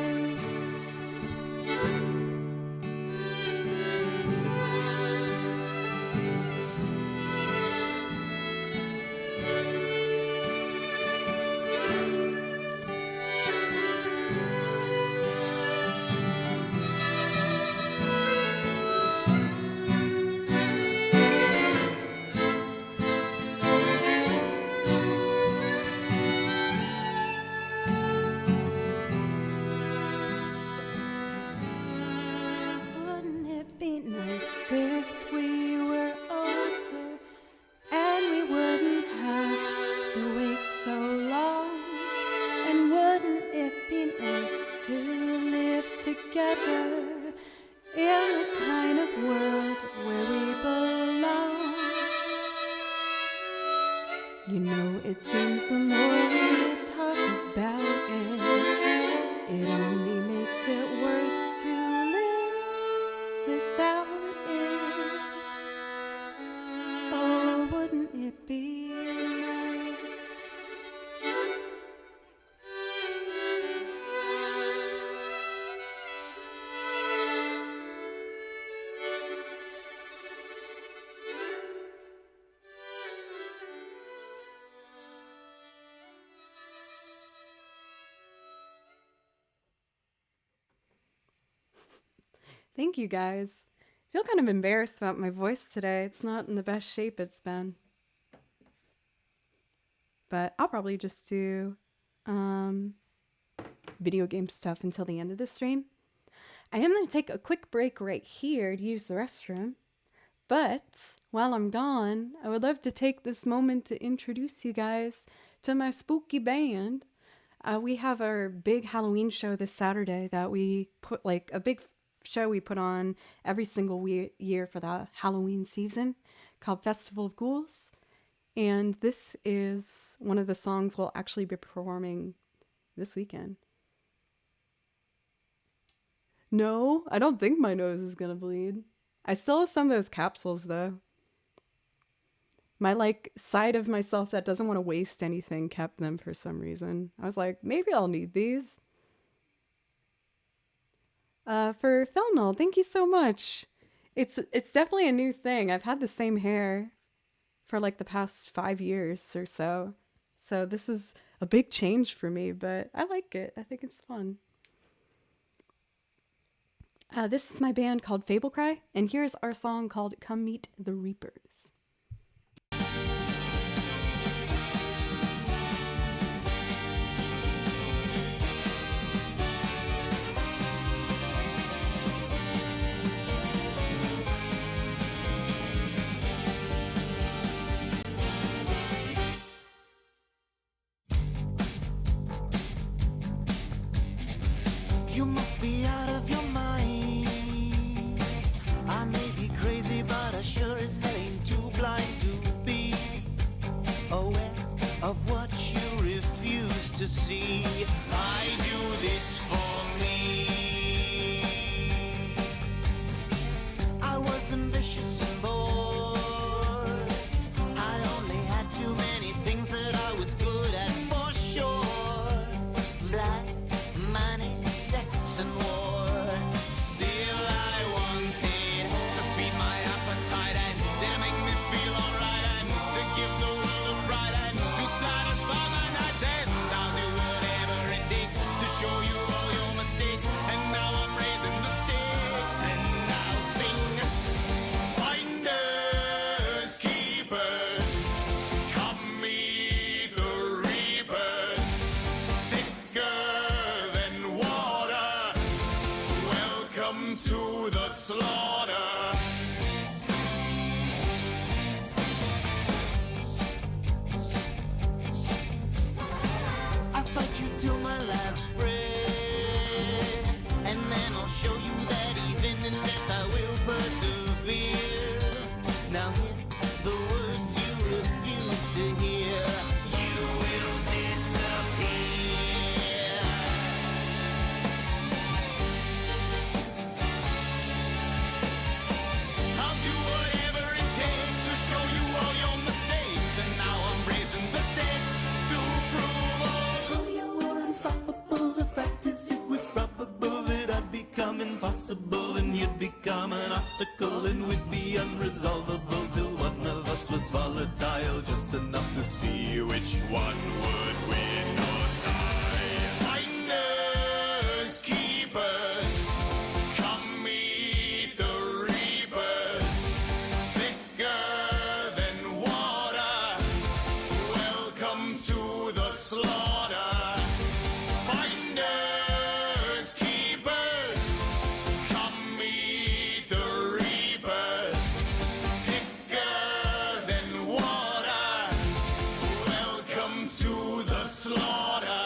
Wouldn't it be nice if we were older and we wouldn't have to wait so long? And wouldn't it be nice to live together in the kind of world where we belong? You know, it seems the more we talk about it, it only makes it worse to live without it. Oh, wouldn't it be nice? Thank you guys. I feel kind of embarrassed about my voice today. It's not in the best shape it's been. But I'll probably just do video game stuff until the end of the stream. I am going to take a quick break right here to use the restroom. But while I'm gone, I would love to take this moment to introduce you guys to my spooky band. We have our big Halloween show this Saturday that we put, like, a big show we put on every single year for the Halloween season called Festival of Ghouls. And this is one of the songs we'll actually be performing this weekend. No, I don't think my nose is gonna bleed. I still have some of those capsules though. My side of myself that doesn't want to waste anything kept them for some reason. I was like, maybe I'll need these. For Felnal, thank you so much. It's definitely a new thing. I've had the same hair for like the past 5 years or so. So this is a big change for me, but I like it. I think it's fun. This is my band called Fable Cry, and here's our song called Come Meet the Reapers. You must be out of your mind. I may be crazy, but I sure as hell ain't too blind to be aware of what you refuse to see. I do this for me. I was ambitious and bored. I only had too many things that I was good at, for sure. Black money, sex and war. Still I wanted to obstacle and we'd be unresolvable till one of us was volatile, just enough to see which one would win or die. Finders, keepers, come meet the reapers, thicker than water, welcome to the slaughter. Finders, keepers, come meet the reapers, thicker than water, welcome to the slaughter.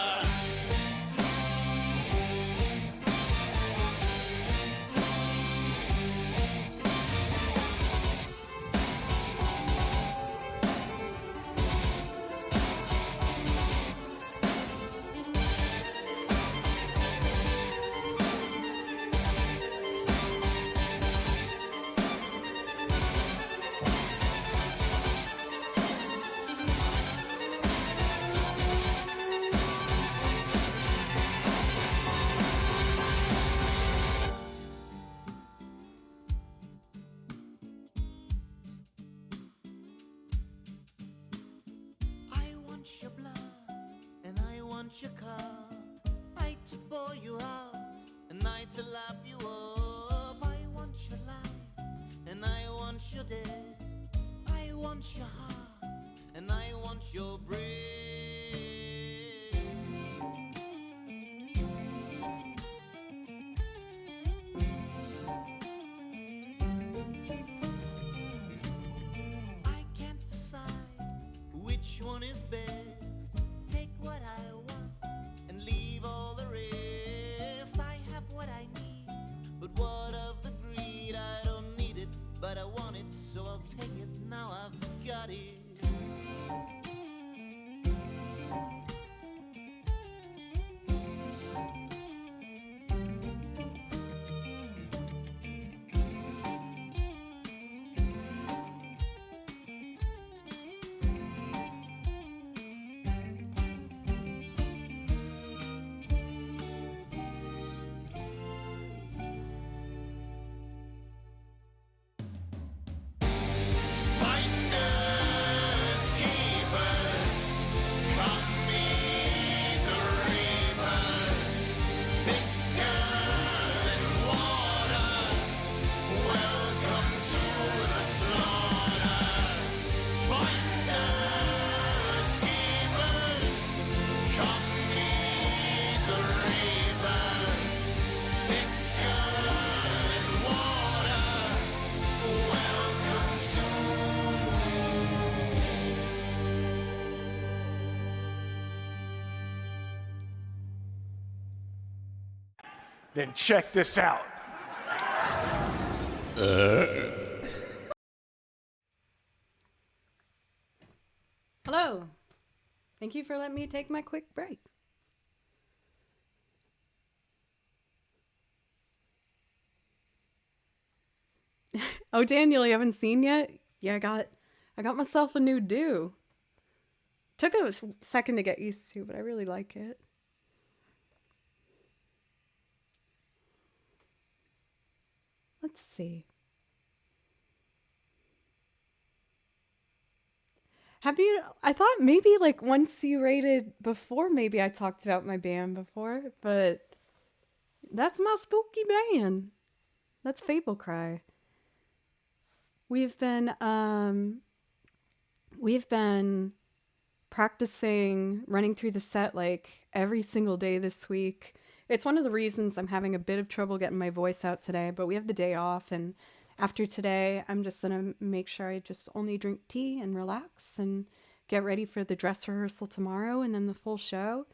I want your blood, and I want your cup. I to pour you out, and I to lap you up. I want your life, and I want your death. I want your heart, and I want your breath. I can't decide which one is best. Take what I want and leave all the rest. I have what I need, but what of the greed? I don't need it, but I want it, so I'll take it. Now I've got it. Finders, keepers, come meet the reapers, thicker than water, welcome to the slaughter. Finders, keepers, come meet the reapers, thicker than water, welcome to. Then check this out. Hello. Thank you for letting me take my quick break. Oh, Daniel, you haven't seen yet? Yeah, I got myself a new do. Took a second to get used to, but I really like it. Let's see. I thought maybe like once you rated before, maybe I talked about my band before, but that's my spooky band. That's Fable Cry. We've been practicing running through the set like every single day this week. It's one of the reasons I'm having a bit of trouble getting my voice out today, but we have the day off, and after today, I'm just gonna make sure I just only drink tea and relax and get ready for the dress rehearsal tomorrow and then the full show.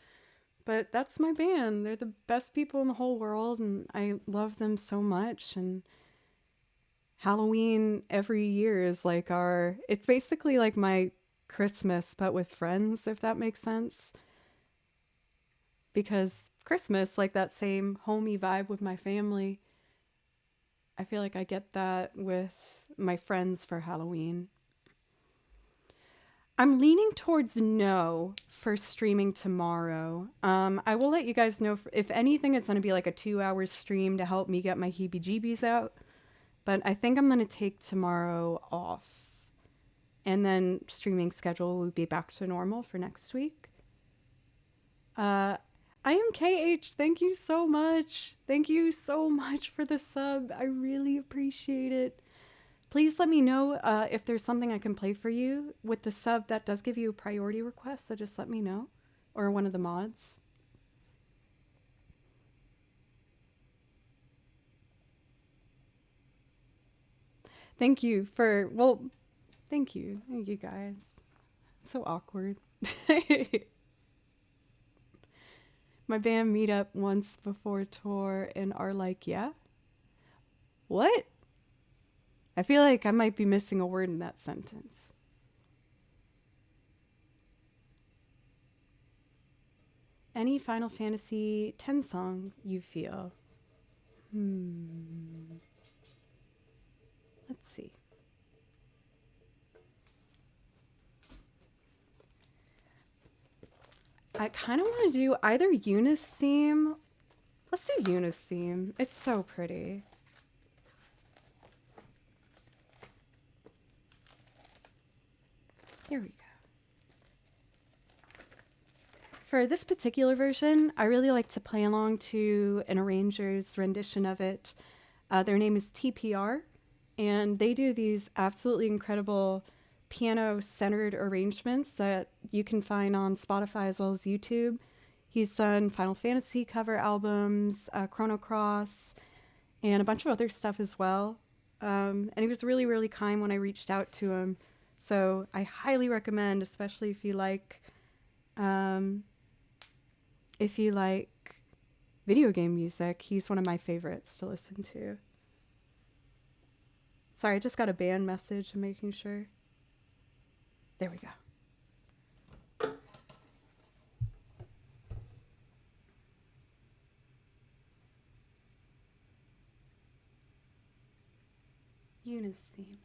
But that's my band. They're the best people in the whole world, and I love them so much. And Halloween every year is like it's basically like my Christmas, but with friends, if that makes sense. Because Christmas, like that same homey vibe with my family, I feel like I get that with my friends for Halloween. I'm leaning towards no for streaming tomorrow. I will let you guys know if anything, it's going to be like a 2-hour stream to help me get my heebie-jeebies out. But I think I'm going to take tomorrow off. And then streaming schedule will be back to normal for next week. I am KH. Thank you so much. Thank you so much for the sub. I really appreciate it. Please let me know if there's something I can play for you with the sub that does give you a priority request. So just let me know, or one of the mods. Thank you for, well, thank you. Thank you guys. So awkward. My band meet up once before tour and are like, yeah? What? I feel like I might be missing a word in that sentence. Any Final Fantasy X song you feel? Let's see. I kind of want to do either Eunice theme. Let's do Eunice theme. It's so pretty. Here we go. For this particular version, I really like to play along to an arranger's rendition of it. Their name is TPR, and they do these absolutely incredible piano-centered arrangements that you can find on Spotify as well as YouTube. He's done Final Fantasy cover albums, Chrono Cross, and a bunch of other stuff as well. And he was really, really kind when I reached out to him. So I highly recommend, especially if you like video game music. He's one of my favorites to listen to. Sorry, I just got a band message. I'm making sure. There we go. Eunice theme.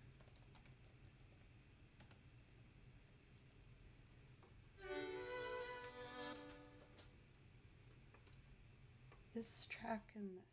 This track and this.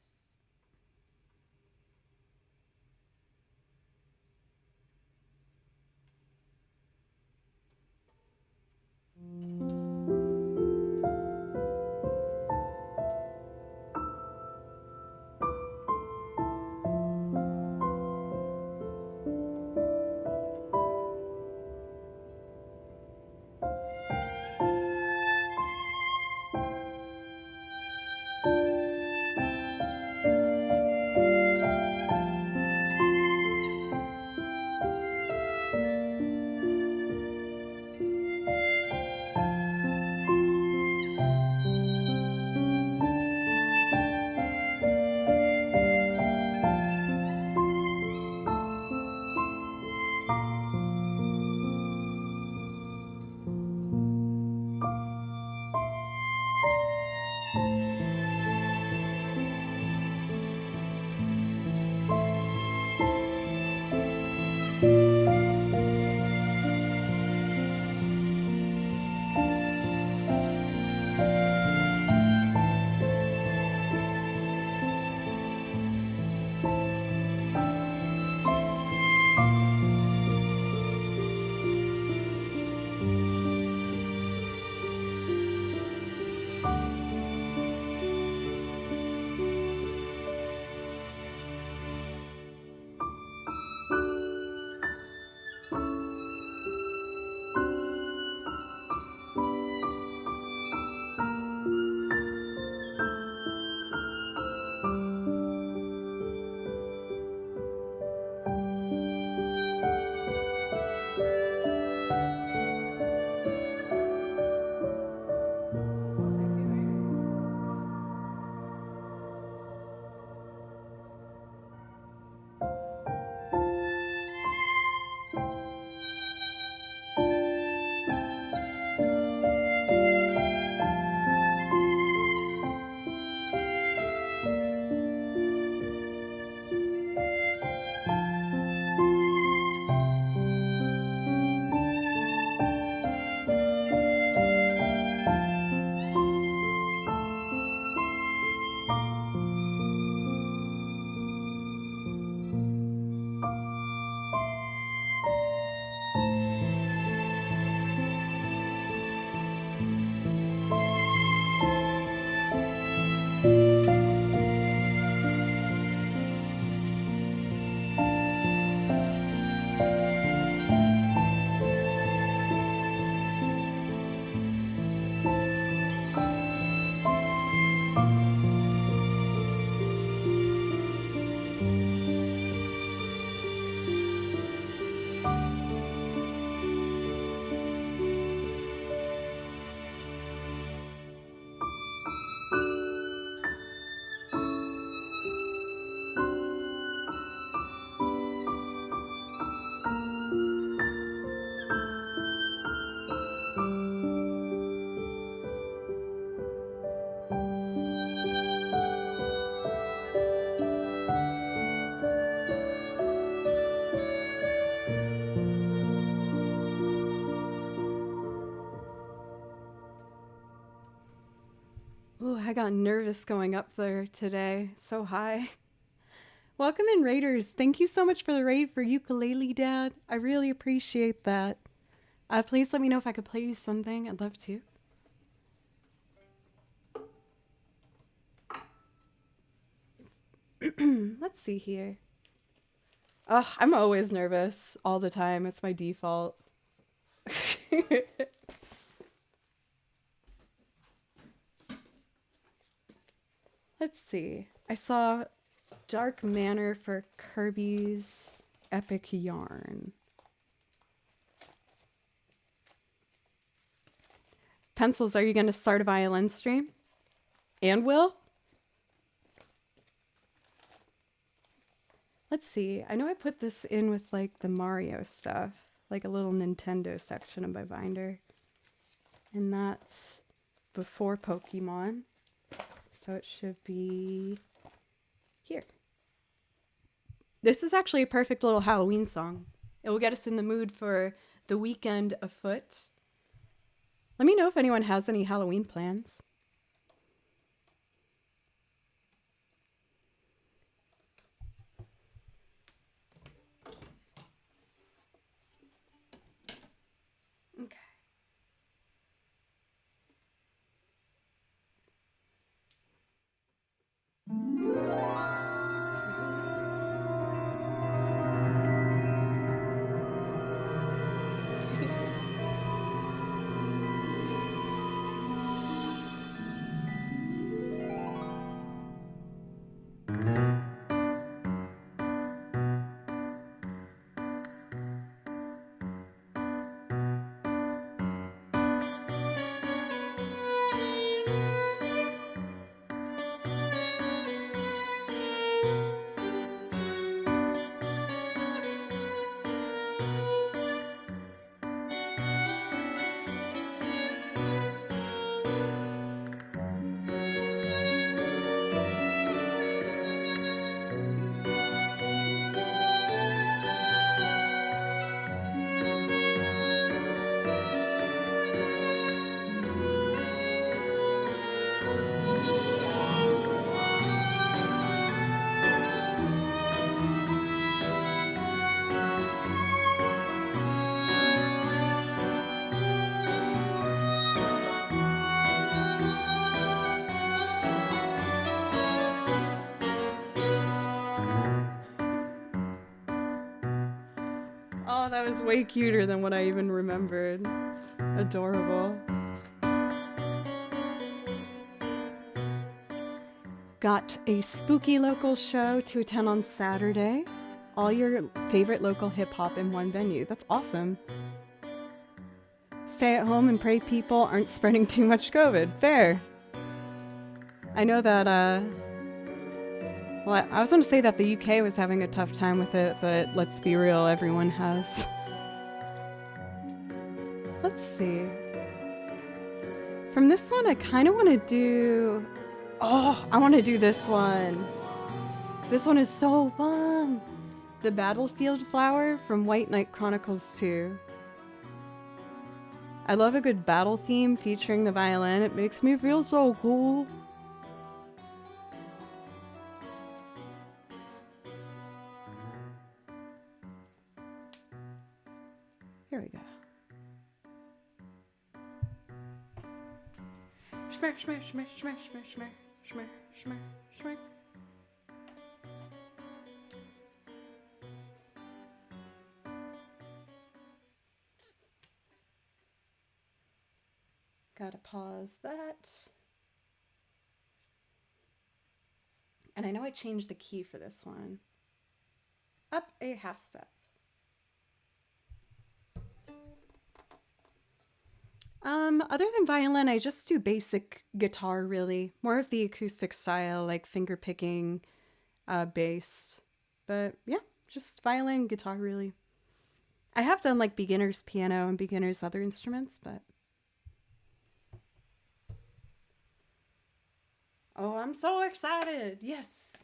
I got nervous going up there today. So high. Welcome in, Raiders. Thank you so much for the raid for Ukulele Dad. I really appreciate that. Please let me know if I could play you something. I'd love to. Let's see here. Oh, I'm always nervous all the time. It's my default. Let's see. I saw Dark Manor for Kirby's Epic Yarn. Pencils, are you going to start a violin stream? And Will? Let's see. I know I put this in with like the Mario stuff, like a little Nintendo section of my binder. And that's before Pokemon. So it should be here. This is actually a perfect little Halloween song. It will get us in the mood for the weekend afoot. Let me know if anyone has any Halloween plans. Okay. Oh, that was way cuter than what I even remembered. Adorable. Got a spooky local show to attend on Saturday. All your favorite local hip-hop in one venue. That's awesome. Stay at home and pray people aren't spreading too much COVID. Fair. I know that, well, I was going to say that the UK was having a tough time with it, but let's be real, everyone has. Let's see. From this one, I kind of want to do... Oh, I want to do this one. This one is so fun. The Battlefield Flower from White Knight Chronicles 2. I love a good battle theme featuring the violin. It makes me feel so cool. Here we go. Shmer, shmer, shmer, shmer, shmer, shmer, shmer, shmer, shmer. Gotta pause that. And I know I changed the key for this one. Up a half step. Other than violin, I just do basic guitar, really. More of the acoustic style, like finger picking, based. But yeah, just violin, guitar, really. I have done like beginner's piano and beginner's other instruments, but... Oh, I'm so excited! Yes!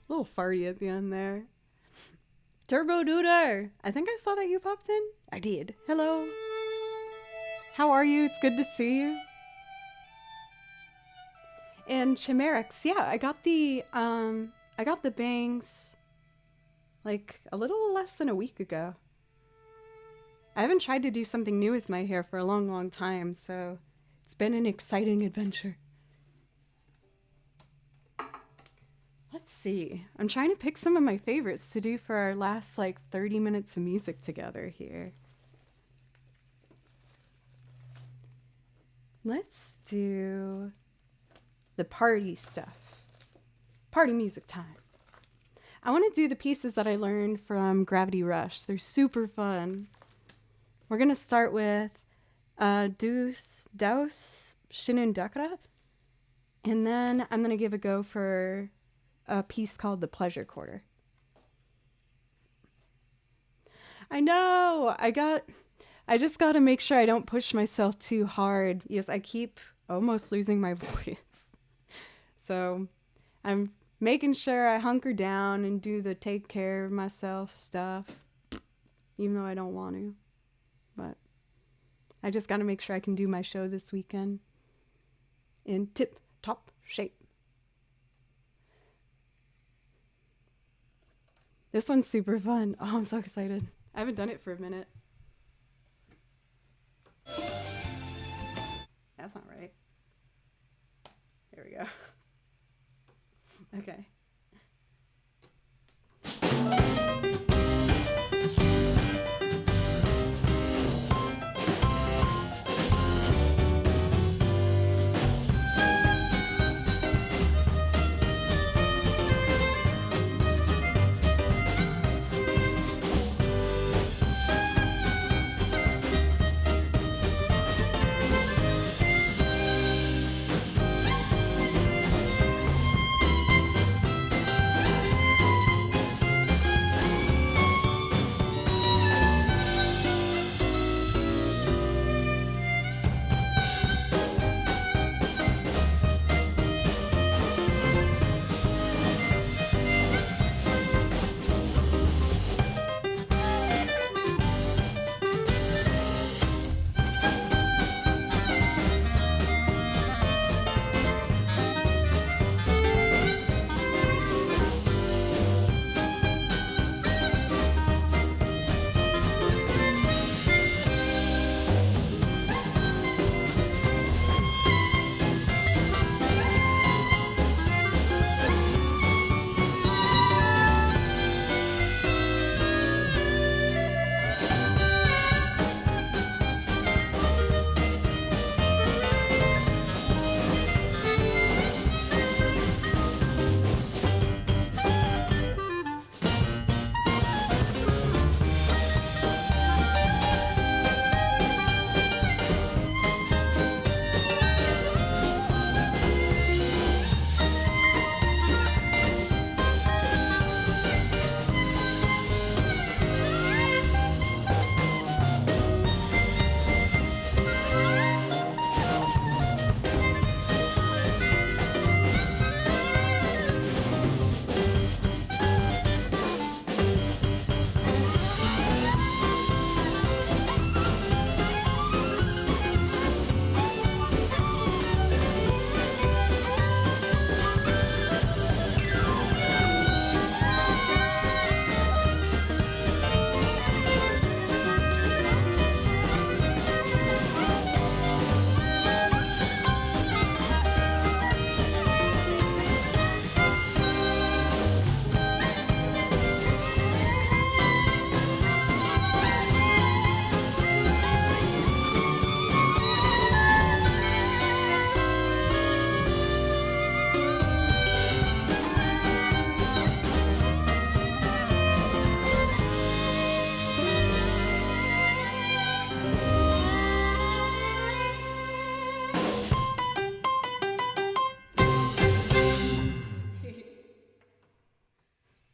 little farty at the end there. Turbo Duder, I think I saw that you popped in. I did. Hello. How are you? It's good to see you. And Chimerix, yeah, I got the bangs like a little less than a week ago. I haven't tried to do something new with my hair for a long, long time, so it's been an exciting adventure. Let's see. I'm trying to pick some of my favorites to do for our last like 30 minutes of music together here. Let's do the party stuff. Party music time. I want to do the pieces that I learned from Gravity Rush. They're super fun. We're going to start with Daus Shinundakura. And then I'm going to give a go for a piece called The Pleasure Quarter. I know! I just got to make sure I don't push myself too hard. Yes, I keep almost losing my voice. So I'm making sure I hunker down and do the take care of myself stuff, even though I don't want to. But I just got to make sure I can do my show this weekend in tip-top shape. This one's super fun. Oh, I'm so excited. I haven't done it for a minute. That's not right. There we go. Okay.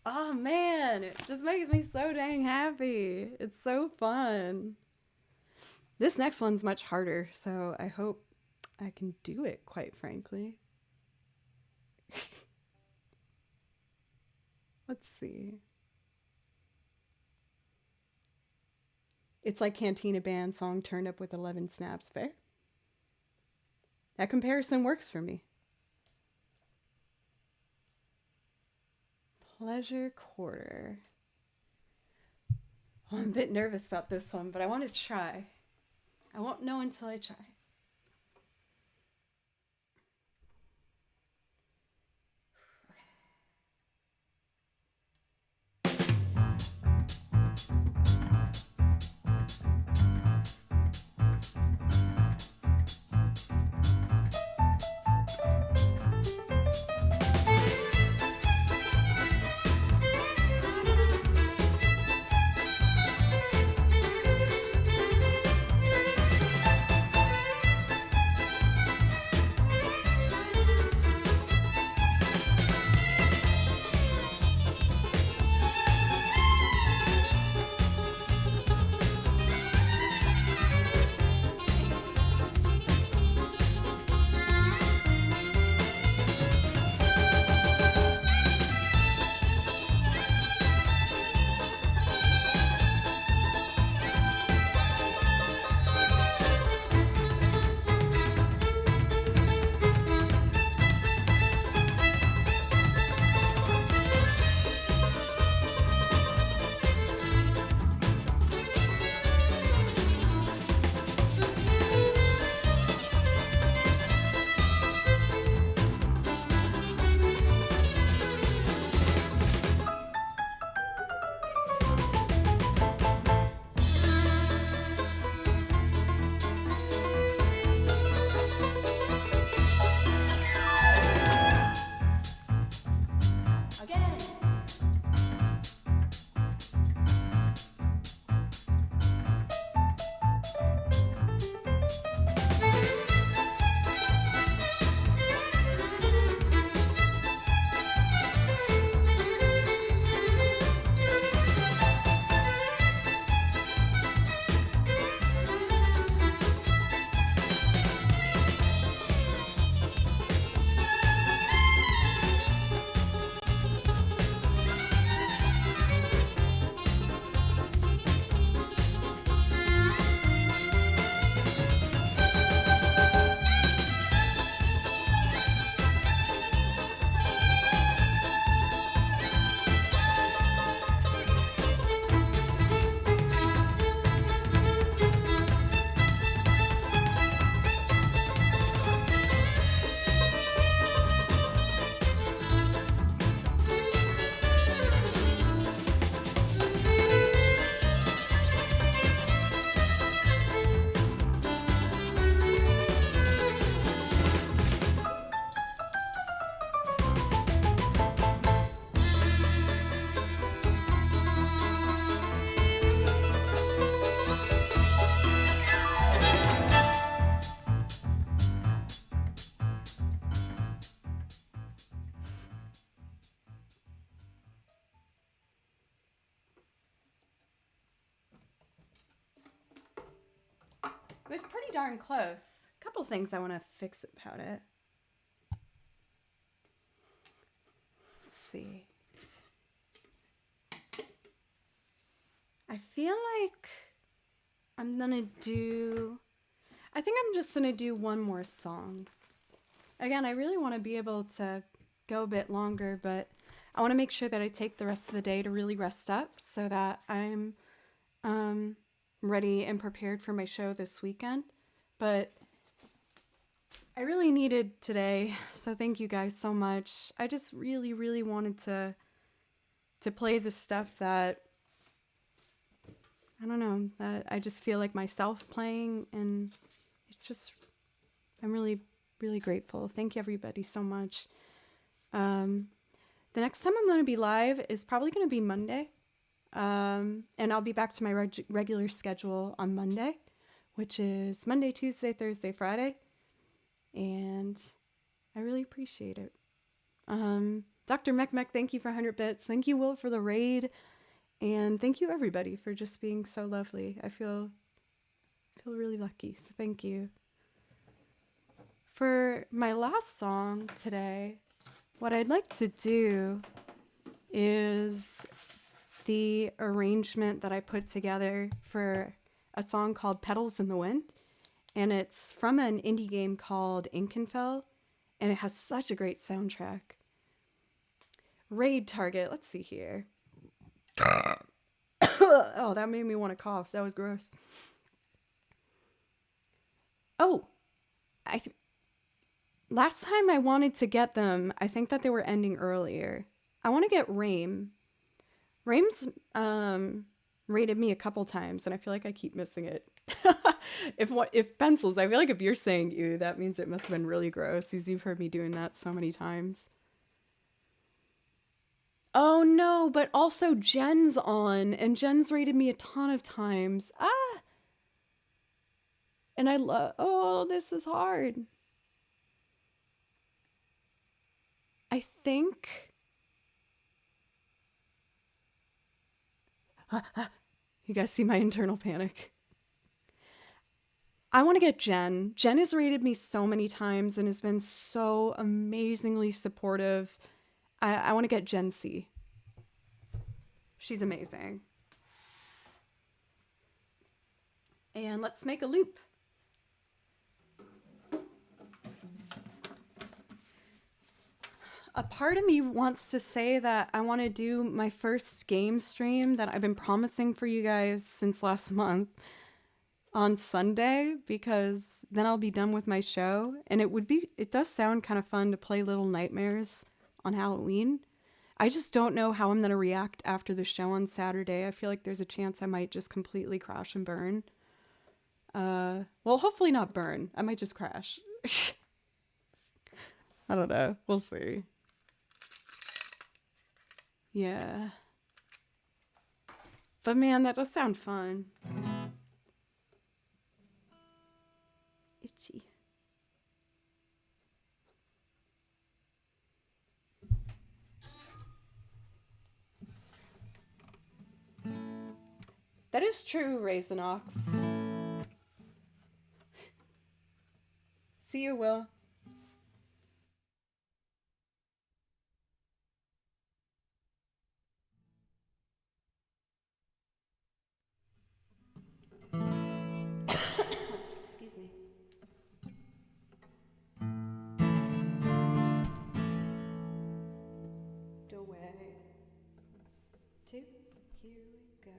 Oh man, it just makes me so dang happy. It's so fun. This next one's much harder, so I hope I can do it, quite frankly. Let's see. It's like Cantina Band song turned up with 11 snaps. Fair. That comparison works for me. Pleasure Quarter. Well, I'm a bit nervous about this one, but I want to try. I won't know until I try. It was pretty darn close. A couple things I want to fix about it. Let's see. I feel like I'm gonna do... I think I'm just gonna do one more song. Again, I really want to be able to go a bit longer, but I want to make sure that I take the rest of the day to really rest up so that I'm ready and prepared for my show this weekend. But I really needed today, so thank you guys so much. I just really, really wanted to play the stuff that, I don't know, that I just feel like myself playing, and it's just, I'm really, really grateful. Thank you everybody so much. The next time I'm going to be live is probably going to be Monday. And I'll be back to my regular schedule on Monday, which is Monday, Tuesday, Thursday, Friday. And I really appreciate it. Dr. Mech, thank you for 100 bits. Thank you, Will, for the raid. And thank you, everybody, for just being so lovely. I feel really lucky, so thank you. For my last song today, what I'd like to do is the arrangement that I put together for a song called Petals in the Wind. And it's from an indie game called Inkenfell. And it has such a great soundtrack. Raid target. Let's see here. Oh, that made me want to cough. That was gross. Oh, last time I wanted to get them, I think that they were ending earlier. I want to get Rame. Rame's rated me a couple times, and I feel like I keep missing it. If pencils, I feel like if you're saying ew, that means it must have been really gross, because you've heard me doing that so many times. Oh no, but also Jen's on, and Jen's rated me a ton of times. And I love, oh, this is hard. I think, you guys see my internal panic. I want to get Jen. Jen has rated me so many times and has been so amazingly supportive. I want to get Gen C. She's amazing. And let's make a loop. A part of me wants to say that I want to do my first game stream that I've been promising for you guys since last month on Sunday, because then I'll be done with my show. And it does sound kind of fun to play Little Nightmares on Halloween. I just don't know how I'm going to react after the show on Saturday. I feel like there's a chance I might just completely crash and burn. Well, hopefully not burn. I might just crash. I don't know. We'll see. Yeah. But man, that does sound fun. Itchy. That is true, Raisinox. See you, Will. Excuse me. Away. 2, here we go.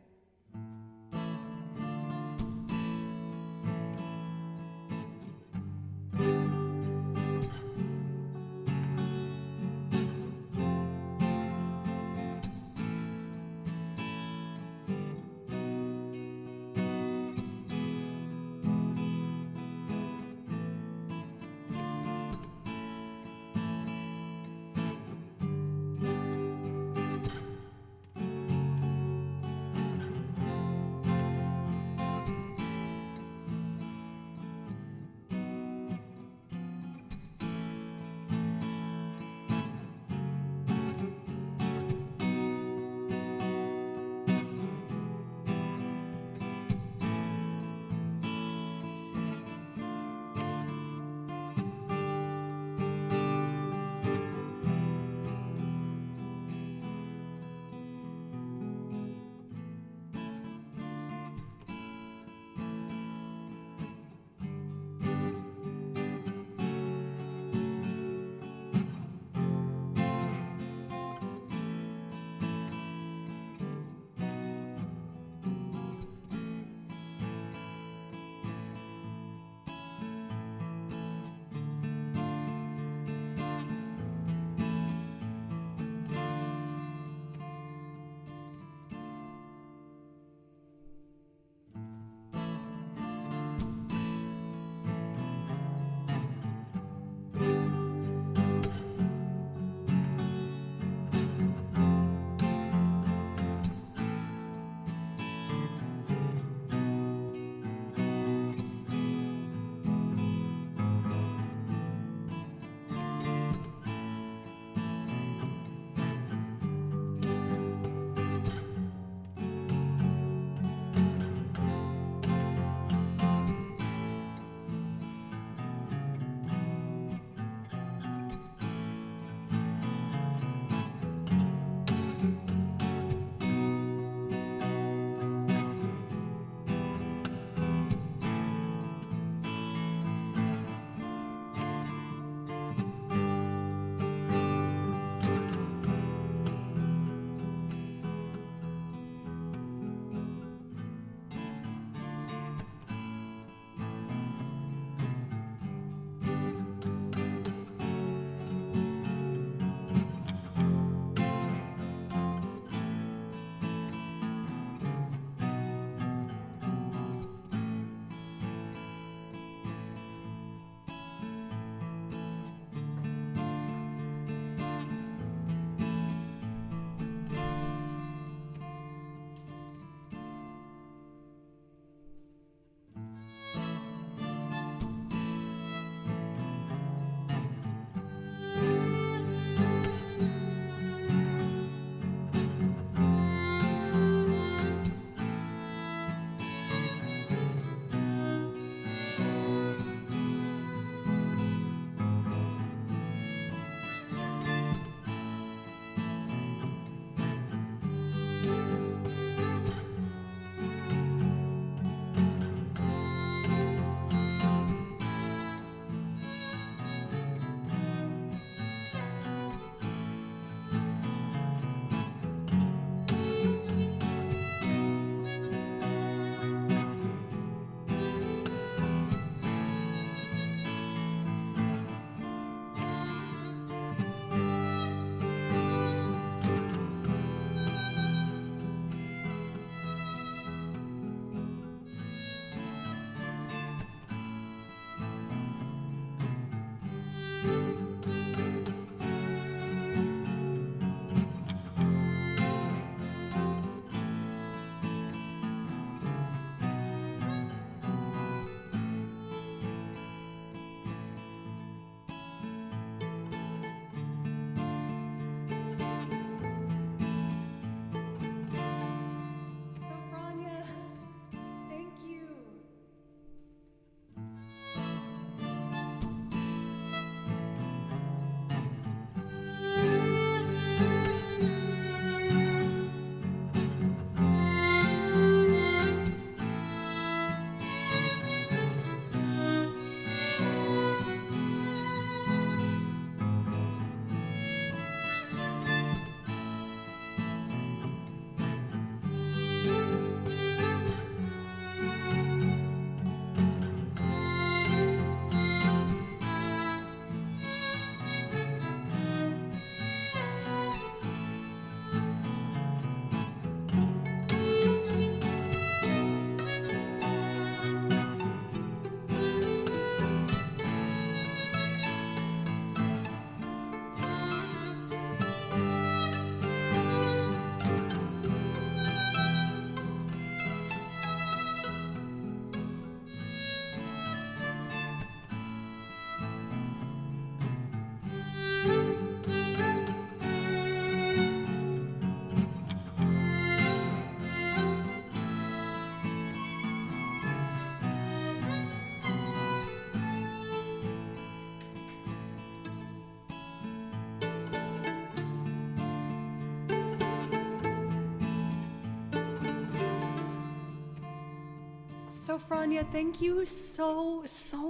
Sophronia, thank you so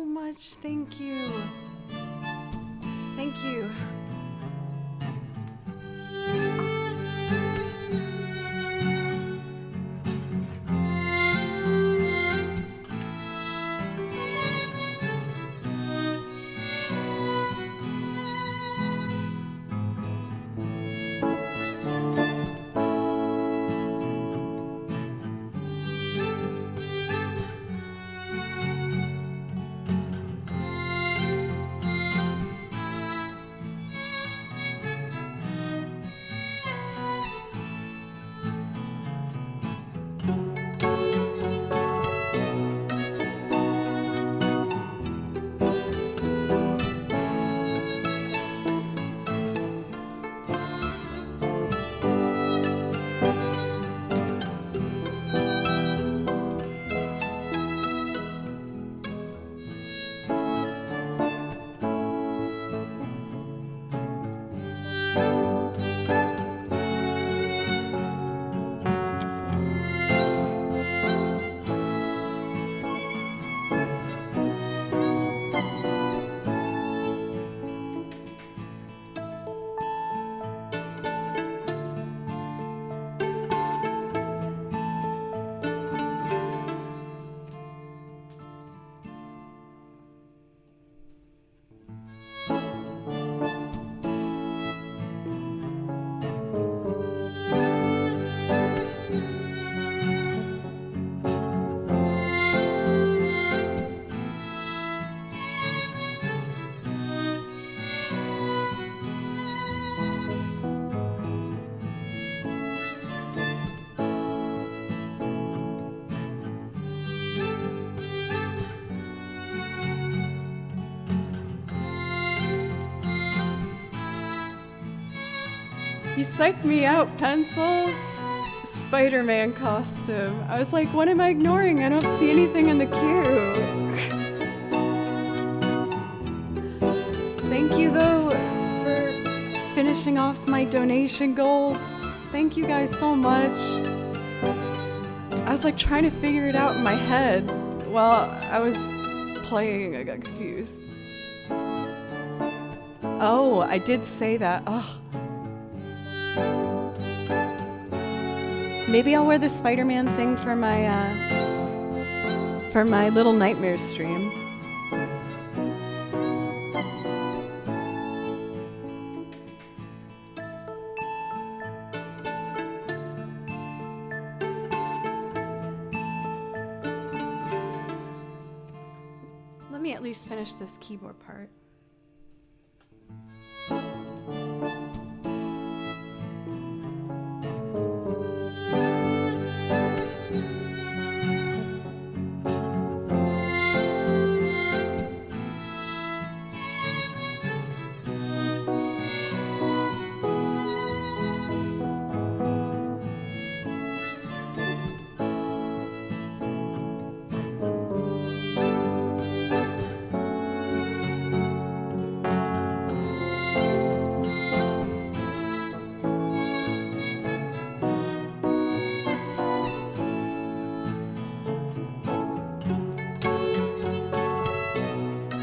much. Thank you. Thank you. You psyched me out, Pencils. Spider-Man costume. I was like, what am I ignoring? I don't see anything in the queue. Thank you, though, for finishing off my donation goal. Thank you guys so much. I was like trying to figure it out in my head while I was playing. I got confused. Oh, I did say that. Ugh. Maybe I'll wear the Spider-Man thing for my Little Nightmares stream. Let me at least finish this keyboard part.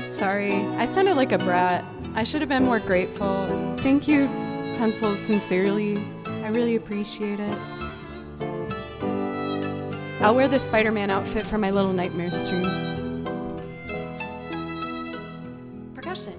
Sorry, I sounded like a brat. I should have been more grateful. Thank you, Pencils, sincerely. I really appreciate it. I'll wear the Spider-Man outfit for my Little Nightmares stream. Percussion.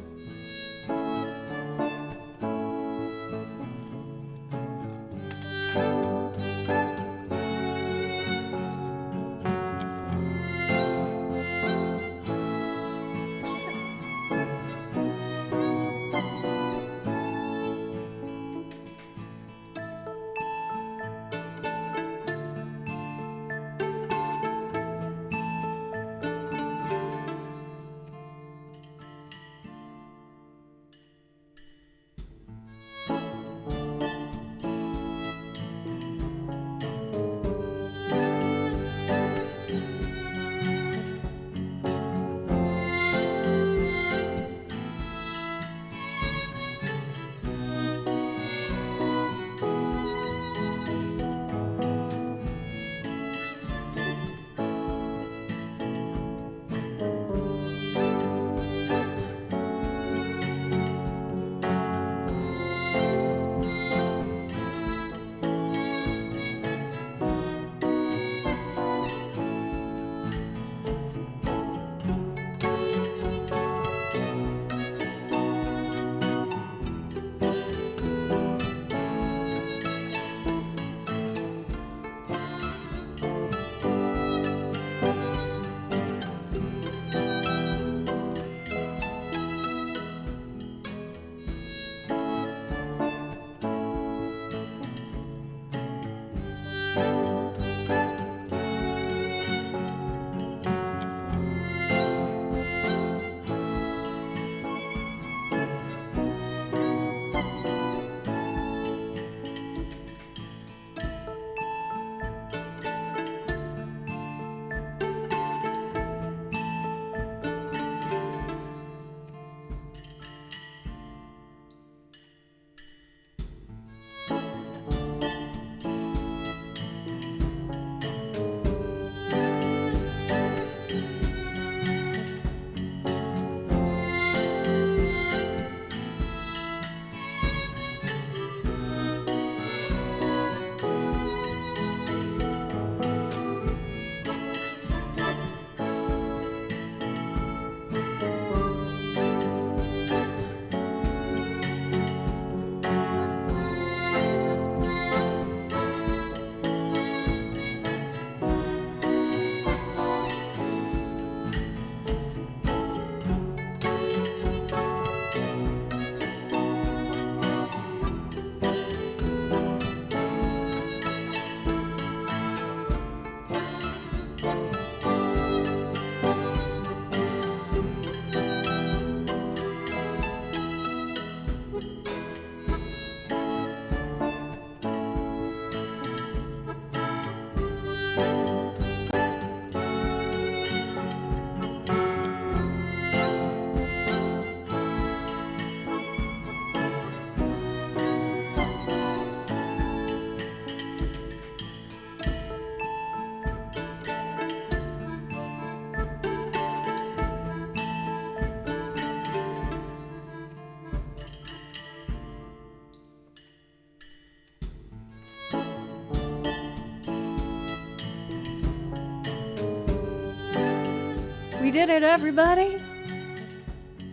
did it, everybody.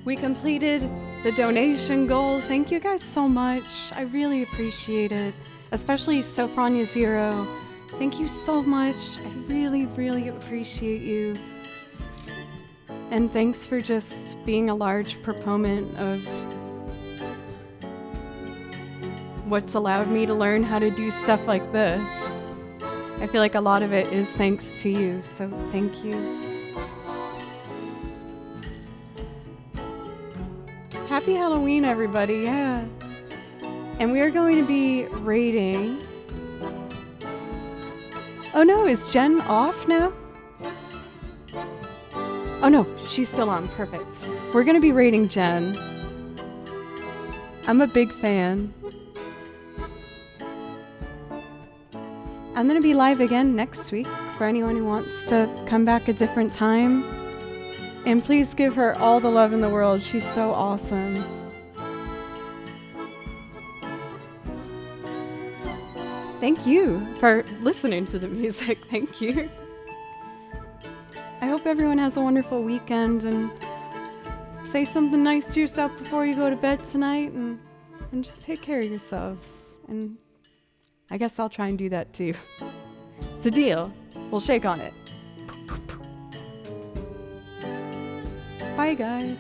We completed the donation goal. Thank you guys so much. I really appreciate it. Especially Sofrania Zero. Thank you so much. I really, really appreciate you. And thanks for just being a large proponent of what's allowed me to learn how to do stuff like this. I feel like a lot of it is thanks to you, so thank you. Happy Halloween, everybody, yeah. And we are going to be raiding... Oh no, is Jen off now? Oh no, she's still on, perfect. We're gonna be raiding Jen. I'm a big fan. I'm gonna be live again next week for anyone who wants to come back a different time. And please give her all the love in the world. She's so awesome. Thank you for listening to the music. Thank you. I hope everyone has a wonderful weekend and say something nice to yourself before you go to bed tonight and just take care of yourselves. And I guess I'll try and do that too. It's a deal. We'll shake on it. Bye, guys.